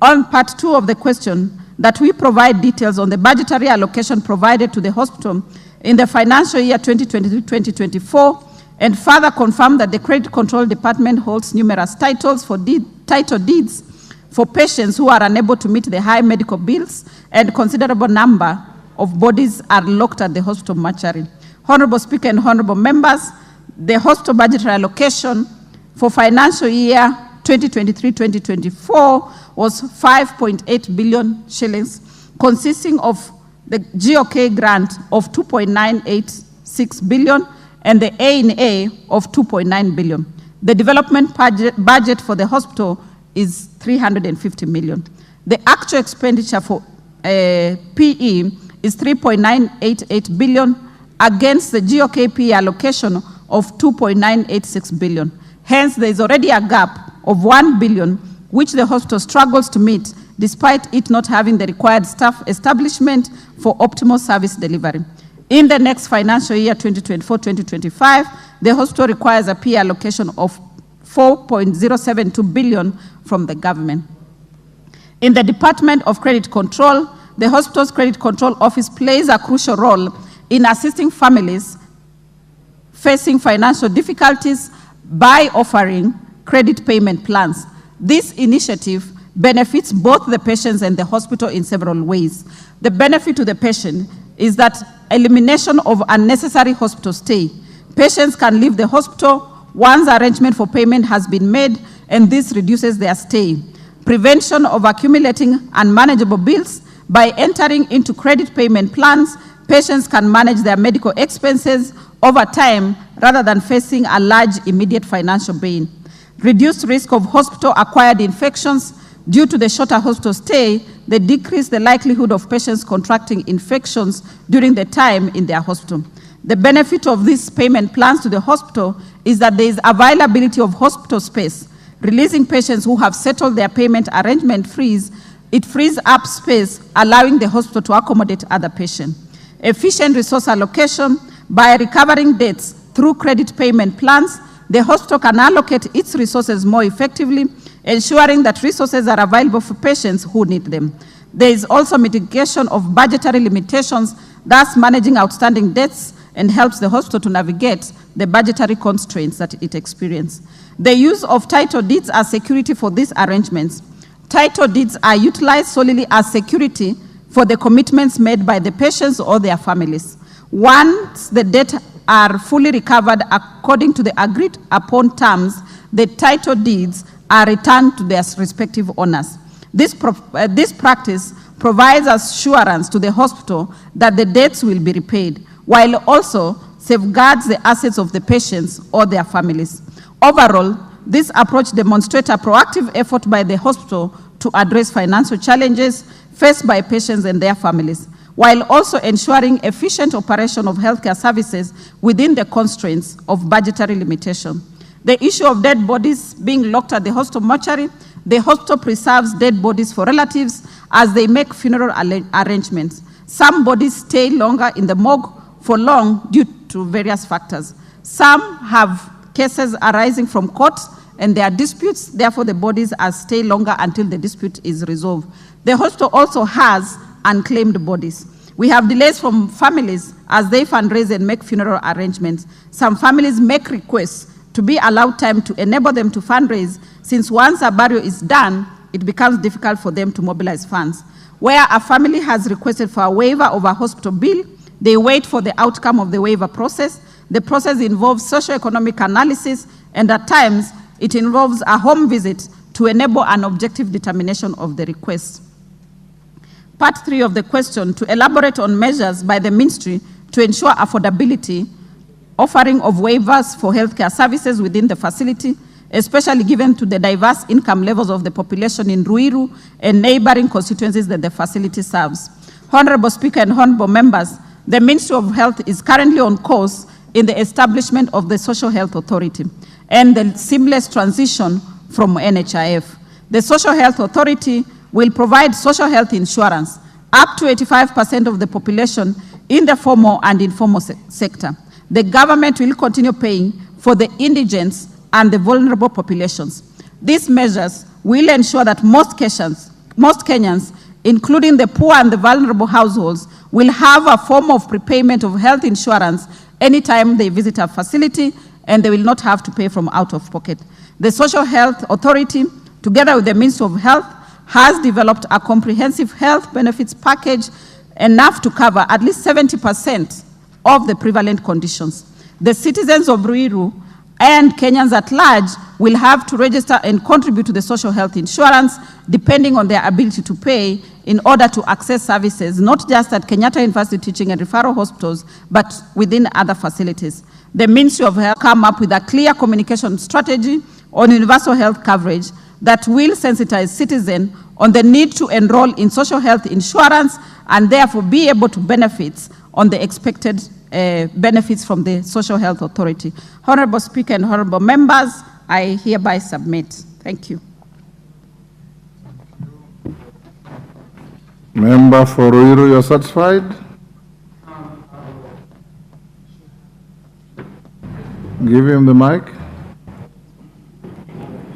On part 2 of the question, that we provide details on the budgetary allocation provided to the hospital in the financial year 2023-2024, and further confirm that the Credit Control Department holds numerous titles for title deeds for patients who are unable to meet the high medical bills, and considerable number of bodies are locked at the hospital mortuary. Honorable Speaker and honorable members, the hospital budgetary allocation for financial year 2023-2024 was 5.8 billion shillings, consisting of the GOK grant of 2.986 billion and the A&A of 2.9 billion. The development budget for the hospital is 350 million. The actual expenditure for PE is 3.988 billion against the GOKP allocation of 2.986 billion. Hence, there is already a gap of 1 billion, which the hospital struggles to meet despite it not having the required staff establishment for optimal service delivery. In the next financial year, 2024-2025, the hospital requires a PE allocation of 4.072 billion from the government. In the Department of Credit Control, the hospital's Credit Control Office plays a crucial role in assisting families facing financial difficulties by offering credit payment plans. This initiative benefits both the patients and the hospital in several ways. The benefit to the patient is that elimination of unnecessary hospital stay. Patients can leave the hospital once arrangement for payment has been made, and this reduces their stay. Prevention of accumulating unmanageable bills. By entering into credit payment plans, patients can manage their medical expenses over time rather than facing a large immediate financial pain. Reduced risk of hospital-acquired infections. Due to the shorter hospital stay, they decrease the likelihood of patients contracting infections during the time in their hospital. The benefit of these payment plans to the hospital is that there is availability of hospital space. Releasing patients who have settled their payment arrangement it frees up space, allowing the hospital to accommodate other patients. Efficient resource allocation. By recovering debts through credit payment plans, the hospital can allocate its resources more effectively, ensuring that resources are available for patients who need them. There is also mitigation of budgetary limitations, thus managing outstanding debts and helps the hospital to navigate the budgetary constraints that it experiences. The use of title deeds as security for these arrangements. Title deeds are utilized solely as security for the commitments made by the patients or their families. Once the debt are fully recovered according to the agreed upon terms, the title deeds are returned to their respective owners. This practice provides assurance to the hospital that the debts will be repaid, while also safeguards the assets of the patients or their families. Overall, this approach demonstrates a proactive effort by the hospital to address financial challenges faced by patients and their families, while also ensuring efficient operation of healthcare services within the constraints of budgetary limitation. The issue of dead bodies being locked at the hospital mortuary, the hospital preserves dead bodies for relatives as they make funeral arrangements. Some bodies stay longer in the morgue for long due to various factors. Some have cases arising from courts and there are disputes, therefore the bodies stay longer until the dispute is resolved. The hospital also has unclaimed bodies. We have delays from families as they fundraise and make funeral arrangements. Some families make requests to be allowed time to enable them to fundraise, since once a burial is done, it becomes difficult for them to mobilize funds. Where a family has requested for a waiver of a hospital bill, they wait for the outcome of the waiver process. The process involves socioeconomic analysis, and at times, it involves a home visit to enable an objective determination of the request. Part 3 of the question, to elaborate on measures by the ministry to ensure affordability, offering of waivers for healthcare services within the facility, especially given to the diverse income levels of the population in Ruiru and neighboring constituencies that the facility serves. Honorable Speaker and honorable members, the Ministry of Health is currently on course in the establishment of the Social Health Authority and the seamless transition from NHIF. The Social Health Authority will provide social health insurance up to 85% of the population in the formal and informal sector. The government will continue paying for the indigent and the vulnerable populations. These measures will ensure that most Kenyans, including the poor and the vulnerable households, will have a form of prepayment of health insurance anytime they visit a facility, and they will not have to pay from out of pocket. The Social Health Authority, together with the Ministry of Health, has developed a comprehensive health benefits package enough to cover at least 70% of the prevalent conditions. The citizens of Ruiru and Kenyans at large will have to register and contribute to the social health insurance depending on their ability to pay in order to access services, not just at Kenyatta University Teaching and Referral Hospitals, but within other facilities. the Ministry of Health come up with a clear communication strategy on universal health coverage that will sensitize citizens on the need to enroll in social health insurance and therefore be able to benefit on the expected benefits from the Social Health Authority. Honorable Speaker and honorable members, I hereby submit. Thank you. Member for Ruiru, you're satisfied? Give him the mic.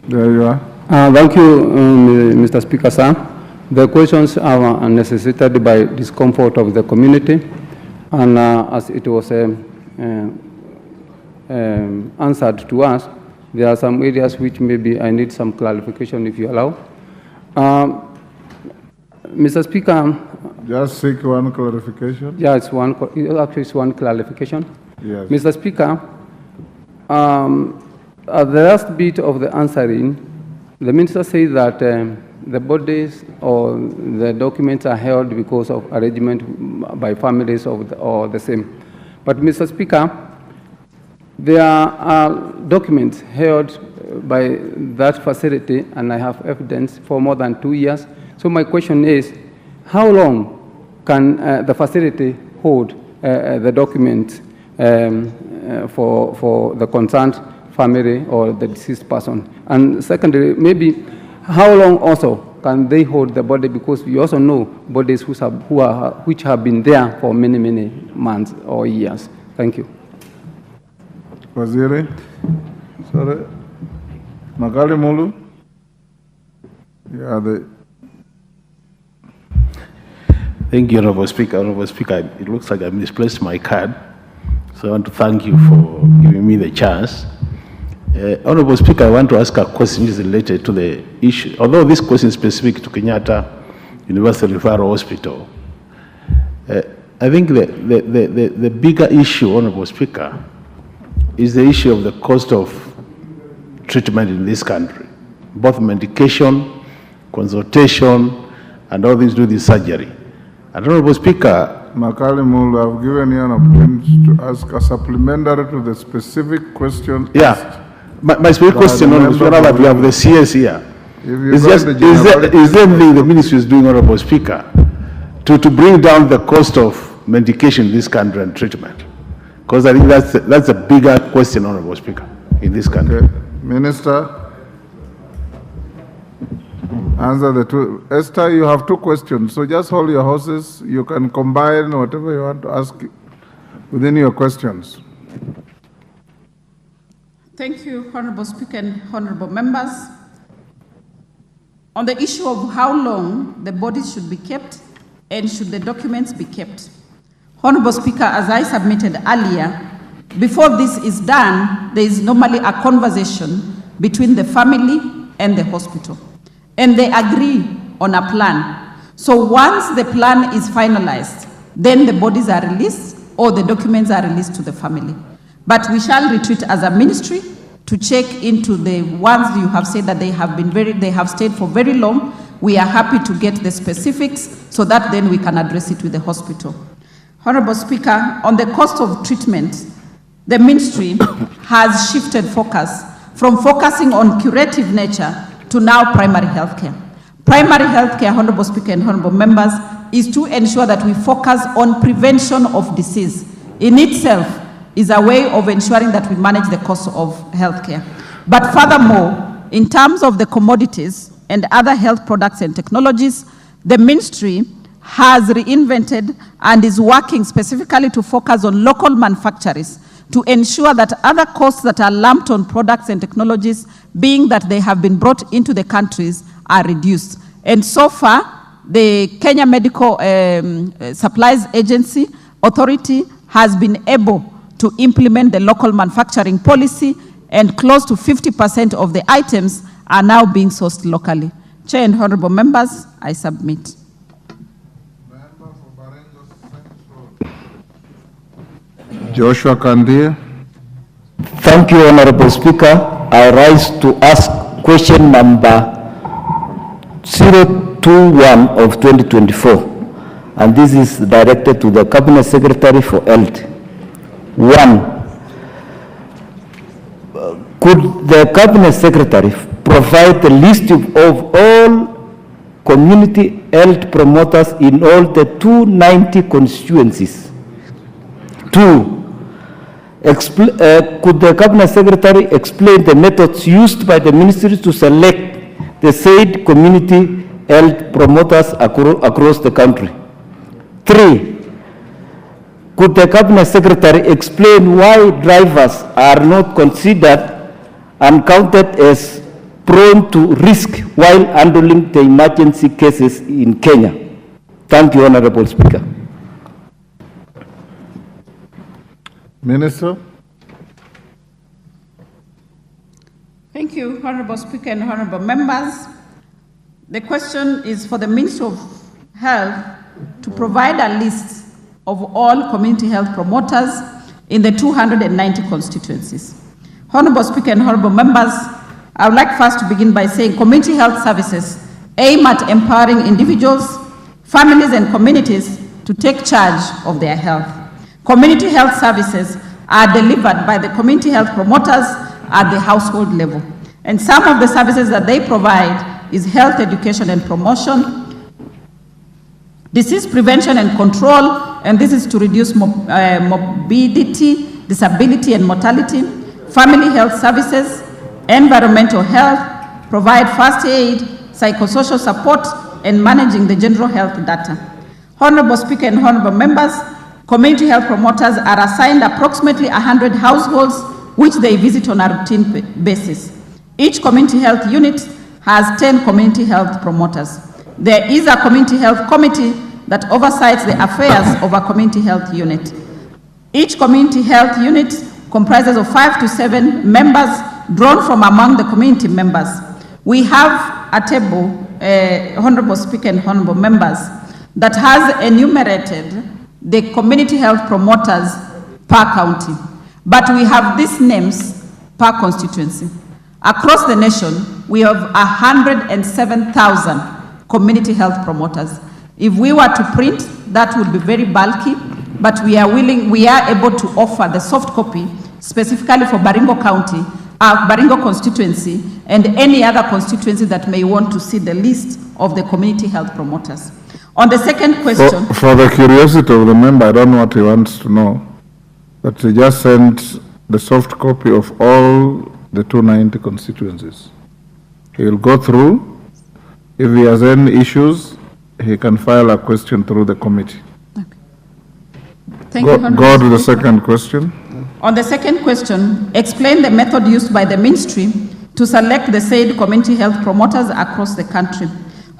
There you are. Thank you, Mr. Speaker, sir. The questions are necessitated by discomfort of the community, and as it was answered to us, there are some areas which maybe I need some clarification, if you allow. Mr. Speaker. Just seek one clarification. Yeah, actually it's one clarification. Yes. Mr. Speaker, at the last bit of the answering, the minister said that the bodies or the documents are held because of arrangement by families or the same. But Mr. Speaker, there are documents held by that facility, and I have evidence for more than 2 years. So my question is, how long can the facility hold the document for the concerned family or the deceased person? And secondly, maybe how long also can they hold the body, because we also know bodies which have been there for many, many months or years. Thank you. Waziri? Sorry. Makali Mulu? Yeah, Thank you, Honorable Speaker. Honorable Speaker, it looks like I misplaced my card, so I want to thank you for giving me the chance. Honorable Speaker, I want to ask a question which is related to the issue. Although this question is specific to Kenyatta University Referral Hospital, I think the bigger issue, Honorable Speaker, is the issue of the cost of treatment in this country, both medication, consultation, and all these do this surgery. And Honorable Speaker, Makali Mulu, I've given you an opportunity to ask a supplementary to the specific question. Yeah, my specific question, Honorable Speaker, that we have the CS here. Is there anything the ministry is doing, Honorable Speaker, to bring down the cost of medication in this country and treatment? Because I think that's a bigger question, Honorable Speaker, in this country. Okay. Minister, answer the two. Esther, you have two questions, so just hold your horses. You can combine whatever you want to ask within your questions. Thank you, Honorable Speaker and honorable members. On the issue of how long the bodies should be kept and should the documents be kept, Honorable Speaker, as I submitted earlier, before this is done, there is normally a conversation between the family and the hospital, and they agree on a plan. So once the plan is finalized, then the bodies are released or the documents are released to the family. But we shall retreat as a ministry to check into the ones you have said that they have stayed for very long. We are happy to get the specifics so that then we can address it with the hospital. Honorable Speaker, on the cost of treatment, the ministry has shifted focus from focusing on curative nature to now primary health care. Primary health care, Honorable Speaker and honorable members, is to ensure that we focus on prevention of disease. In itself is a way of ensuring that we manage the cost of health care. But furthermore, in terms of the commodities and other health products and technologies, the ministry has reinvented and is working specifically to focus on local manufacturers to ensure that other costs that are lumped on products and technologies, being that they have been brought into the countries, are reduced. And so far, the Kenya Medical Supplies Agency Authority has been able to implement the local manufacturing policy, and close to 50% of the items are now being sourced locally. Chair and honorable members, I submit. Joshua Kandia. Thank you, Honorable Speaker. I rise to ask question number 021 of 2024, and this is directed to the Cabinet Secretary for Health. 1. could the cabinet secretary provide the list of all community health promoters in all the 290 constituencies? 2, could the cabinet secretary explain the methods used by the ministry to select the said community health promoters across the country? 3, could the cabinet secretary explain why drivers are not considered and counted as prone to risk while handling the emergency cases in Kenya? Thank you, Honorable Speaker. Minister. Thank you, Honorable Speaker and Honorable Members. The question is for the Ministry of Health to provide a list of all community health promoters in the 290 constituencies. Honorable Speaker and Honorable Members, I would like first to begin by saying community health services aim at empowering individuals, families, and communities to take charge of their health. Community health services are delivered by the community health promoters at the household level. And some of the services that they provide is health education and promotion, disease prevention and control, and this is to reduce morbidity, disability, and mortality, family health services, environmental health, provide first aid, psychosocial support, and managing the general health data. Honorable Speaker and Honorable Members, community health promoters are assigned approximately 100 households which they visit on a routine basis. Each community health unit has 10 community health promoters. There is a community health committee that oversees the affairs of a community health unit. Each community health unit comprises of 5 to 7 members drawn from among the community members. We have a table, Honorable Speaker and Honorable Members, that has enumerated the community health promoters per county, but we have these names per constituency. Across the nation, we have 107,000 community health promoters. If we were to print, that would be very bulky, but we are able to offer the soft copy specifically for Baringo County, Baringo constituency, and any other constituency that may want to see the list of the community health promoters. On the second question... For the curiosity of the member, I don't know what he wants to know, but he just sent the soft copy of all the 290 constituencies. He will go through. If he has any issues, he can file a question through the committee. Okay. Thank you, Honorable Go to the Speaker. second question. On the second question, explain the method used by the ministry to select the said community health promoters across the country.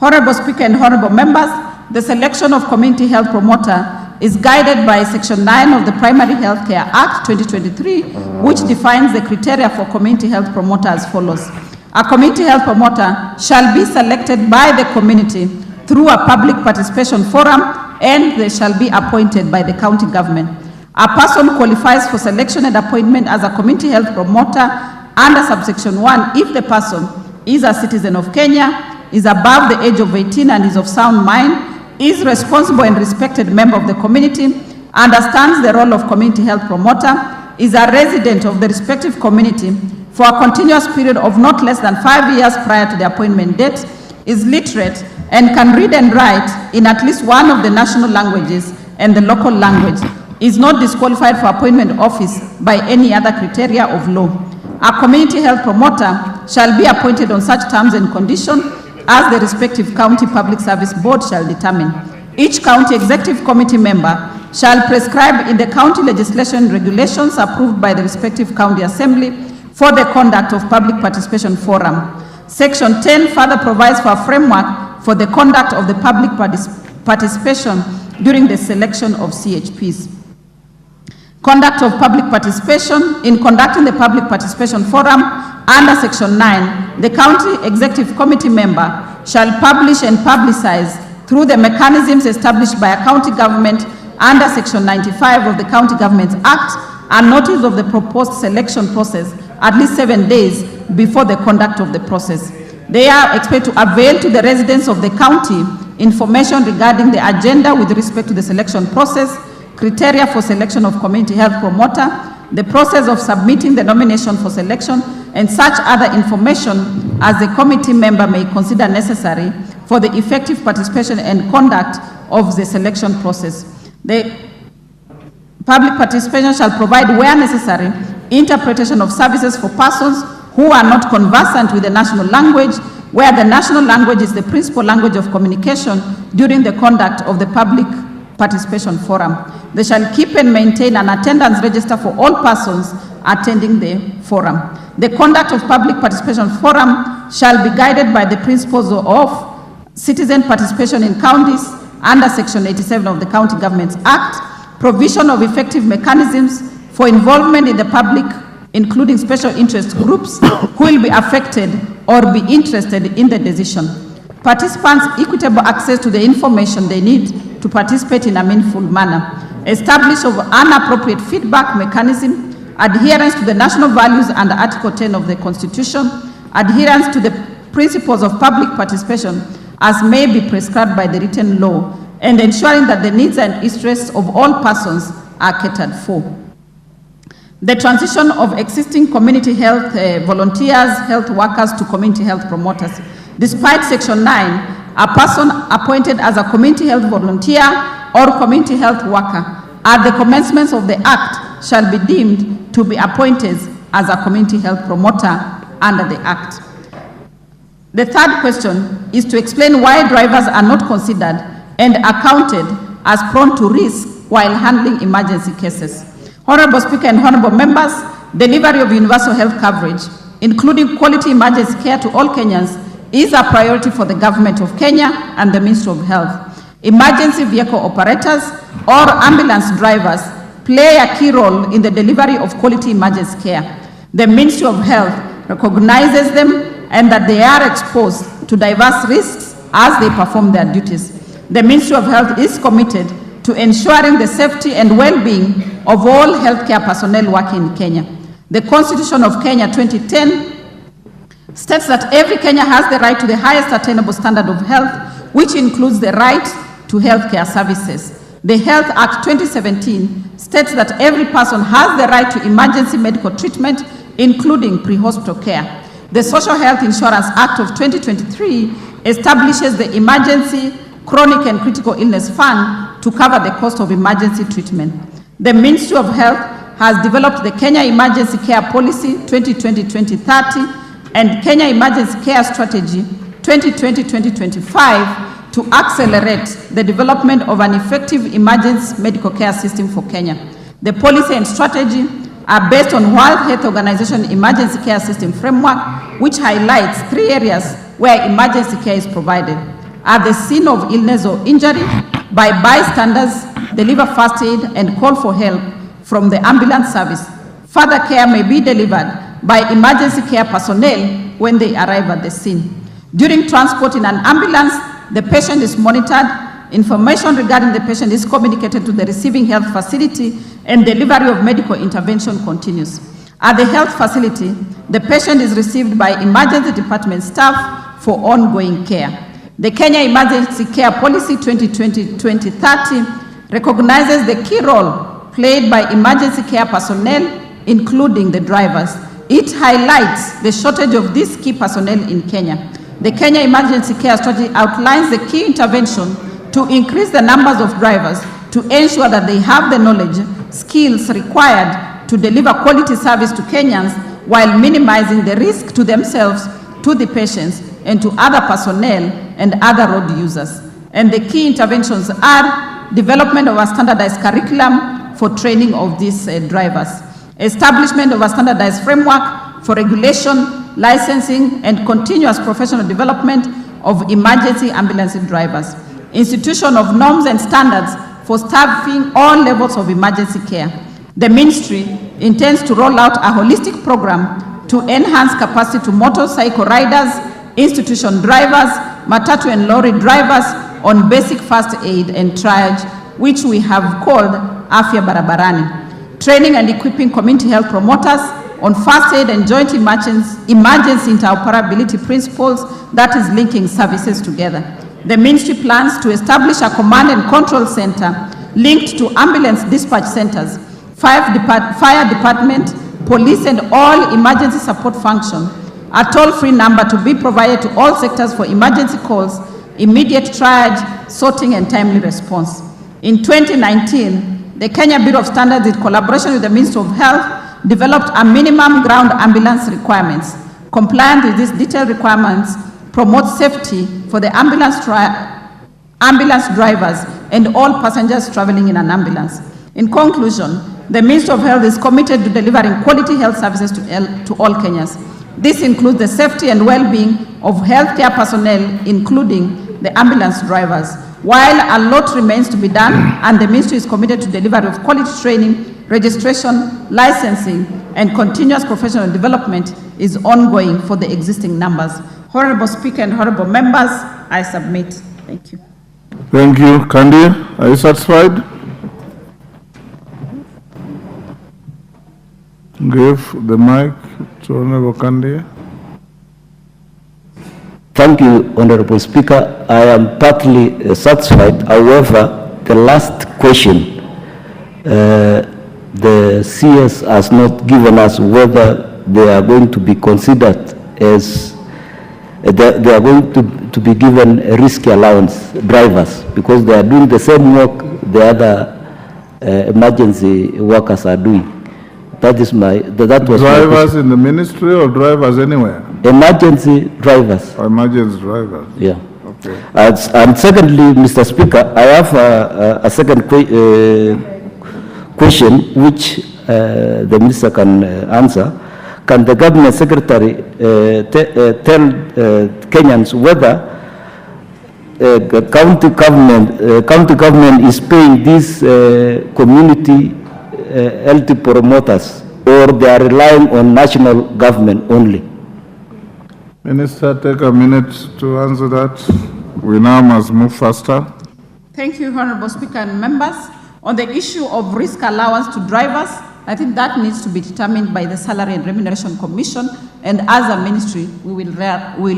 Honorable Speaker and Honorable Members, the selection of community health promoter is guided by Section 9 of the Primary Health Care Act 2023, which defines the criteria for community health promoter as follows. A community health promoter shall be selected by the community through a public participation forum, and they shall be appointed by the county government. A person qualifies for selection and appointment as a community health promoter under subsection 1 if the person is a citizen of Kenya, is above the age of 18 and is of sound mind, is responsible and respected member of the community, understands the role of community health promoter, is a resident of the respective community for a continuous period of not less than 5 years prior to the appointment date, is literate and can read and write in at least one of the national languages and the local language, is not disqualified for appointment office by any other criteria of law. A community health promoter shall be appointed on such terms and conditions as the respective county public service board shall determine. Each county executive committee member shall prescribe in the county legislation regulations approved by the respective county assembly for the conduct of public participation forum. Section 10 further provides for a framework for the conduct of the public participation during the selection of CHPs. Conduct of public participation. In conducting the public participation forum under Section 9, the county executive committee member shall publish and publicize through the mechanisms established by a county government under Section 95 of the County Governments Act a notice of the proposed selection process at least 7 days before the conduct of the process. They are expected to avail to the residents of the county information regarding the agenda with respect to the selection process, criteria for selection of community health promoter, the process of submitting the nomination for selection, and such other information as the committee member may consider necessary for the effective participation and conduct of the selection process. The public participation shall provide, where necessary, interpretation of services for persons who are not conversant with the national language, where the national language is the principal language of communication during the conduct of the public participation forum. They shall keep and maintain an attendance register for all persons attending the forum. The conduct of public participation forum shall be guided by the principles of citizen participation in counties under Section 87 of the County Governments Act, provision of effective mechanisms for involvement in the public, including special interest groups who will be affected or be interested in the decision. Participants' equitable access to the information they need to participate in a meaningful manner. Establish of an appropriate feedback mechanism. Adherence to the national values under Article 10 of the Constitution. Adherence to the principles of public participation as may be prescribed by the written law, and ensuring that the needs and interests of all persons are catered for. The transition of existing community health volunteers, health workers to community health promoters. Despite Section 9, a person appointed as a community health volunteer or community health worker at the commencement of the Act shall be deemed to be appointed as a community health promoter under the Act. The third question is to explain why drivers are not considered and accounted as prone to risk while handling emergency cases. Honorable Speaker and honorable members, delivery of universal health coverage, including quality emergency care to all Kenyans, is a priority for the Government of Kenya and the Ministry of Health. Emergency vehicle operators or ambulance drivers play a key role in the delivery of quality emergency care. The Ministry of Health recognizes them and that they are exposed to diverse risks as they perform their duties. The Ministry of Health is committed to ensuring the safety and well-being of all healthcare personnel working in Kenya. The Constitution of Kenya 2010 states that every Kenyan has the right to the highest attainable standard of health, which includes the right to healthcare services. The Health Act 2017 states that every person has the right to emergency medical treatment, including pre-hospital care. The Social Health Insurance Act of 2023 establishes the Emergency, Chronic and Critical Illness Fund to cover the cost of emergency treatment. The Ministry of Health has developed the Kenya Emergency Care Policy 2020-2030 and Kenya Emergency Care Strategy 2020-2025 to accelerate the development of an effective emergency medical care system for Kenya. The policy and strategy are based on World Health Organization Emergency Care System Framework, which highlights 3 areas where emergency care is provided: at the scene of illness or injury, by bystanders, deliver first aid and call for help from the ambulance service. Further care may be delivered by emergency care personnel when they arrive at the scene. During transport in an ambulance, the patient is monitored. Information regarding the patient is communicated to the receiving health facility, and delivery of medical intervention continues. At the health facility, the patient is received by emergency department staff for ongoing care. The Kenya Emergency Care Policy 2020-2030 recognizes the key role played by emergency care personnel, including the drivers. It highlights the shortage of these key personnel in Kenya. The Kenya Emergency Care Strategy outlines the key intervention to increase the numbers of drivers to ensure that they have the knowledge, skills required to deliver quality service to Kenyans while minimizing the risk to themselves, to the patients, and to other personnel and other road users. And the key interventions are development of a standardized curriculum for training of these drivers, establishment of a standardized framework for regulation, licensing, and continuous professional development of emergency ambulance drivers, institution of norms and standards for staffing all levels of emergency care. The ministry intends to roll out a holistic program to enhance capacity to motorcycle riders, institution drivers, matatu and lorry drivers on basic first aid and triage, which we have called Afya Barabarani. Training and equipping community health promoters on first aid and joint emergency interoperability principles, that is linking services together. The ministry plans to establish a command and control center linked to ambulance dispatch centers fire department, police, and all emergency support function a toll-free number to be provided to all sectors for emergency calls, immediate triage, sorting, and timely response. In 2019, the Kenya Bureau of Standards, in collaboration with the Ministry of Health, developed a minimum ground ambulance requirements. Compliance with these detailed requirements promotes safety for the ambulance drivers and all passengers traveling in an ambulance. In conclusion, the Ministry of Health is committed to delivering quality health services to all Kenyans. This includes the safety and well-being of healthcare personnel, including the ambulance drivers. While a lot remains to be done, and the Ministry is committed to delivery of quality training, registration, licensing, and continuous professional development is ongoing for the existing numbers. Honorable Speaker and honorable members, I submit. Thank you. Thank you. Kandi, are you satisfied? Give the mic to Honorable Kandi. Thank you, Honorable Speaker. I am partly satisfied. However, the last question, the CS has not given us whether they are going to be considered as, they are going to be given a risk allowance, drivers, because they are doing the same work the other emergency workers are doing. That is that was drivers in the ministry or drivers anywhere? Emergency drivers. Or emergency drivers. Yeah. Okay. And secondly, Mr. Speaker, I have a second question which the minister can answer. Can the cabinet secretary tell Kenyans whether the county government is paying these community health promoters, or they are relying on national government only? Minister, take a minute to answer that. We now must move faster. Thank you, Honorable Speaker and members. On the issue of risk allowance to drivers, I think that needs to be determined by the Salary and Remuneration Commission, and as a ministry, we will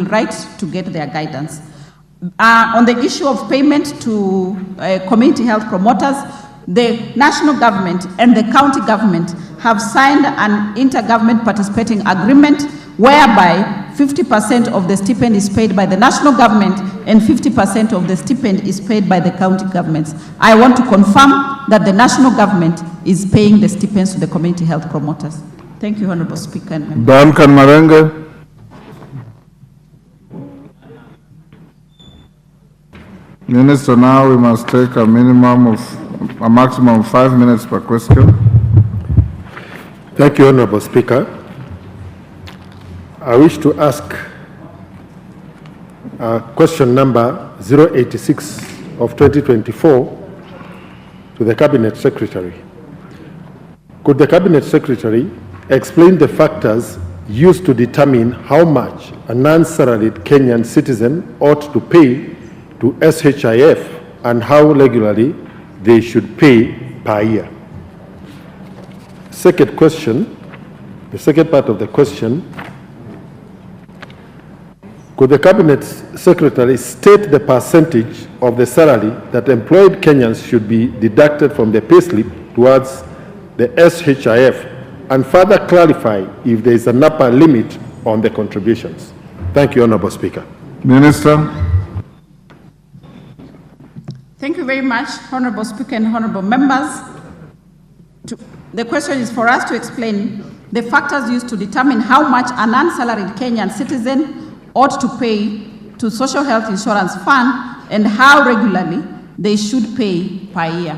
write to get their guidance. On the issue of payment to community health promoters, the national government and the county government have signed an intergovernment participating agreement whereby 50% of the stipend is paid by the national government and 50% of the stipend is paid by the county governments. I want to confirm that the national government is paying the stipends to the community health promoters. Thank you, Honorable Speaker and members. Duncan Marenge. Minister, now we must take a maximum of 5 minutes per question. Thank you, Honorable Speaker. I wish to ask question number 086 of 2024 to the Cabinet Secretary. Could the Cabinet Secretary explain the factors used to determine how much a non-salaried Kenyan citizen ought to pay to SHIF and how regularly they should pay per year? Second question, the second part of the question, could the Cabinet Secretary state the percentage of the salary that employed Kenyans should be deducted from the payslip towards the SHIF and further clarify if there is an upper limit on the contributions? Thank you, Honorable Speaker. Minister. Thank you very much, Honorable Speaker and honorable members. The question is for us to explain the factors used to determine how much an unsalaried Kenyan citizen ought to pay to Social Health Insurance Fund and how regularly they should pay per year.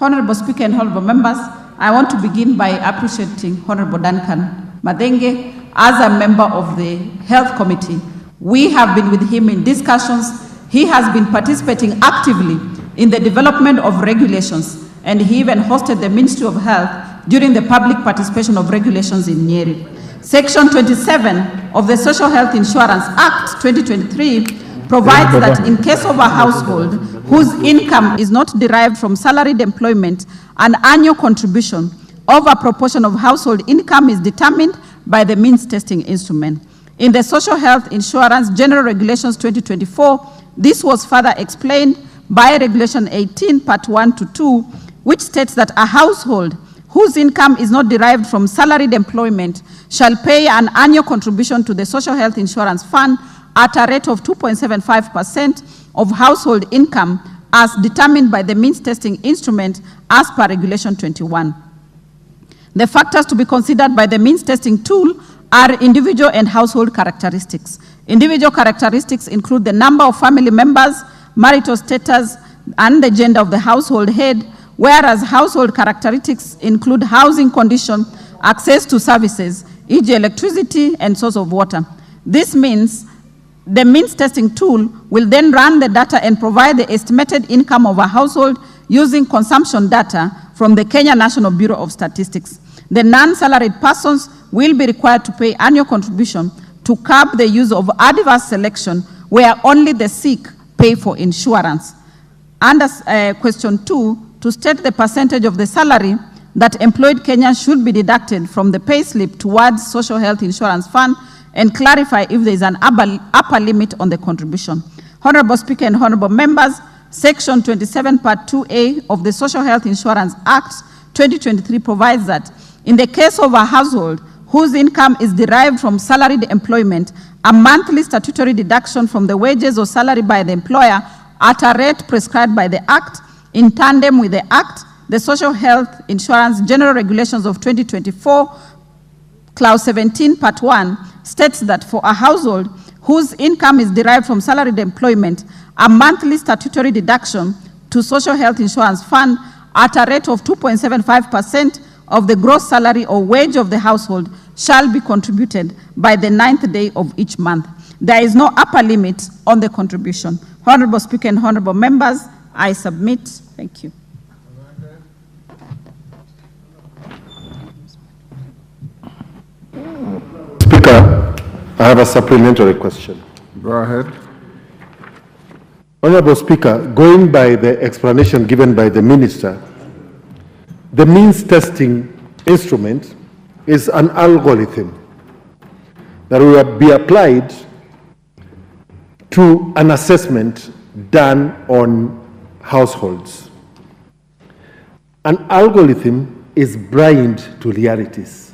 Honorable Speaker and honorable members, I want to begin by appreciating Honorable Duncan Madenge as a member of the Health Committee. We have been with him in discussions. He has been participating actively in the development of regulations, and he even hosted the Ministry of Health during the public participation of regulations in Nyeri. Section 27 of the Social Health Insurance Act 2023 provides that in case of a household whose income is not derived from salaried employment, an annual contribution of a proportion of household income is determined by the means testing instrument. In the Social Health Insurance General Regulations 2024, this was further explained by Regulation 18, Part 1 to 2, which states that a household whose income is not derived from salaried employment shall pay an annual contribution to the Social Health Insurance Fund at a rate of 2.75% of household income as determined by the means testing instrument as per Regulation 21. The factors to be considered by the means testing tool are individual and household characteristics. Individual characteristics include the number of family members, marital status, and the gender of the household head, whereas household characteristics include housing condition, access to services, e.g. electricity and source of water. This means the means testing tool will then run the data and provide the estimated income of a household using consumption data from the Kenya National Bureau of Statistics. The non-salaried persons will be required to pay annual contribution to curb the use of adverse selection where only the sick pay for insurance. Under question 2, to state the percentage of the salary that employed Kenyans should be deducted from the pay slip towards Social Health Insurance Fund and clarify if there is an upper limit on the contribution. Honorable Speaker and honorable members, Section 27 Part 2A of the Social Health Insurance Act 2023 provides that in the case of a household whose income is derived from salaried employment, a monthly statutory deduction from the wages or salary by the employer at a rate prescribed by the Act, in tandem with the Act, the Social Health Insurance General Regulations of 2024, Clause 17, Part 1, states that for a household whose income is derived from salaried employment, a monthly statutory deduction to Social Health Insurance Fund at a rate of 2.75% of the gross salary or wage of the household shall be contributed by the 9th day of each month. There is no upper limit on the contribution. Honorable Speaker and honorable members, I submit. Thank you. Speaker, I have a supplementary question. Go ahead. Honorable Speaker, going by the explanation given by the Minister, the means testing instrument is an algorithm that will be applied to an assessment done on households. An algorithm is blind to realities.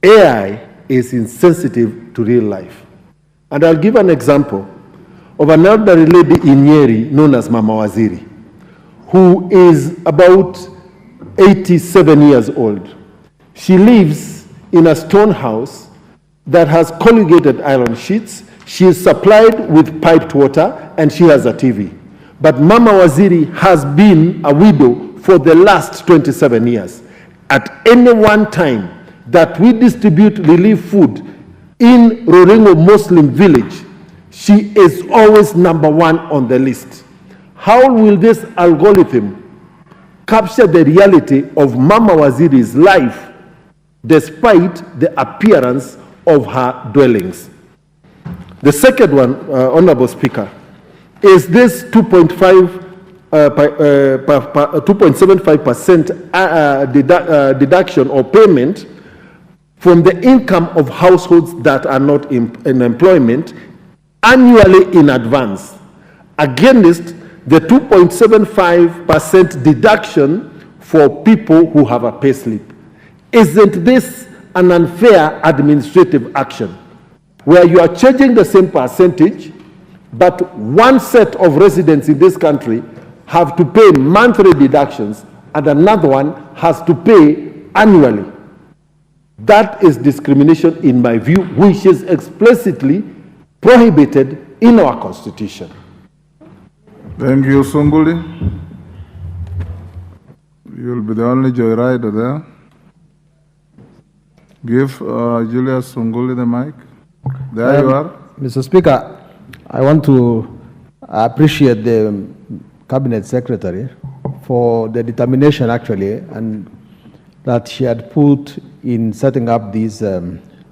AI is insensitive to real life. And I'll give an example of an elderly lady in Nyeri known as Mama Waziri, who is about 87 years old. She lives in a stone house that has corrugated iron sheets. She is supplied with piped water and she has a TV. But Mama Waziri has been a widow for the last 27 years. At any one time that we distribute relief food in Roringo Muslim village, she is always number one on the list. How will this algorithm capture the reality of Mama Waziri's life despite the appearance of her dwellings? The second one, Honorable Speaker, is this 2.75% deduction or payment from the income of households that are not in employment annually in advance, against the 2.75% deduction for people who have a pay slip. Isn't this an unfair administrative action where you are charging the same percentage, but one set of residents in this country have to pay monthly deductions and another one has to pay annually? That is discrimination in my view, which is explicitly prohibited in our Constitution. Thank you, Sunguli. You'll be the only joyrider there. Give Julius Sunguli the mic. There you are. Mr. Speaker, I want to appreciate the Cabinet Secretary for the determination actually and that she had put in setting up this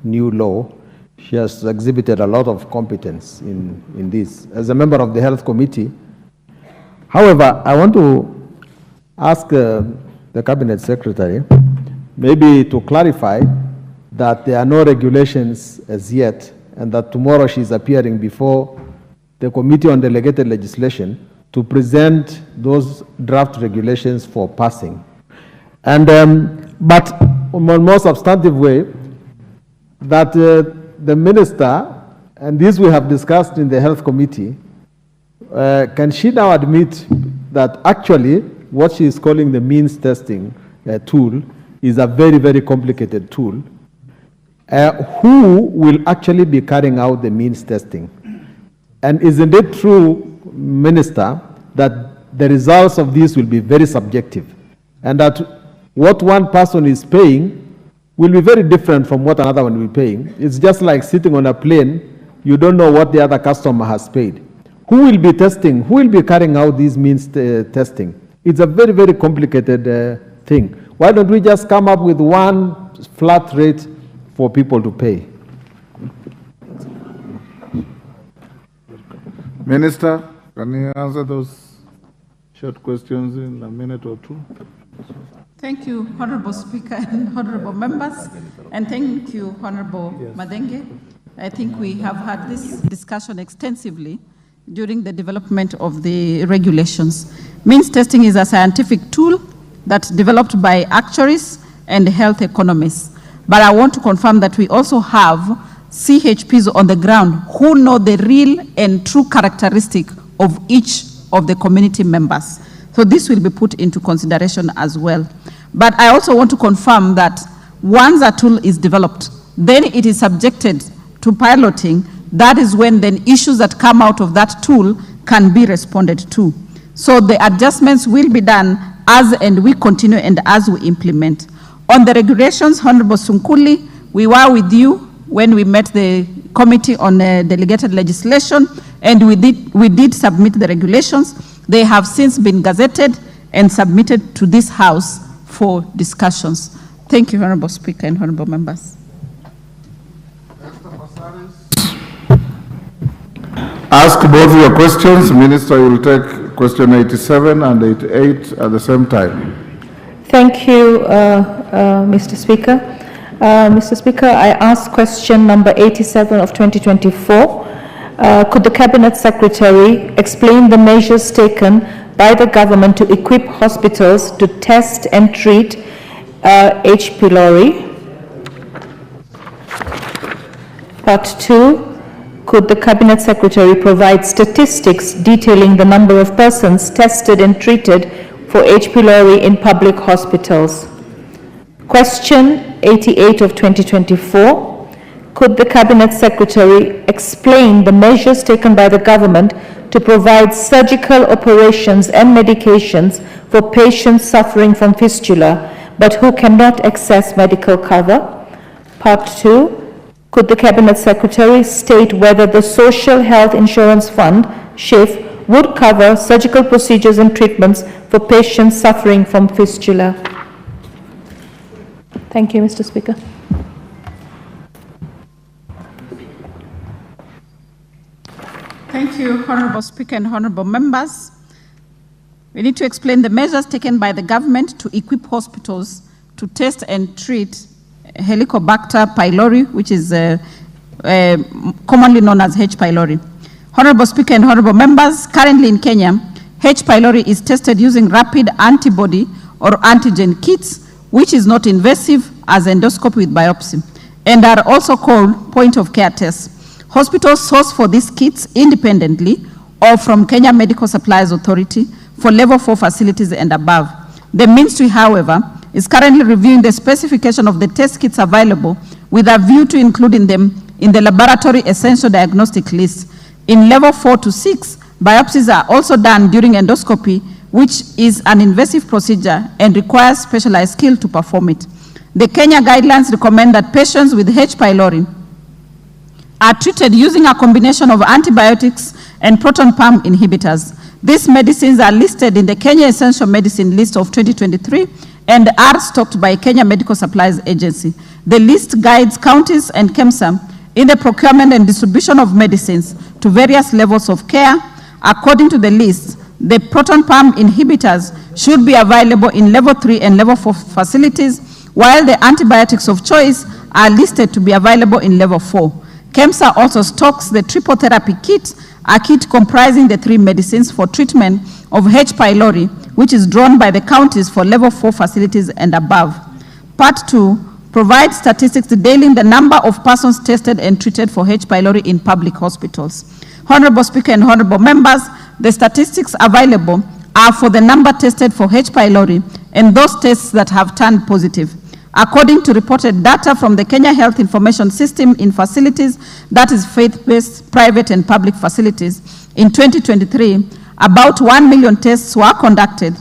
new law. She has exhibited a lot of competence in this. As a member of the Health Committee, however, I want to ask the Cabinet Secretary maybe to clarify that there are no regulations as yet and that tomorrow she's appearing before the Committee on Delegated Legislation to present those draft regulations for passing. And, but on a more substantive way, that the minister, and this we have discussed in the health committee, can she now admit that actually what she is calling the means testing tool is a very, very complicated tool? Who will actually be carrying out the means testing? And isn't it true, Minister, that the results of this will be very subjective, and that what one person is paying will be very different from what another one will be paying? It's just like sitting on a plane, you don't know what the other customer has paid. Who will be testing? Who will be carrying out these means testing? It's a very, very complicated thing. Why don't we just come up with one flat rate for people to pay? Minister, can you answer those short questions in a minute or two? Thank you, Honorable Speaker and Honorable Members, and thank you, Honorable Madenge. I think we have had this discussion extensively during the development of the regulations. Means testing is a scientific tool that's developed by actuaries and health economists. But I want to confirm that we also have CHPs on the ground who know the real and true characteristic of each of the community members. So this will be put into consideration as well. But I also want to confirm that once a tool is developed, then it is subjected to piloting. That is when then issues that come out of that tool can be responded to. So the adjustments will be done as and we continue and as we implement. On the regulations, Honorable Sunkuli, we were with you when we met the committee on delegated legislation, and we did submit the regulations. They have since been gazetted and submitted to this House for discussions. Thank you, Honorable Speaker and Honorable Members. Ask both your questions. Minister, you will take question 87 and 88 at the same time. Thank you, Mr. Speaker. Mr. Speaker, I ask question number 87 of 2024. Could the Cabinet Secretary explain the measures taken by the government to equip hospitals to test and treat H. pylori? Part 2. Could the Cabinet Secretary provide statistics detailing the number of persons tested and treated for H. pylori in public hospitals? Question 88 of 2024. Could the Cabinet Secretary explain the measures taken by the government to provide surgical operations and medications for patients suffering from fistula but who cannot access medical cover? Part 2. Could the Cabinet Secretary state whether the Social Health Insurance Fund, SHIF, would cover surgical procedures and treatments for patients suffering from fistula? Thank you, Mr. Speaker. Thank you, Honorable Speaker and Honorable Members. We need to explain the measures taken by the government to equip hospitals to test and treat Helicobacter pylori, which is commonly known as H. pylori. Honorable Speaker and Honorable Members, currently in Kenya, H. pylori is tested using rapid antibody or antigen kits, which is not invasive as endoscopy with biopsy, and are also called point-of-care tests. Hospitals source for these kits independently or from Kenya Medical Supplies Authority for level 4 facilities and above. The ministry, however, is currently reviewing the specification of the test kits available with a view to including them in the laboratory essential diagnostic list. In level 4 to 6, biopsies are also done during endoscopy, which is an invasive procedure and requires specialized skill to perform it. The Kenya guidelines recommend that patients with H. pylori are treated using a combination of antibiotics and proton pump inhibitors. These medicines are listed in the Kenya Essential Medicine List of 2023 and are stocked by Kenya Medical Supplies Agency. The list guides counties and KEMSA in the procurement and distribution of medicines to various levels of care. According to the list, the proton pump inhibitors should be available in level 3 and level 4 facilities, while the antibiotics of choice are listed to be available in level 4. KEMSA also stocks the triple therapy kit, a kit comprising the 3 medicines for treatment of H. pylori, which is drawn by the counties for level 4 facilities and above. Part 2, provide statistics detailing the number of persons tested and treated for H. pylori in public hospitals. Honorable Speaker and honorable members, the statistics available are for the number tested for H. pylori and those tests that have turned positive. According to reported data from the Kenya Health Information System in facilities, that is faith-based, private and public facilities, in 2023, about 1 million tests were conducted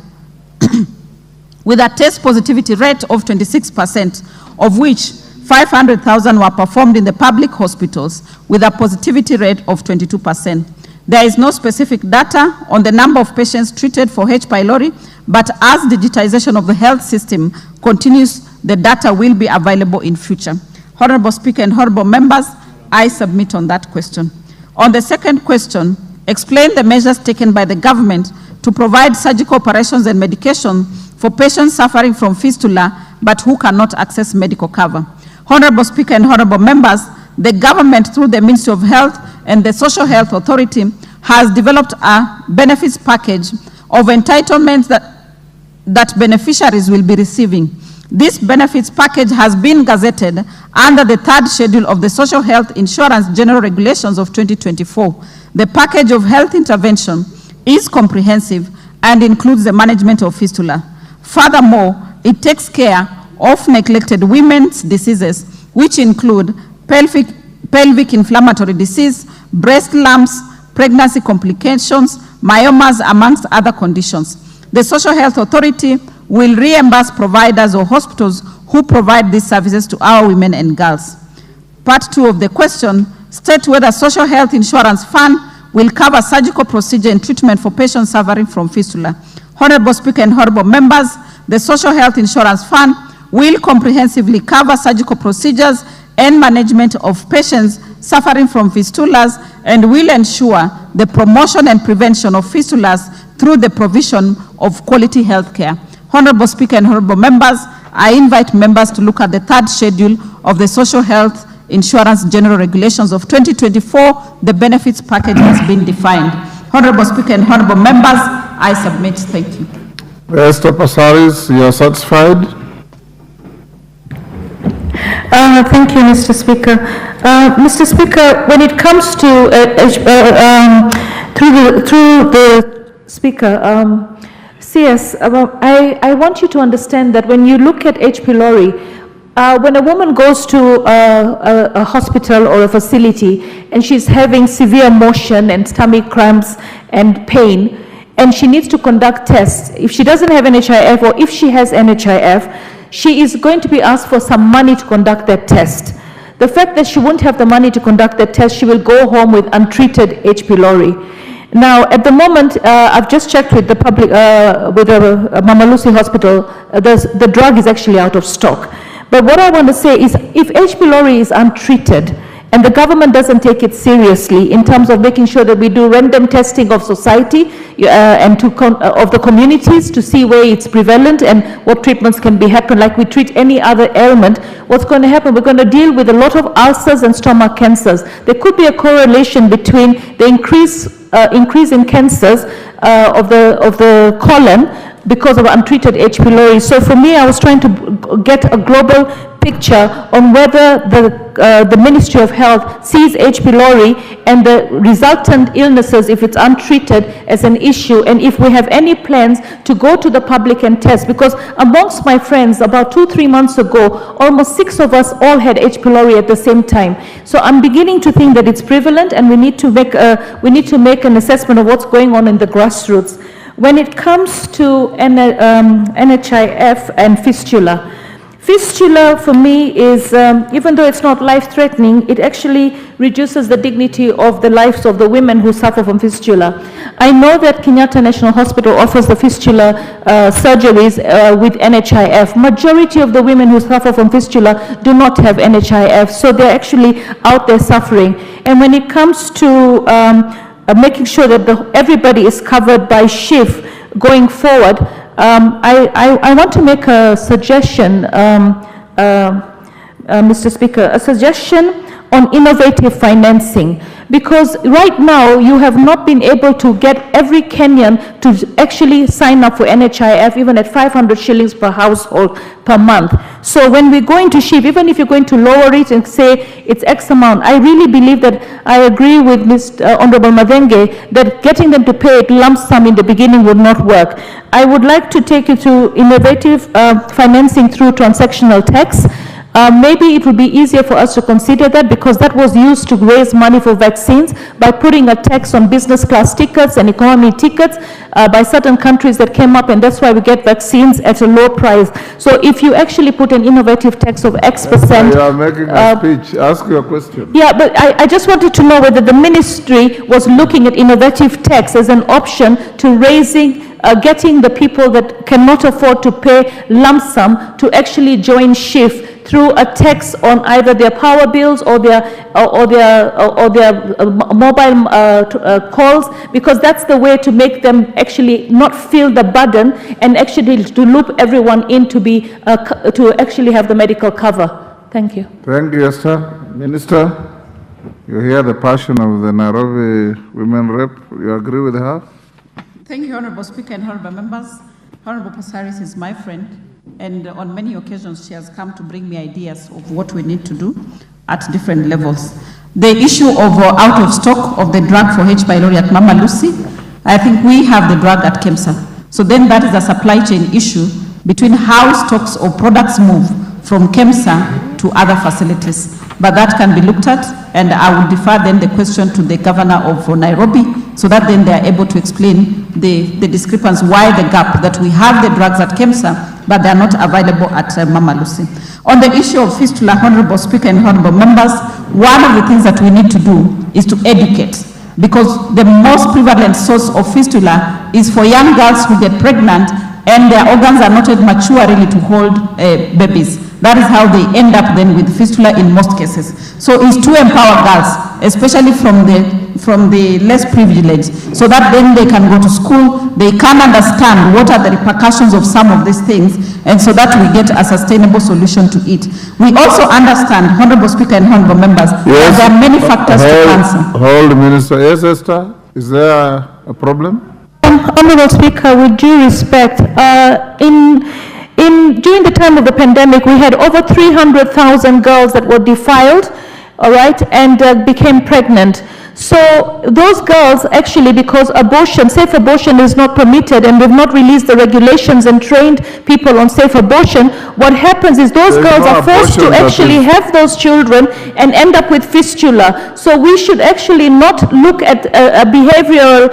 with a test positivity rate of 26%, of which 500,000 were performed in the public hospitals with a positivity rate of 22%. There is no specific data on the number of patients treated for H. pylori, but as digitization of the health system continues, the data will be available in future. Honorable Speaker and honorable members, I submit on that question. On the second question, explain the measures taken by the government to provide surgical operations and medication for patients suffering from fistula but who cannot access medical cover. Honorable Speaker and honorable members, the government through the Ministry of Health and the Social Health Authority has developed a benefits package of entitlements that beneficiaries will be receiving. This benefits package has been gazetted under the 3rd schedule of the Social Health Insurance General Regulations of 2024. The package of health intervention is comprehensive and includes the management of fistula. Furthermore, it takes care of neglected women's diseases, which include pelvic inflammatory disease, breast lumps, pregnancy complications, myomas, amongst other conditions. The Social Health Authority will reimburse providers or hospitals who provide these services to our women and girls. Part 2 of the question, state whether Social Health Insurance Fund will cover surgical procedure and treatment for patients suffering from fistula. Honorable Speaker and honorable members, the Social Health Insurance Fund will comprehensively cover surgical procedures and management of patients suffering from fistulas and will ensure the promotion and prevention of fistulas through the provision of quality health care. Honorable Speaker and honorable members, I invite members to look at the 3rd schedule of the Social Health Insurance General Regulations of 2024. The benefits package has been defined. Honorable Speaker and honorable members, I submit. Thank you. Esther Passaris, you are satisfied? Thank you, Mr. Speaker. Mr. Speaker, when it comes to, through the Speaker, CS, I want you to understand that when you look at H. pylori, when a woman goes to a hospital or a facility and she's having severe motion and stomach cramps and pain, and she needs to conduct tests, if she doesn't have NHIF or if she has NHIF, she is going to be asked for some money to conduct that test. The fact that she won't have the money to conduct that test, she will go home with untreated H. pylori. Now, at the moment, I've just checked with the public, with the Mama Lucy Hospital, the drug is actually out of stock. But what I want to say is, if H. pylori is untreated, and the government doesn't take it seriously in terms of making sure that we do random testing of society and of the communities to see where it's prevalent and what treatments can be happen, like we treat any other ailment, what's going to happen? We're going to deal with a lot of ulcers and stomach cancers. There could be a correlation between the increase in cancers of the colon because of untreated H. pylori. So for me, I was trying to get a global picture on whether the Ministry of Health sees H. pylori and the resultant illnesses, if it's untreated, as an issue, and if we have any plans to go to the public and test. Because amongst my friends, about 2-3 months ago, almost 6 of us all had H. pylori at the same time. So I'm beginning to think that it's prevalent, and we need to make an assessment of what's going on in the grassroots. When it comes to NHIF and fistula, fistula for me is, even though it's not life-threatening, it actually reduces the dignity of the lives of the women who suffer from fistula. I know that Kenyatta National Hospital offers the fistula surgeries with NHIF. Majority of the women who suffer from fistula do not have NHIF, so they're actually out there suffering. And when it comes to making sure that everybody is covered by SHIF going forward, I want to make a suggestion, Mr. Speaker, a suggestion on innovative financing, because right now you have not been able to get every Kenyan to actually sign up for NHIF, even at 500 shillings per household per month. So when we're going to shift, even if you're going to lower it and say it's X amount, I really believe that I agree with Mr. Honorable Mavenge that getting them to pay it lump sum in the beginning would not work. I would like to take you to innovative financing through transactional tax. Maybe it would be easier for us to consider that, because that was used to raise money for vaccines by putting a tax on business class tickets and economy tickets by certain countries that came up, and that's why we get vaccines at a low price. So if you actually put an innovative tax of X%. You are making a speech. Ask your question. Yeah, but I just wanted to know whether the ministry was looking at innovative tax as an option to getting the people that cannot afford to pay lump sum to actually join SHIFT through a tax on either their power bills or their mobile calls, because that's the way to make them actually not feel the burden and actually to loop everyone in to actually have the medical cover. Thank you. Thank you, Esther. Minister, you hear the passion of the Nairobi women rep. You agree with her? Thank you, Honorable Speaker and Honorable Members. Honorable Pasaris is my friend, and on many occasions she has come to bring me ideas of what we need to do at different levels. The issue of out of stock of the drug for H. pylori at Mama Lucy, I think we have the drug at KEMSA. So then that is a supply chain issue between how stocks or products move from KEMSA to other facilities. But that can be looked at, and I will defer then the question to the governor of Nairobi, so that then they are able to explain the discrepancy, why the gap that we have the drugs at KEMSA, but they are not available at Mama Lucy. On the issue of fistula, Honorable Speaker and Honorable Members, one of the things that we need to do is to educate, because the most prevalent source of fistula is for young girls who get pregnant and their organs are not yet mature really to hold babies. That is how they end up then with fistula in most cases. So it's to empower girls, especially from the less privileged, so that then they can go to school, they can understand what are the repercussions of some of these things, and so that we get a sustainable solution to it. We also understand, Honorable Speaker and Honorable Members, that there are many factors to answer. Hold, Minister. Yes, Esther, is there a problem? Honorable Speaker, with due respect, during the time of the pandemic, we had over 300,000 girls that were defiled, all right, and became pregnant. So those girls actually, because safe abortion is not permitted, and we've not released the regulations and trained people on safe abortion, what happens is those girls are forced to actually have those children and end up with fistula. So we should actually not look at behavioral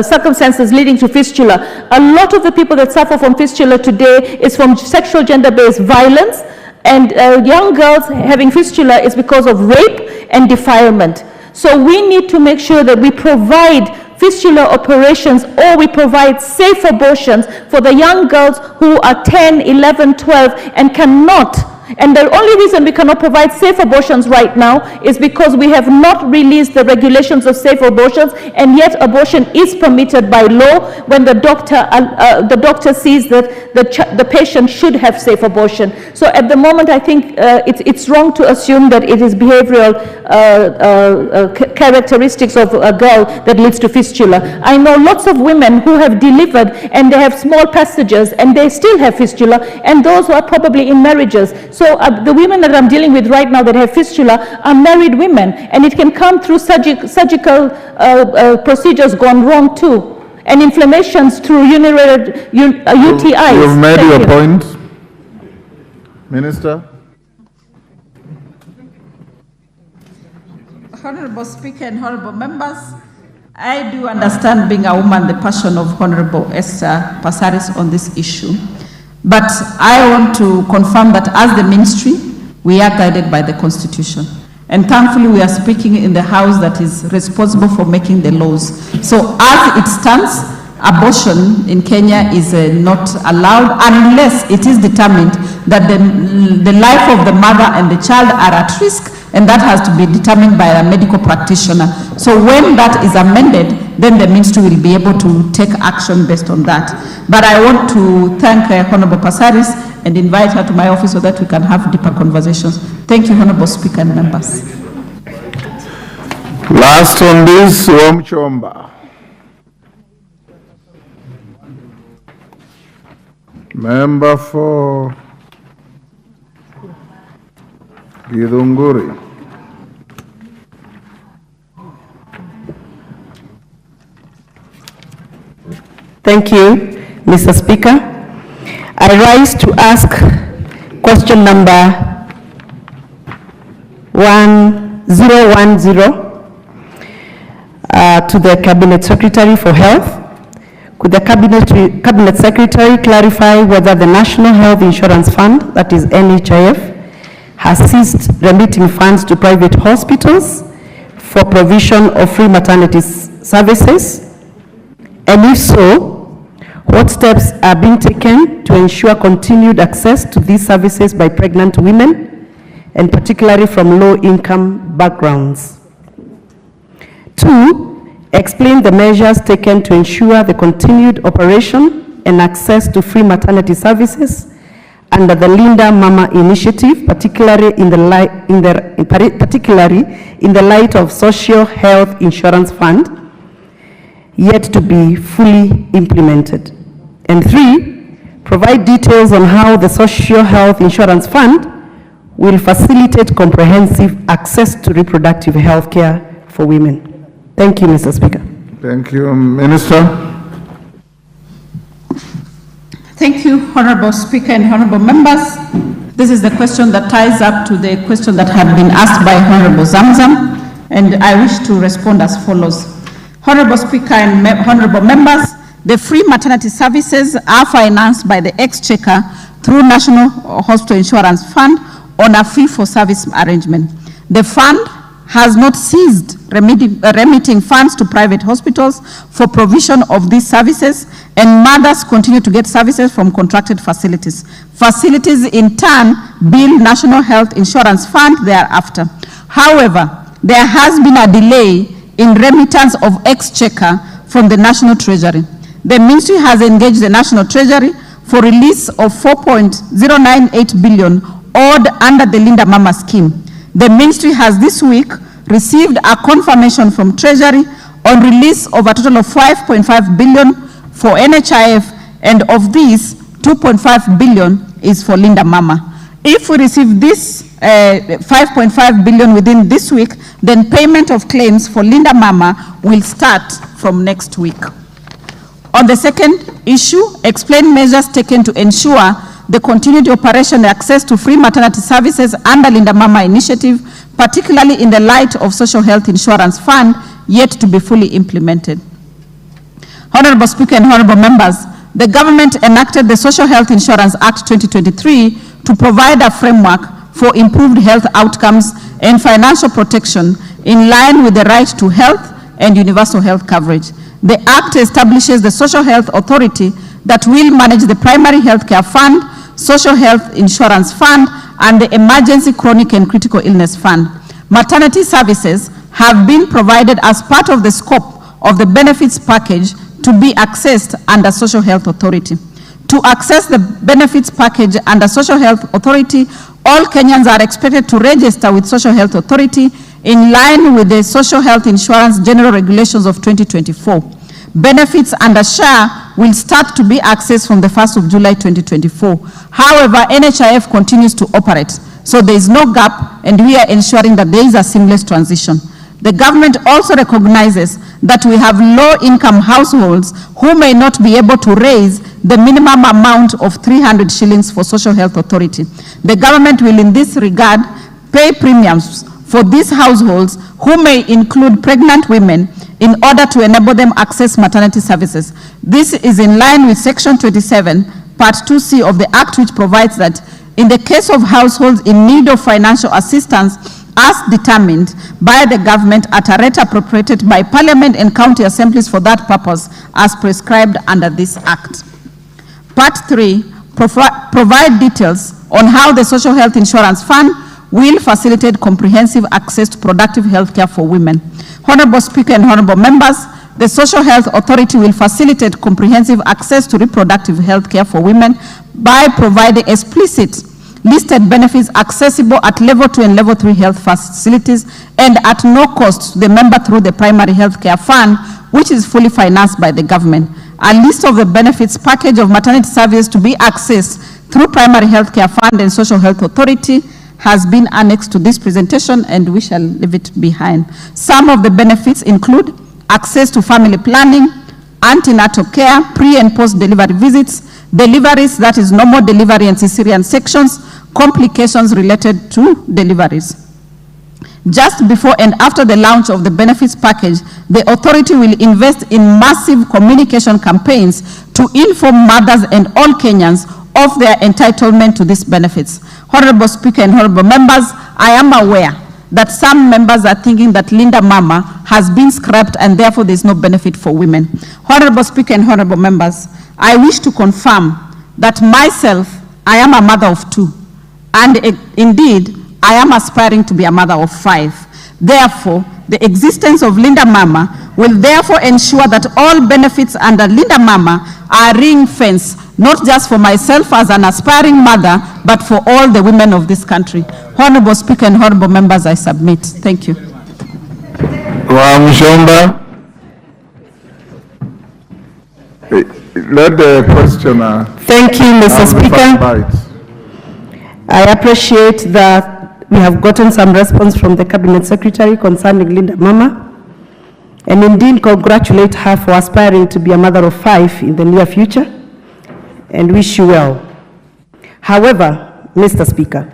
circumstances leading to fistula. A lot of the people that suffer from fistula today is from sexual gender-based violence, and young girls having fistula is because of rape and defilement. So we need to make sure that we provide fistula operations, or we provide safe abortions for the young girls who are 10, 11, 12 and cannot. And the only reason we cannot provide safe abortions right now is because we have not released the regulations of safe abortions, and yet abortion is permitted by law when the doctor sees that the patient should have safe abortion. So at the moment, I think it's wrong to assume that it is behavioral characteristics of a girl that leads to fistula. I know lots of women who have delivered and they have small passages and they still have fistula, and those who are probably in marriages. So the women that I'm dealing with right now that have fistula are married women, and it can come through surgical procedures gone wrong too, and inflammations through urinary UTIs. You've made your point. Minister. Honorable Speaker and Honorable Members, I do understand, being a woman, the passion of Honorable Esther Pasaris on this issue. But I want to confirm that as the ministry, we are guided by the Constitution. And thankfully, we are speaking in the House that is responsible for making the laws. So as it stands, abortion in Kenya is not allowed unless it is determined that the life of the mother and the child are at risk, and that has to be determined by a medical practitioner. So when that is amended, then the ministry will be able to take action based on that. But I want to thank Honorable Pasaris and invite her to my office so that we can have deeper conversations. Thank you, Honorable Speaker and members. Last on this, Wamchomba. Member for Githunguri. Thank you, Mr. Speaker. I rise to ask question number 1010 to the Cabinet Secretary for Health. Could the Cabinet Secretary clarify whether the National Health Insurance Fund, that is NHIF, has ceased remitting funds to private hospitals for provision of free maternity services? And if so, what steps are being taken to ensure continued access to these services by pregnant women, and particularly from low-income backgrounds? 2, explain the measures taken to ensure the continued operation and access to free maternity services under the Linda Mama initiative, particularly in the light of Social Health Insurance Fund, yet to be fully implemented. And 3, provide details on how the Social Health Insurance Fund will facilitate comprehensive access to reproductive health care for women. Thank you, Mr. Speaker. Thank you, Minister. Thank you, Honorable Speaker and Honorable members. This is the question that ties up to the question that had been asked by Honorable Zamzam, and I wish to respond as follows. Honorable Speaker and Honorable members, the free maternity services are financed by the Exchequer through National Hospital Insurance Fund on a fee-for-service arrangement. The fund has not ceased remitting funds to private hospitals for provision of these services, and mothers continue to get services from contracted facilities. Facilities in turn bill National Health Insurance Fund thereafter. However, there has been a delay in remittance of Exchequer from the National Treasury. The Ministry has engaged the National Treasury for release of 4.098 billion owed under the Linda Mama scheme. The Ministry has this week received a confirmation from Treasury on release of a total of 5.5 billion for NHIF, and of these, 2.5 billion is for Linda Mama. If we receive this 5.5 billion within this week, then payment of claims for Linda Mama will start from next week. On the second issue, explain measures taken to ensure the continued operation and access to free maternity services under Linda Mama initiative, particularly in the light of Social Health Insurance Fund, yet to be fully implemented. Honorable Speaker and honorable members, the government enacted the Social Health Insurance Act 2023 to provide a framework for improved health outcomes and financial protection in line with the right to health and universal health coverage. The Act establishes the Social Health Authority that will manage the Primary Health Care Fund, Social Health Insurance Fund, and the Emergency Chronic and Critical Illness Fund. Maternity services have been provided as part of the scope of the benefits package to be accessed under Social Health Authority. To access the benefits package under Social Health Authority, all Kenyans are expected to register with Social Health Authority in line with the Social Health Insurance General Regulations of 2024. Benefits under SHA will start to be accessed from the 1st of July 2024. However, NHIF continues to operate, so there is no gap, and we are ensuring that there is a seamless transition. The government also recognizes that we have low-income households who may not be able to raise the minimum amount of 300 shillings for Social Health Authority. The government will, in this regard, pay premiums for these households who may include pregnant women in order to enable them access maternity services. This is in line with Section 27, Part 2C of the Act, which provides that in the case of households in need of financial assistance as determined by the government at a rate appropriated by Parliament and county assemblies for that purpose as prescribed under this Act. Part 3, provide details on how the Social Health Insurance Fund will facilitate comprehensive access to productive health care for women. Honorable Speaker and honorable members, the Social Health Authority will facilitate comprehensive access to reproductive health care for women by providing explicit listed benefits accessible at level 2 and level 3 health facilities and at no cost to the member through the primary health care fund, which is fully financed by the government. A list of the benefits package of maternity services to be accessed through primary health care fund and Social Health Authority has been annexed to this presentation, and we shall leave it behind. Some of the benefits include access to family planning, antenatal care, pre and post delivery visits, deliveries, that is normal delivery and cesarean sections, complications related to deliveries. Just before and after the launch of the benefits package, the authority will invest in massive communication campaigns to inform mothers and all Kenyans of their entitlement to these benefits. Honorable Speaker and honorable members, I am aware that some members are thinking that Linda Mama has been scrapped and therefore there is no benefit for women. Honorable Speaker and honorable members, I wish to confirm that myself, I am a mother of 2, and indeed, I am aspiring to be a mother of 5. Therefore, the existence of Linda Mama will therefore ensure that all benefits under Linda Mama are ring-fenced, not just for myself as an aspiring mother, but for all the women of this country. Honorable Speaker and honorable members, I submit. Thank you. Let the questioner. Thank you, Mr. Speaker. I appreciate that we have gotten some response from the Cabinet Secretary concerning Linda Mama, and indeed congratulate her for aspiring to be a mother of 5 in the near future, and wish you well. However, Mr. Speaker,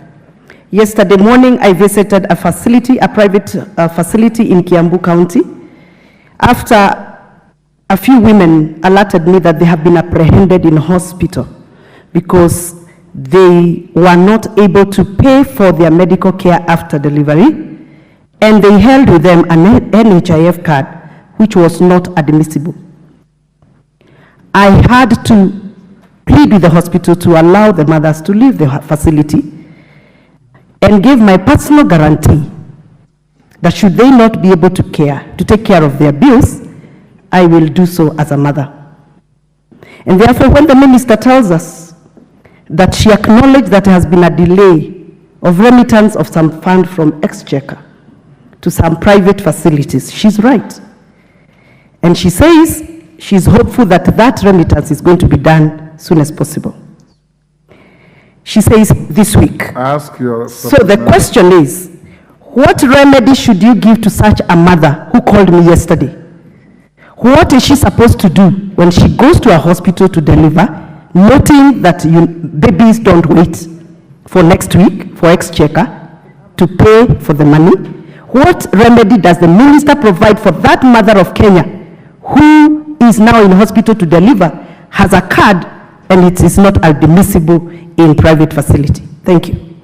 yesterday morning I visited a facility, a private facility in Kiambu County, after a few women alerted me that they have been apprehended in hospital because they were not able to pay for their medical care after delivery, and they held with them an NHIF card, which was not admissible. I had to plead with the hospital to allow the mothers to leave the facility and give my personal guarantee that should they not be able to take care of their bills, I will do so as a mother. And therefore, when the minister tells us that she acknowledged that there has been a delay of remittance of some fund from Exchequer to some private facilities, she's right. And she says she's hopeful that that remittance is going to be done as soon as possible. She says this week. Ask your. So the question is, what remedy should you give to such a mother who called me yesterday? What is she supposed to do when she goes to a hospital to deliver, noting that babies don't wait for next week for Exchequer to pay for the money? What remedy does the minister provide for that mother of Kenya who is now in hospital to deliver, has a card, and it is not admissible in private facility? Thank you.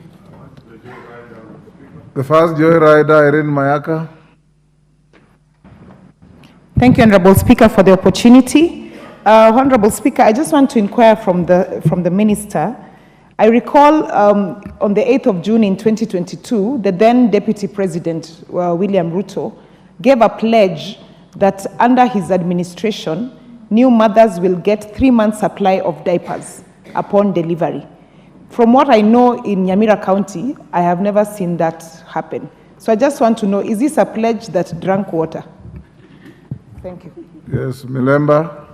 The first joyrider, Irene Mayaka. Thank you, Honorable Speaker, for the opportunity. Honorable Speaker, I just want to inquire from the Minister. I recall on the 8th of June in 2022, the then Deputy President, William Ruto, gave a pledge that under his administration, new mothers will get 3 months supply of diapers upon delivery. From what I know in Nyamira County, I have never seen that happen. So I just want to know, is this a pledge that drank water? Thank you. Yes, Milemba.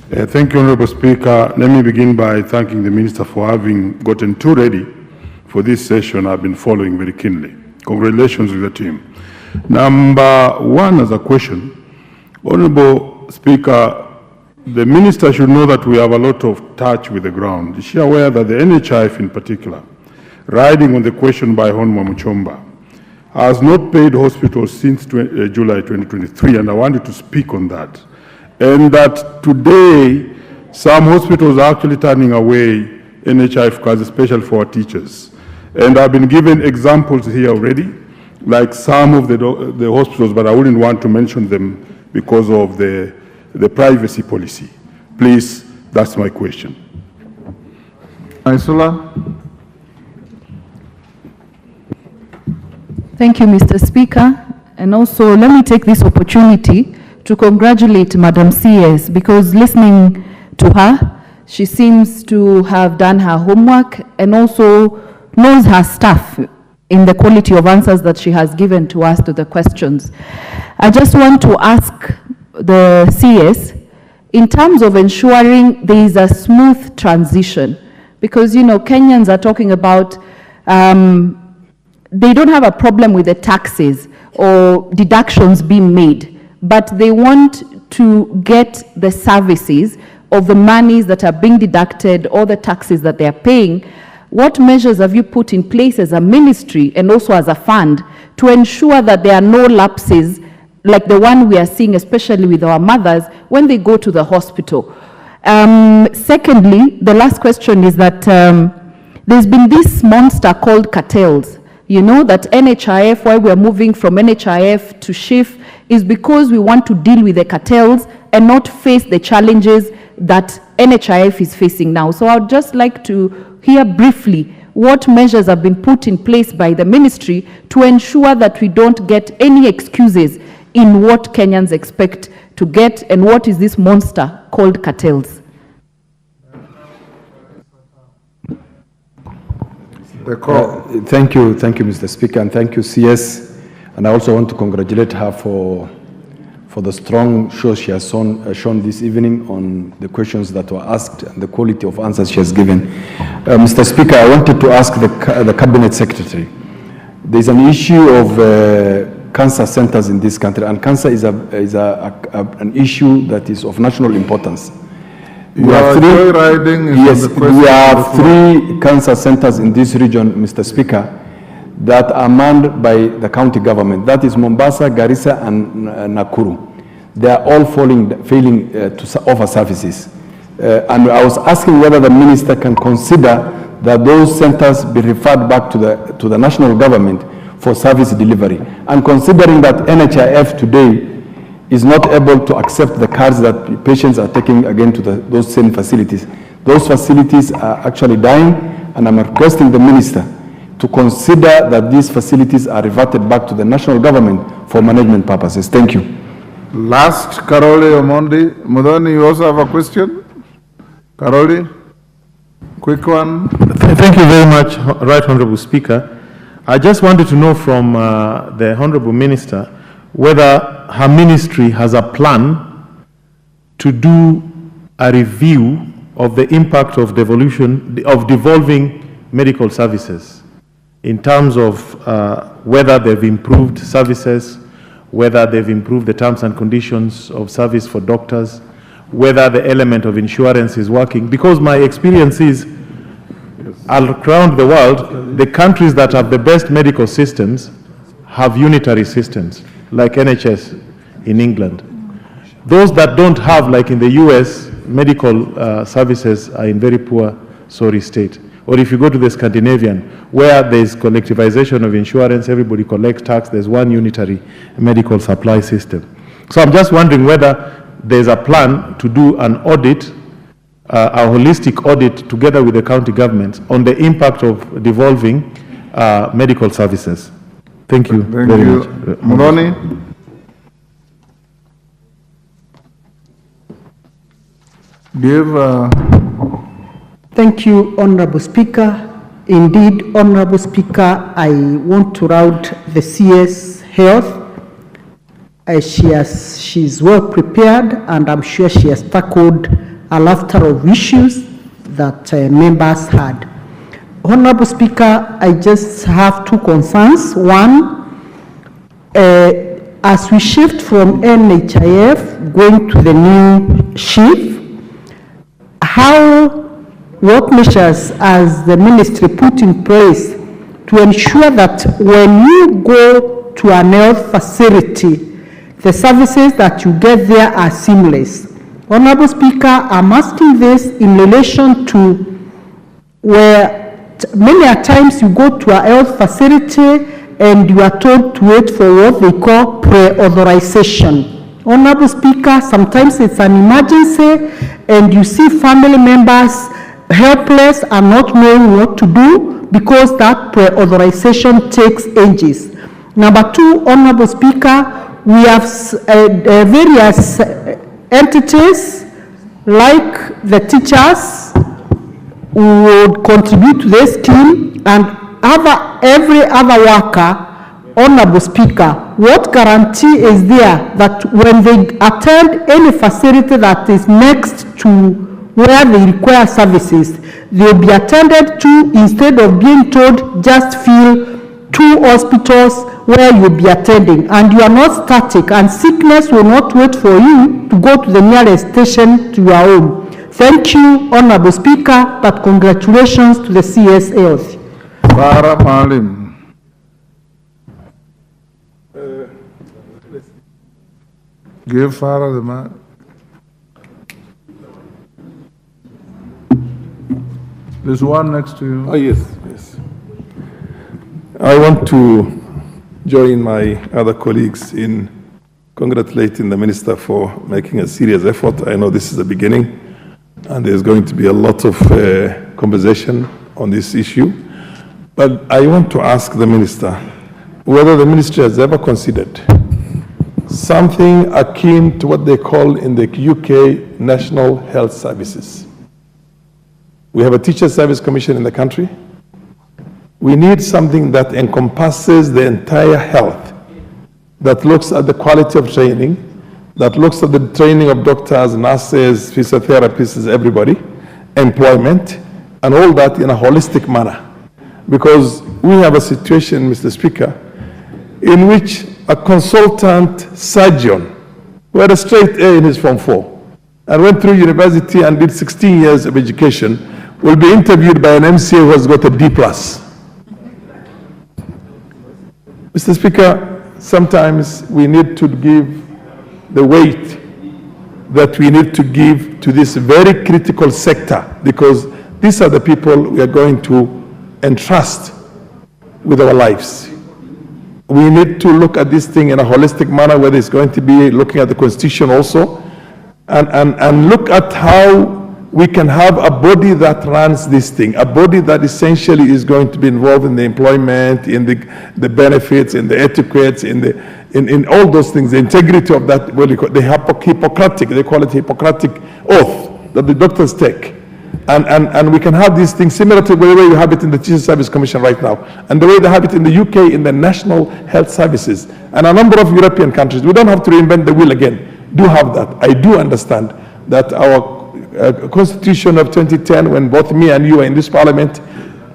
Thank you, Honorable Speaker. Let me begin by thanking the Minister for having gotten 2 ready for this session. I've been following very keenly. Congratulations with the team. Number 1 as a question. Honorable Speaker, the Minister should know that we have a lot of touch with the ground. Is she aware that the NHIF in particular, riding on the question by Honorable Muchomba, has not paid hospitals since July 2023, and I wanted to speak on that. And that today, some hospitals are actually turning away NHIF cards, especially for our teachers. And I've been given examples here already, like some of the hospitals, but I wouldn't want to mention them because of the privacy policy. Please, that's my question. Isula. Thank you, Mr. Speaker. And also, let me take this opportunity to congratulate Madam CS, because listening to her, she seems to have done her homework and also knows her stuff in the quality of answers that she has given to us to the questions. I just want to ask the CS, in terms of ensuring there is a smooth transition, because, you know, Kenyans are talking about, they don't have a problem with the taxes or deductions being made, but they want to get the services of the monies that are being deducted or the taxes that they are paying. What measures have you put in place as a ministry and also as a fund to ensure that there are no lapses like the one we are seeing, especially with our mothers, when they go to the hospital? Secondly, the last question is that there's been this monster called cartels. You know that NHIF, why we're moving from NHIF to SHIF, is because we want to deal with the cartels and not face the challenges that NHIF is facing now. So I would just like to hear briefly what measures have been put in place by the ministry to ensure that we don't get any excuses in what Kenyans expect to get, and what is this monster called cartels. Thank you, Mr. Speaker, and thank you, CS. And I also want to congratulate her for the strong show she has shown this evening on the questions that were asked and the quality of answers she has given. Mr. Speaker, I wanted to ask the Cabinet Secretary. There's an issue of cancer centers in this country, and cancer is an issue that is of national importance. We have three cancer centers in this region, Mr. Speaker, that are manned by the county government. That is Mombasa, Garissa, and Nakuru. They are all failing to offer services. And I was asking whether the minister can consider that those centers be referred back to the national government for service delivery. And considering that NHIF today is not able to accept the cards that patients are taking again to those same facilities. Those facilities are actually dying, and I'm requesting the minister to consider that these facilities are reverted back to the national government for management purposes. Thank you. Last, Karoli Omondi. Mudhoni, you also have a question? Karoli, quick one. Thank you very much, Right Honorable Speaker. I just wanted to know from the Honorable Minister whether her ministry has a plan to do a review of the impact of devolving medical services in terms of whether they've improved services, whether they've improved the terms and conditions of service for doctors, whether the element of insurance is working. Because my experience is, around the world, the countries that have the best medical systems have unitary systems, like NHS in England. Those that don't have, like in the US, medical services are in very poor, sorry state. Or if you go to the Scandinavian, where there's collectivization of insurance, everybody collects tax, there's one unitary medical supply system. So I'm just wondering whether there's a plan to do an audit, a holistic audit together with the county governments on the impact of devolving medical services. Thank you very much. Mudhoni. Thank you, Honorable Speaker. Indeed, Honorable Speaker, I want to round the CS Health. She's well prepared, and I'm sure she has tackled a lot of issues that members had. Honorable Speaker, I just have two concerns. One, as we shift from NHIF going to the new SHIF, what measures has the ministry put in place to ensure that when you go to an health facility, the services that you get there are seamless? Honorable Speaker, I'm asking this in relation to where many a times you go to a health facility and you are told to wait for what they call pre-authorization. Honorable Speaker, sometimes it's an emergency and you see family members helpless and not knowing what to do because that pre-authorization takes ages. Number two, Honorable Speaker, we have various entities like the teachers who would contribute to this scheme and every other worker. Honorable Speaker, what guarantee is there that when they attend any facility that is next to where they require services, they'll be attended to instead of being told just fill 2 hospitals where you'll be attending, and you are not static and sickness will not wait for you to go to the nearest station to your home. Thank you, Honorable Speaker, but congratulations to the CS Health. Farah Maalim. Give Farah the mic. There's one next to you. Oh, yes, yes. I want to join my other colleagues in congratulating the Minister for making a serious effort. I know this is the beginning, and there's going to be a lot of conversation on this issue. But I want to ask the Minister whether the Ministry has ever considered something akin to what they call in the UK National Health Services. We have a Teacher Service Commission in the country. We need something that encompasses the entire health, that looks at the quality of training, that looks at the training of doctors, nurses, physiotherapists, everybody, employment, and all that in a holistic manner. Because we have a situation, Mr. Speaker, in which a consultant surgeon who had a straight A in his Form 4 and went through university and did 16 years of education will be interviewed by an MCA who has got a D+. Mr. Speaker, sometimes we need to give the weight that we need to give to this very critical sector, because these are the people we are going to entrust with our lives. We need to look at this thing in a holistic manner, whether it's going to be looking at the Constitution also, and look at how we can have a body that runs this thing, a body that essentially is going to be involved in the employment, in the benefits, in the etiquettes, in all those things, the integrity of that, what do you call it, the Hippocratic, they call it Hippocratic oath that the doctors take. And we can have these things similar to the way you have it in the Teacher Service Commission right now, and the way they have it in the UK in the National Health Services, and a number of European countries. We don't have to reinvent the wheel again. Do have that. I do understand that our Constitution of 2010, when both me and you are in this Parliament,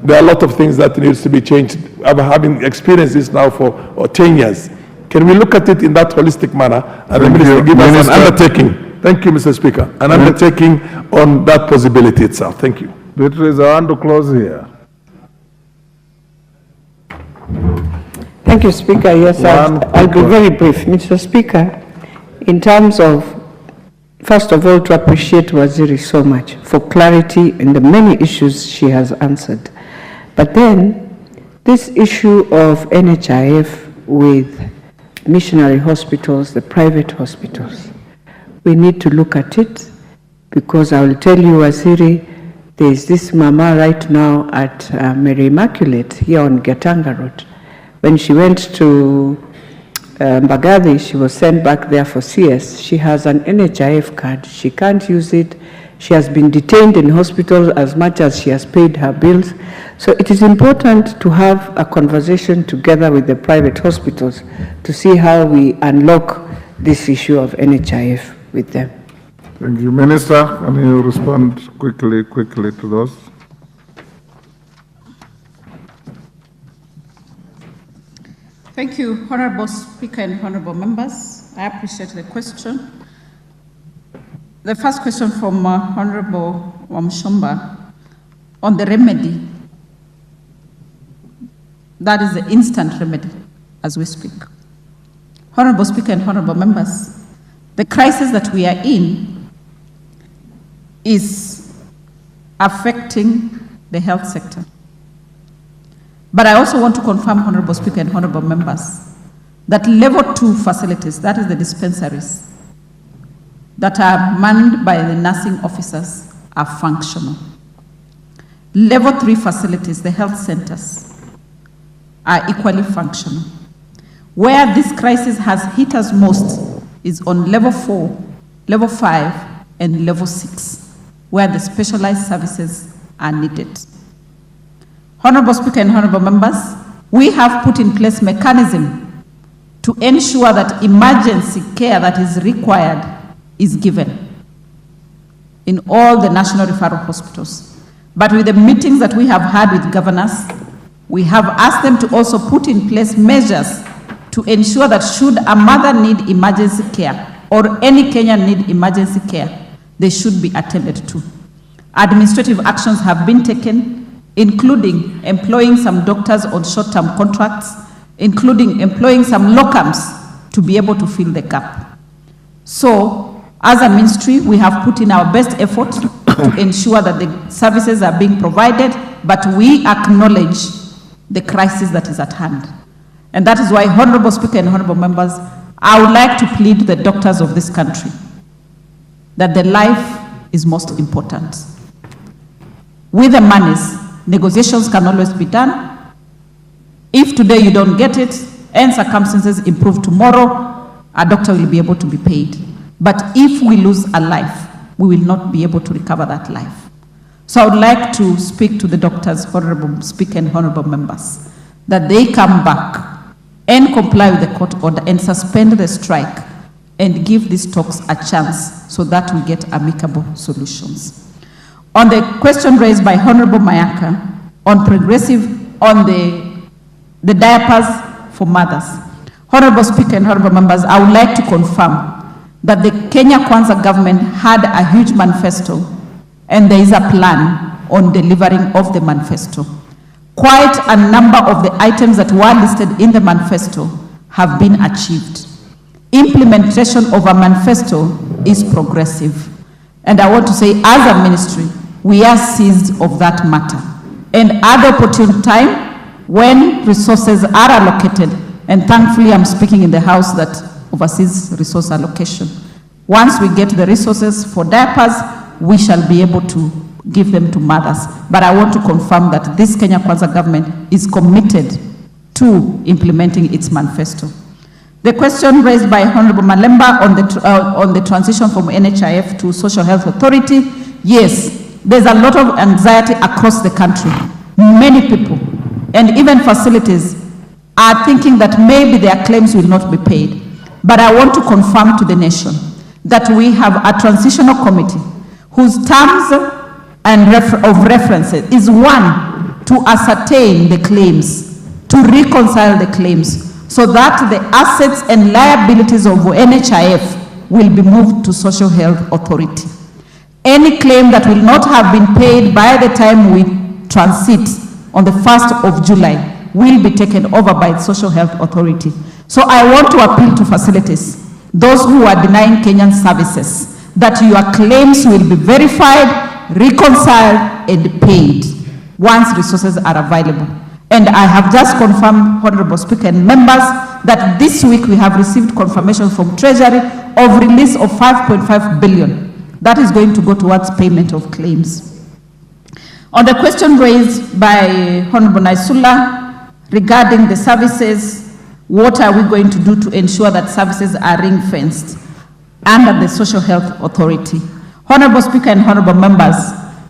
there are a lot of things that needs to be changed. I've having experienced this now for 10 years. Can we look at it in that holistic manner? And the Minister give us an undertaking. Thank you, Mr. Speaker. An undertaking on that possibility itself. Thank you. Beatrice, I want to close here. Thank you, Speaker. Yes, I'll be very brief. Mr. Speaker, in terms of, first of all, to appreciate Waziri so much for clarity in the many issues she has answered. But then, this issue of NHIF with missionary hospitals, the private hospitals, we need to look at it, because I will tell you, Waziri, there is this mama right now at Mary Immaculate here on Gatanga Road. When she went to Mbagathi, she was sent back there for CS. She has an NHIF card. She can't use it. She has been detained in hospital as much as she has paid her bills. So it is important to have a conversation together with the private hospitals to see how we unlock this issue of NHIF with them. Thank you. Minister, can you respond quickly to those? Thank you, Honorable Speaker and Honorable Members. I appreciate the question. The first question from Honorable Wamshomba on the remedy. That is the instant remedy as we speak. Honorable Speaker and Honorable Members, the crisis that we are in is affecting the health sector. But I also want to confirm, Honorable Speaker and Honorable Members, that level 2 facilities, that is the dispensaries, that are manned by the nursing officers are functional. Level 3 facilities, the health centers, are equally functional. Where this crisis has hit us most is on level 4, level 5, and level 6, where the specialized services are needed. Honorable Speaker and honorable members, we have put in place mechanism to ensure that emergency care that is required is given in all the national referral hospitals. But with the meetings that we have had with governors, we have asked them to also put in place measures to ensure that should a mother need emergency care or any Kenyan need emergency care, they should be attended to. Administrative actions have been taken, including employing some doctors on short-term contracts, including employing some locums to be able to fill the gap. So, as a ministry, we have put in our best effort to ensure that the services are being provided, but we acknowledge the crisis that is at hand. And that is why, Honorable Speaker and honorable members, I would like to plead the doctors of this country that the life is most important. With the monies, negotiations can always be done. If today you don't get it and circumstances improve tomorrow, a doctor will be able to be paid. But if we lose a life, we will not be able to recover that life. So I would like to speak to the doctors, Honorable Speaker and honorable members, that they come back and comply with the court order and suspend the strike and give these talks a chance so that we get amicable solutions. On the question raised by Honorable Mayaka on the diapers for mothers, Honorable Speaker and honorable members, I would like to confirm that the Kenya Kwanza government had a huge manifesto and there is a plan on delivering of the manifesto. Quite a number of the items that were listed in the manifesto have been achieved. Implementation of a manifesto is progressive. And I want to say, as a ministry, we are seized of that matter. And at the opportune time, when resources are allocated, and thankfully I'm speaking in the House that oversees resource allocation, once we get the resources for diapers, we shall be able to give them to mothers. But I want to confirm that this Kenya Kwanza government is committed to implementing its manifesto. The question raised by Honorable Malemba on the transition from NHIF to Social Health Authority, yes, there's a lot of anxiety across the country. Many people, and even facilities, are thinking that maybe their claims will not be paid. But I want to confirm to the nation that we have a transitional committee whose terms of reference is one, to ascertain the claims, to reconcile the claims, so that the assets and liabilities of NHIF will be moved to Social Health Authority. Any claim that will not have been paid by the time we transit on the 1st of July will be taken over by the Social Health Authority. So I want to appeal to facilities, those who are denying Kenyan services, that your claims will be verified, reconciled, and paid once resources are available. And I have just confirmed, Honorable Speaker and members, that this week we have received confirmation from Treasury of release of 5.5 billion. That is going to go towards payment of claims. On the question raised by Honorable Naisula regarding the services, what are we going to do to ensure that services are ring-fenced under the Social Health Authority? Honorable Speaker and honorable members,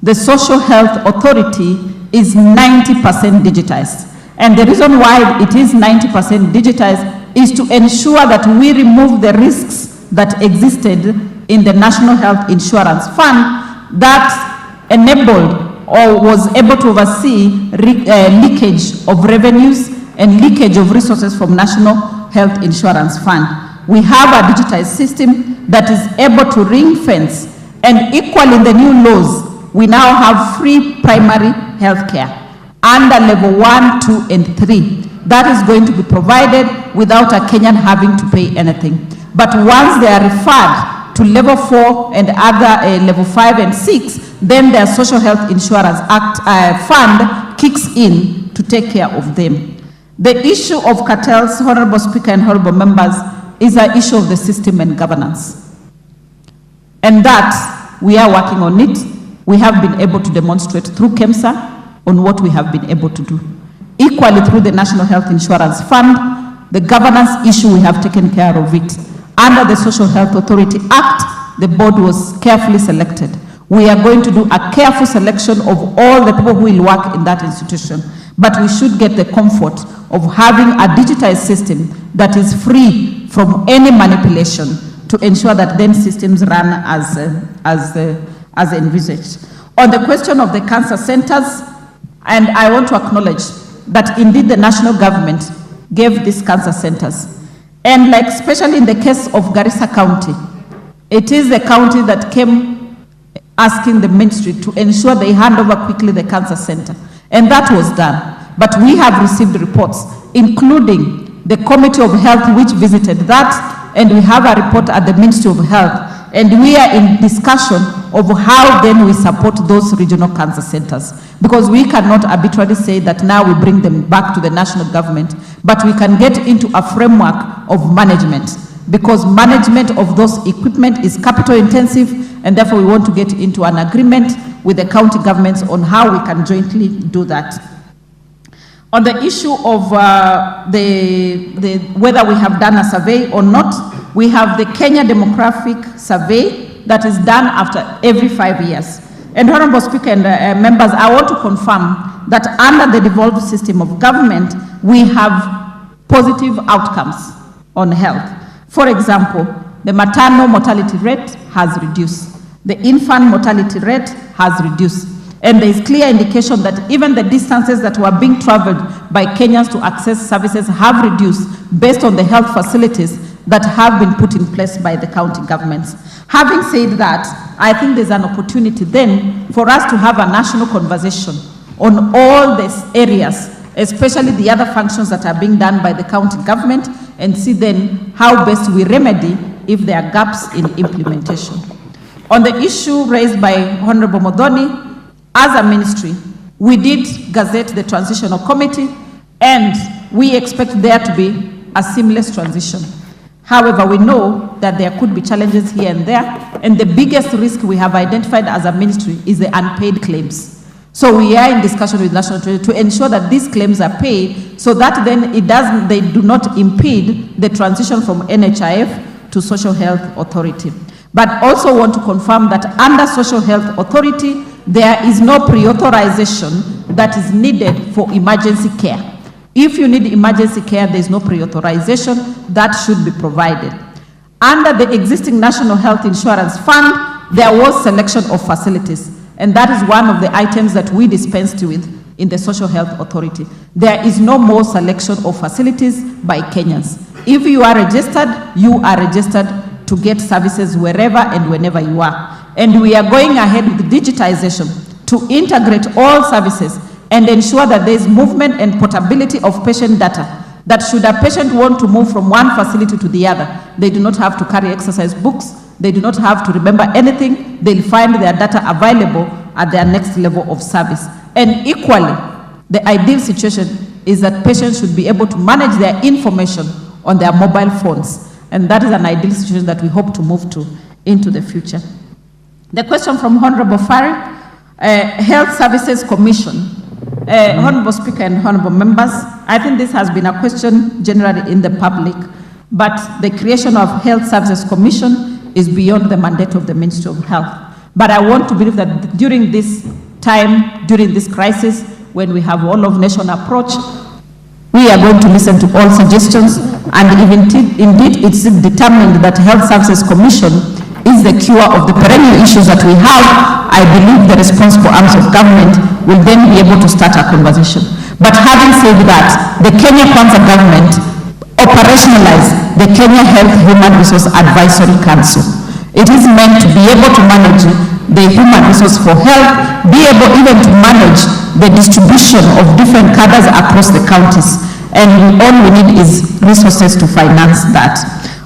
the Social Health Authority is 90% digitized. And the reason why it is 90% digitized is to ensure that we remove the risks that existed in the National Health Insurance Fund that enabled or was able to oversee leakage of revenues and leakage of resources from National Health Insurance Fund. We have a digitized system that is able to ring fence, and equally in the new laws, we now have free primary health care under level 1, 2, and 3. That is going to be provided without a Kenyan having to pay anything. But once they are referred to level 4 and other level 5 and 6, then their Social Health Insurance Act fund kicks in to take care of them. The issue of cartels, Honorable Speaker and honorable members, is an issue of the system and governance. And that we are working on it. We have been able to demonstrate through KEMSA on what we have been able to do. Equally through the National Health Insurance Fund, The governance issue, we have taken care of it. Under the Social Health Authority Act, the board was carefully selected. We are going to do a careful selection of all the people who will work in that institution. But we should get the comfort of having a digitized system that is free from any manipulation to ensure that then systems run as envisaged. On the question of the cancer centers, and I want to acknowledge that indeed the national government gave these cancer centers. And like especially in the case of Garissa County, it is the county that came asking the ministry to ensure they hand over quickly the cancer center. And that was done. But we have received reports, including the Committee of Health which visited that, and we have a report at the Ministry of Health. And we are in discussion of how then we support those regional cancer centers. Because we cannot arbitrarily say that now we bring them back to the national government, but we can get into a framework of management. Because management of those equipment is capital intensive, and therefore we want to get into an agreement with the county governments on how we can jointly do that. On the issue of whether we have done a survey or not, we have the Kenya Demographic Survey that is done after every 5 years. And Honorable Speaker and members, I want to confirm that under the devolved system of government, we have positive outcomes on health. For example, the maternal mortality rate has reduced. The infant mortality rate has reduced. And there is clear indication that even the distances that were being traveled by Kenyans to access services have reduced based on the health facilities that have been put in place by the county governments. Having said that, I think there's an opportunity then for us to have a national conversation on all these areas, especially the other functions that are being done by the county government, and see then how best we remedy if there are gaps in implementation. On the issue raised by Honorable Modoni, as a ministry, we did gazette the transitional committee, and we expect there to be a seamless transition. However, we know that there could be challenges here and there, and the biggest risk we have identified as a ministry is the unpaid claims. So we are in discussion with National Treasury to ensure that these claims are paid, so that then they do not impede the transition from NHIF to Social Health Authority. But also want to confirm that under Social Health Authority, there is no pre-authorization that is needed for emergency care. If you need emergency care, there is no pre-authorization that should be provided. Under the existing National Health Insurance Fund, there was selection of facilities, and that is one of the items that we dispensed with in the Social Health Authority. There is no more selection of facilities by Kenyans. If you are registered to get services wherever and whenever you are. And we are going ahead with digitization to integrate all services and ensure that there is movement and portability of patient data, that should a patient want to move from one facility to the other, they do not have to carry exercise books, they do not have to remember anything, they'll find their data available at their next level of service. And equally, the ideal situation is that patients should be able to manage their information on their mobile phones. And that is an ideal situation that we hope to move to into the future. The question from Honorable Fari, Health Services Commission. Honorable Speaker and Honorable Members, I think this has been a question generally in the public, but the creation of Health Services Commission is beyond the mandate of the Ministry of Health. But I want to believe that during this time, during this crisis, when we have all of nation approach, we are going to listen to all suggestions, and indeed it's determined that Health Services Commission is the cure of the perennial issues that we have. I believe the responsible arms of government will then be able to start a conversation. But having said that, the Kenya Kwanza government operationalized the Kenya Health Human Resource Advisory Council. It is meant to be able to manage the human resource for health, be able even to manage the distribution of different cadres across the counties. And all we need is resources to finance that.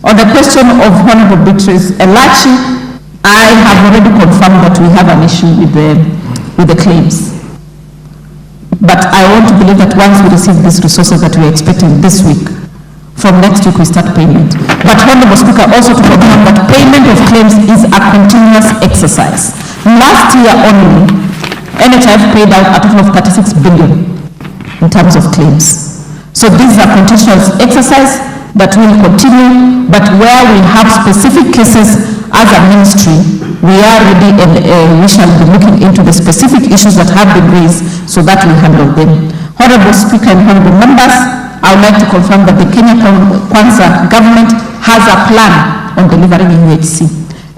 On the question of Honorable Beatrice Elachi, I have already confirmed that we have an issue with the claims. But I want to believe that once we receive these resources that we are expecting this week, from next week we start payment. But Honorable Speaker, also to confirm that payment of claims is a continuous exercise. Last year only, NHIF paid out a total of 36 billion in terms of claims. So this is a continuous exercise that will continue, but where we have specific cases as a ministry, we are ready and we shall be looking into the specific issues that have been raised so that we handle them. Honorable Speaker and honorable members, I would like to confirm that the Kenya Kwanza government has a plan on delivering UHC.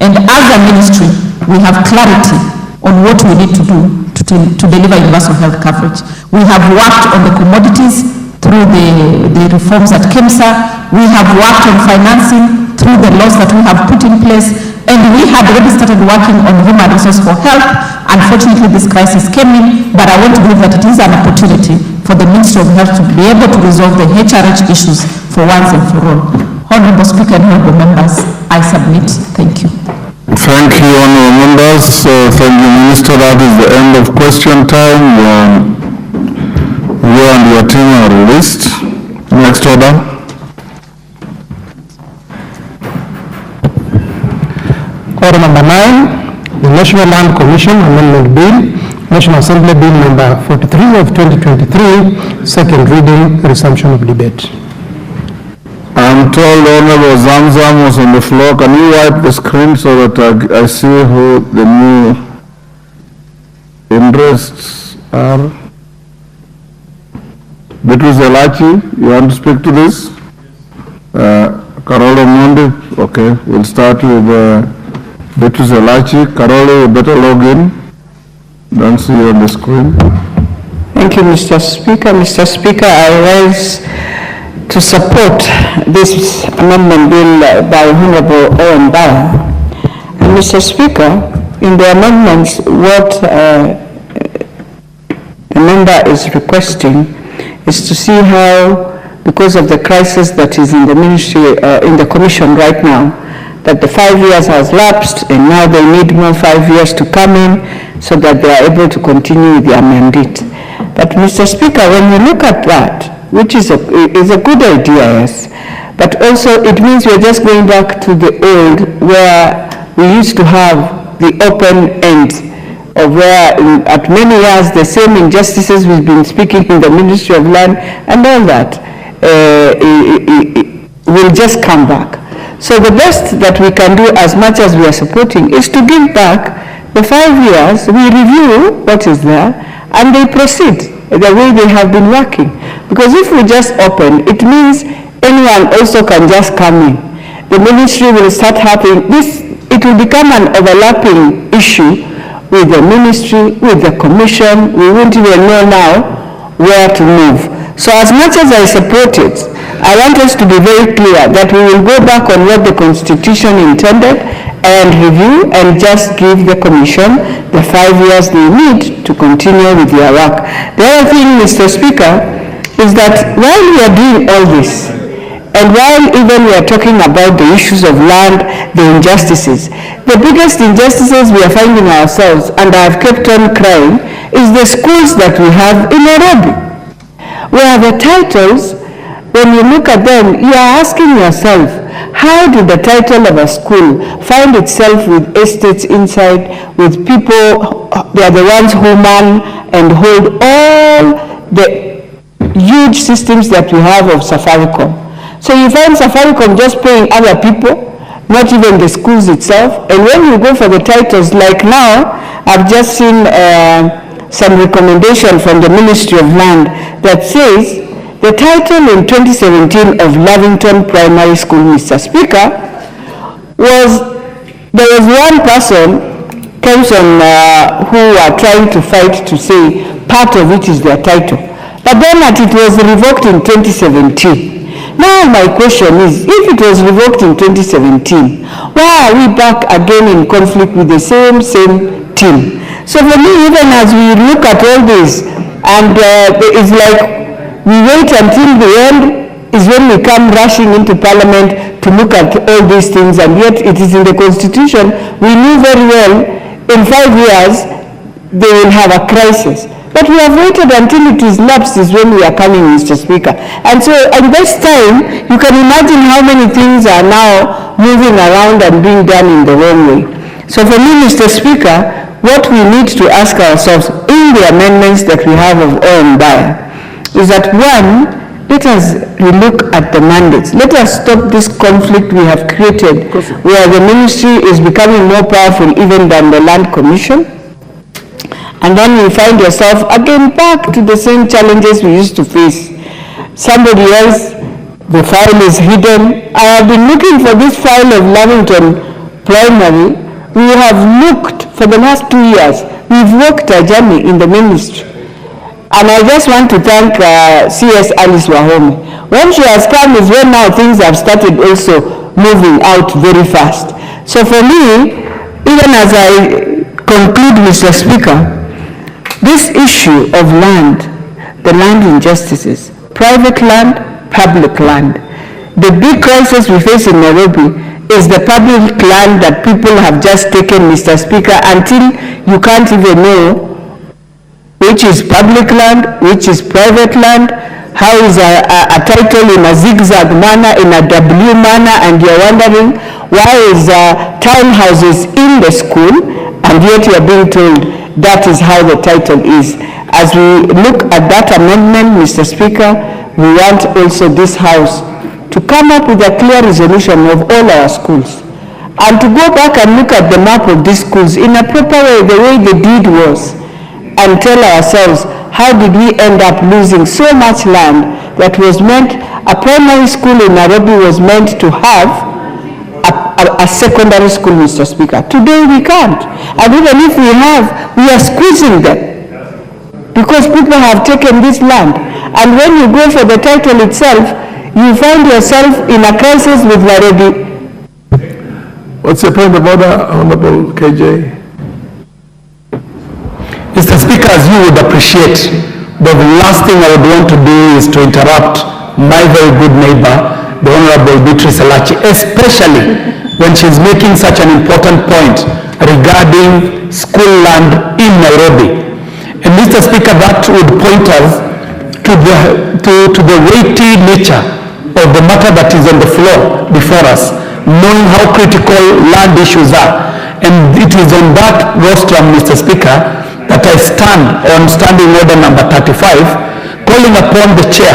And as a ministry, we have clarity on what we need to do to deliver universal health coverage. We have worked on the commodities through the reforms at KEMSA. We have worked on financing through the laws that we have put in place. And we had already started working on human resource for health. Unfortunately, this crisis came in, but I want to believe that it is an opportunity for the Ministry of Health to be able to resolve the HRH issues for once and for all. Honorable Speaker and honorable members, I submit. Thank you. Thank you, honorable members. Thank you, Minister. That is the end of question time. You and your team are released. Next order. Order number 9, the National Land Commission Amendment Bill, National Assembly Bill number 43 of 2023, second reading, resumption of debate. I'm told Honorable Zamzam was on the floor. Can you wipe the screen so that I see who the new interests are? Beatrice Elachi, you want to speak to this? Carolo Mundi, okay, we'll start with Beatrice Elachi. Carolo, you better log in. Don't see you on the screen. Thank you, Mr. Speaker. Mr. Speaker, I rise to support this amendment bill by Honorable Owen Bauer. And Mr. Speaker, in the amendments, what the member is requesting is to see how, because of the crisis that is in the ministry, in the commission right now, that the 5 years has lapsed and now they need more 5 years to come in so that they are able to continue with their mandate. But Mr. Speaker, when you look at that, which is a good idea, yes, but also it means we're just going back to the old where we used to have the open end of where at many years the same injustices we've been speaking in the Ministry of Land and all that will just come back. So the best that we can do, as much as we are supporting, is to give back the 5 years, we review what is there, and they proceed the way they have been working. Because if we just open, it means anyone also can just come in. The ministry will start having this, it will become an overlapping issue with the ministry, with the commission. We won't even know now where to move. So as much as I support it, I want us to be very clear that we will go back on what the Constitution intended and review and just give the Commission the 5 years they need to continue with their work. The other thing, Mr. Speaker, is that while we are doing all this, and while even we are talking about the issues of land, the injustices, the biggest injustices we are finding ourselves, and I have kept on crying, is the schools that we have in Nairobi, where the titles, when you look at them, you are asking yourself, how did the title of a school find itself with estates inside, with people, they are the ones who man and hold all the huge systems that we have of Safaricom. So you find Safaricom just paying other people, not even the schools itself. And when you go for the titles, like now, I've just seen some recommendation from the Ministry of Land that says the title in 2017 of Lavington Primary School, Mr. Speaker, was, there was one person, Kemson, who are trying to fight to say part of it is their title. But then it was revoked in 2017. Now my question is, if it was revoked in 2017, why are we back again in conflict with the same team? So for me, even as we look at all this, and it's like we wait until the end is when we come rushing into Parliament to look at all these things, and yet it is in the Constitution. We knew very well in 5 years they will have a crisis. But we have waited until it is lapsed is when we are coming, Mr. Speaker. And so at this time, you can imagine how many things are now moving around and being done in the wrong way. So for me, Mr. Speaker, what we need to ask ourselves in the amendments that we have of Owen Bauer is that one, let us relook at the mandates. Let us stop this conflict we have created where the ministry is becoming more powerful even than the land commission. And then you find yourself again back to the same challenges we used to face. Somebody else, the file is hidden. I have been looking for this file of Lavington Primary. We have looked for the last 2 years. We've worked a journey in the ministry. And I just want to thank CS Alice Wahome. When she has come is when now things have started also moving out very fast. So for me, even as I conclude, Mr. Speaker, this issue of land, the land injustices, private land, public land, the big crisis we face in Nairobi is the public land that people have just taken, Mr. Speaker, until you can't even know which is public land, which is private land, how is a title in a zigzag manner, in a W manner, and you're wondering why is townhouses in the school, and yet you're being told that is how the title is. As we look at that amendment, Mr. Speaker, we want also this House to come up with a clear resolution of all our schools and to go back and look at the map of these schools in a proper way, the way the deed was, and tell ourselves, how did we end up losing so much land that was meant, a primary school in Nairobi was meant to have a secondary school, Mr. Speaker. Today we can't. And even if we have, we are squeezing them because people have taken this land. And when you go for the title itself, you find yourself in a crisis with Nairobi. What's your point of order, Honorable KJ? Mr. Speaker, as you would appreciate, the last thing I would want to do is to interrupt my very good neighbor, the Honorable Beatrice Alachi, especially when she's making such an important point regarding school land in Nairobi. And Mr. Speaker, that would point us to the weighty nature of the matter that is on the floor before us, knowing how critical land issues are. And it is on that rostrum, Mr. Speaker, that I stand on standing order number 35, calling upon the chair,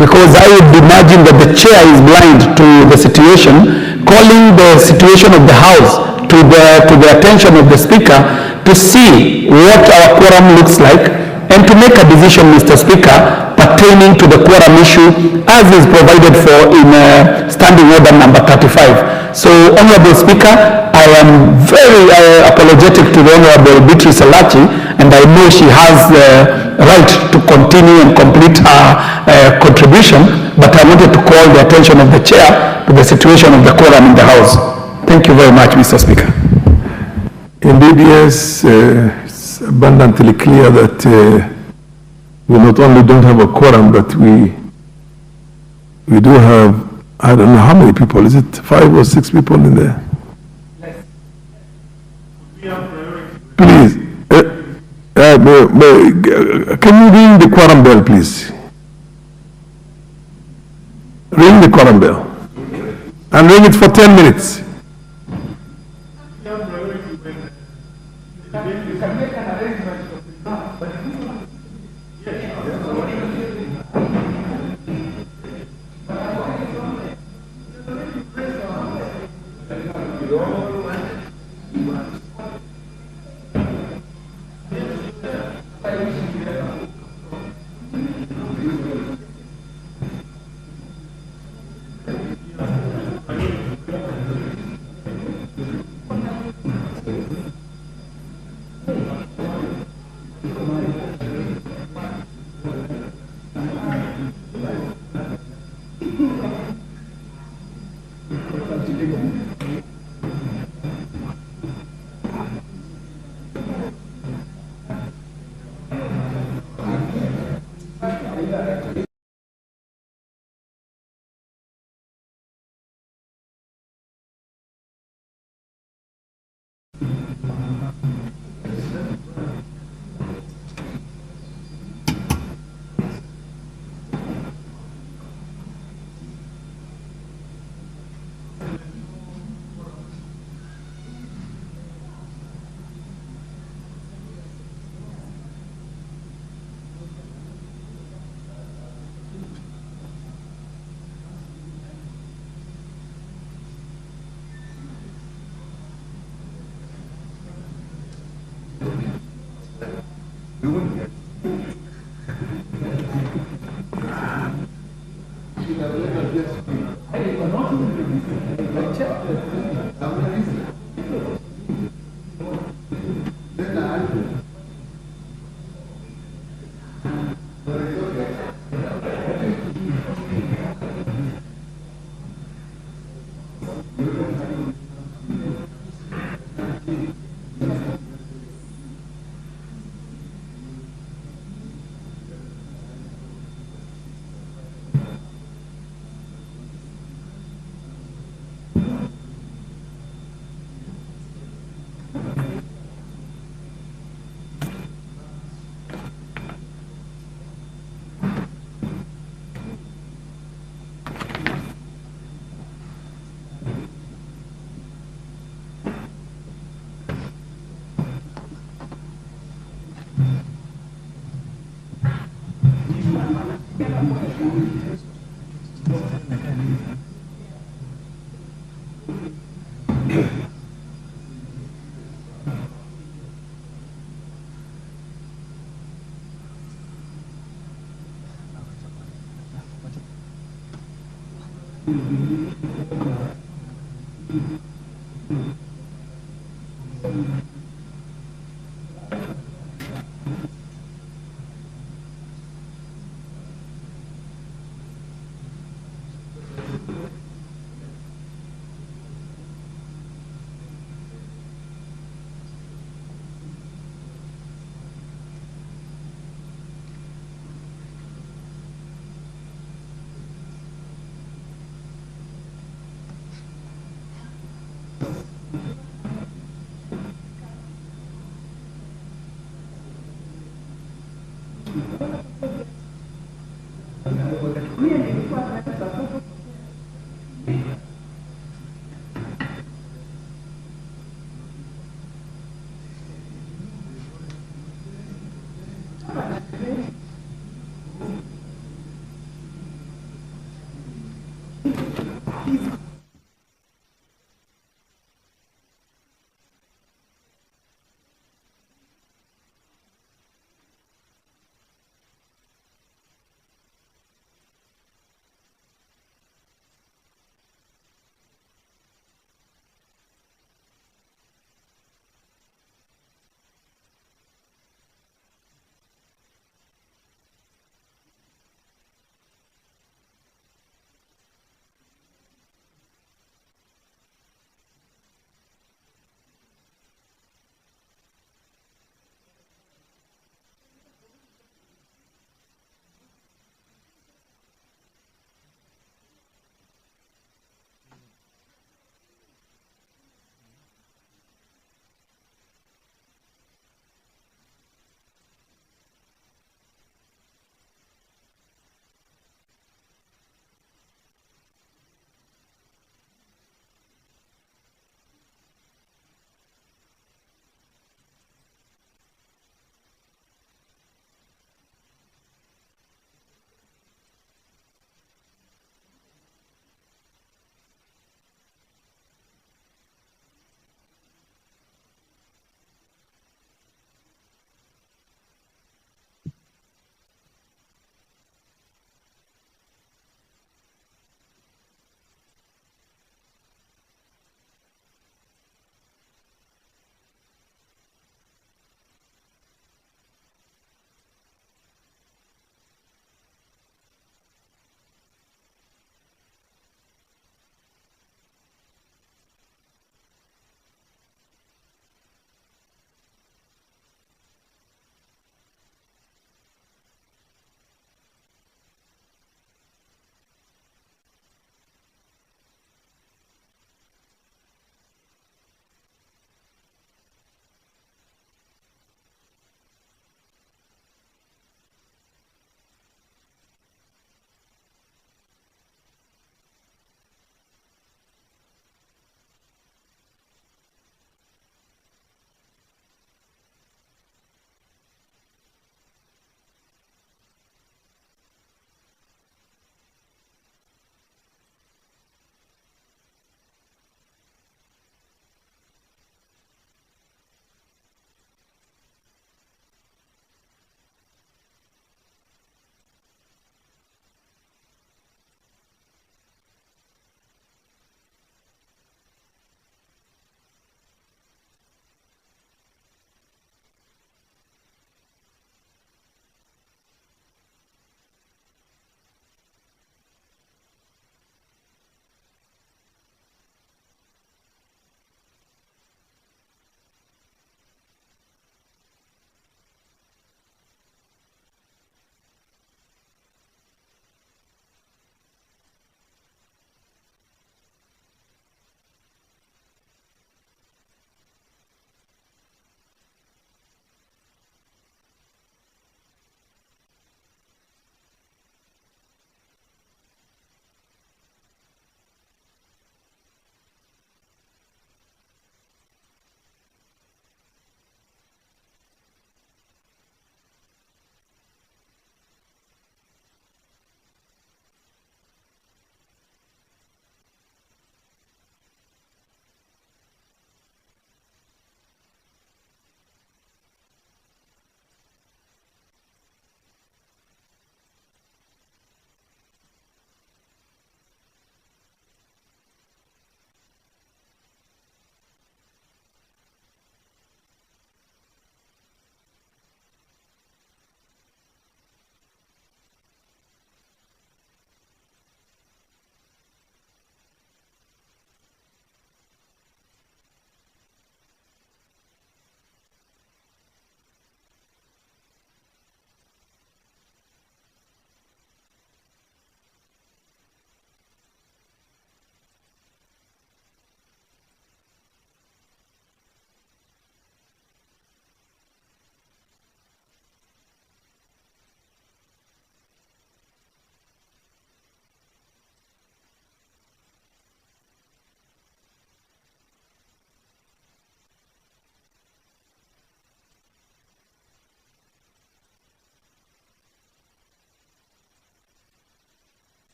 because I would imagine that the chair is blind to the situation, calling the situation of the House to the attention of the Speaker to see what our quorum looks like and to make a decision, Mr. Speaker, pertaining to the quorum issue as is provided for in standing order number 35. So, Honorable Speaker, I am very apologetic to the Honorable Beatrice Alachi, and I know she has the right to continue and complete her contribution, but I wanted to call the attention of the chair to the situation of the quorum in the House. Thank you very much, Mr. Speaker. Indeed, yes, it's abundantly clear that we not only don't have a quorum, but we do have, I don't know how many people, is it 5 or 6 people in there? Please, can you ring the quorum bell, please? Ring the quorum bell. And ring it for 10 minutes.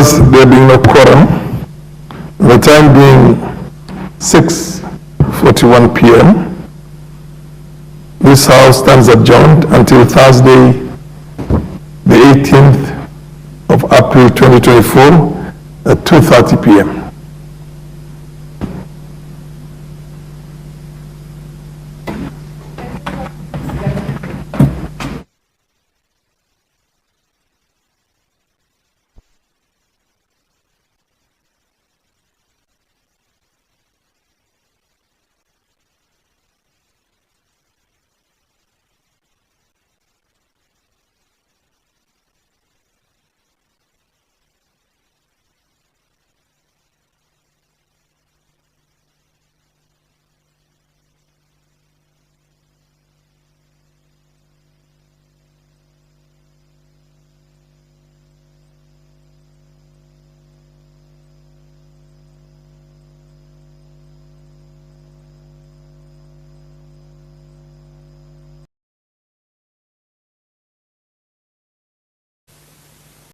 members, there being no quorum, the time being 6:41 p.m., this House stands adjourned until Thursday, the 18th of April 2024 at 2:30 p.m.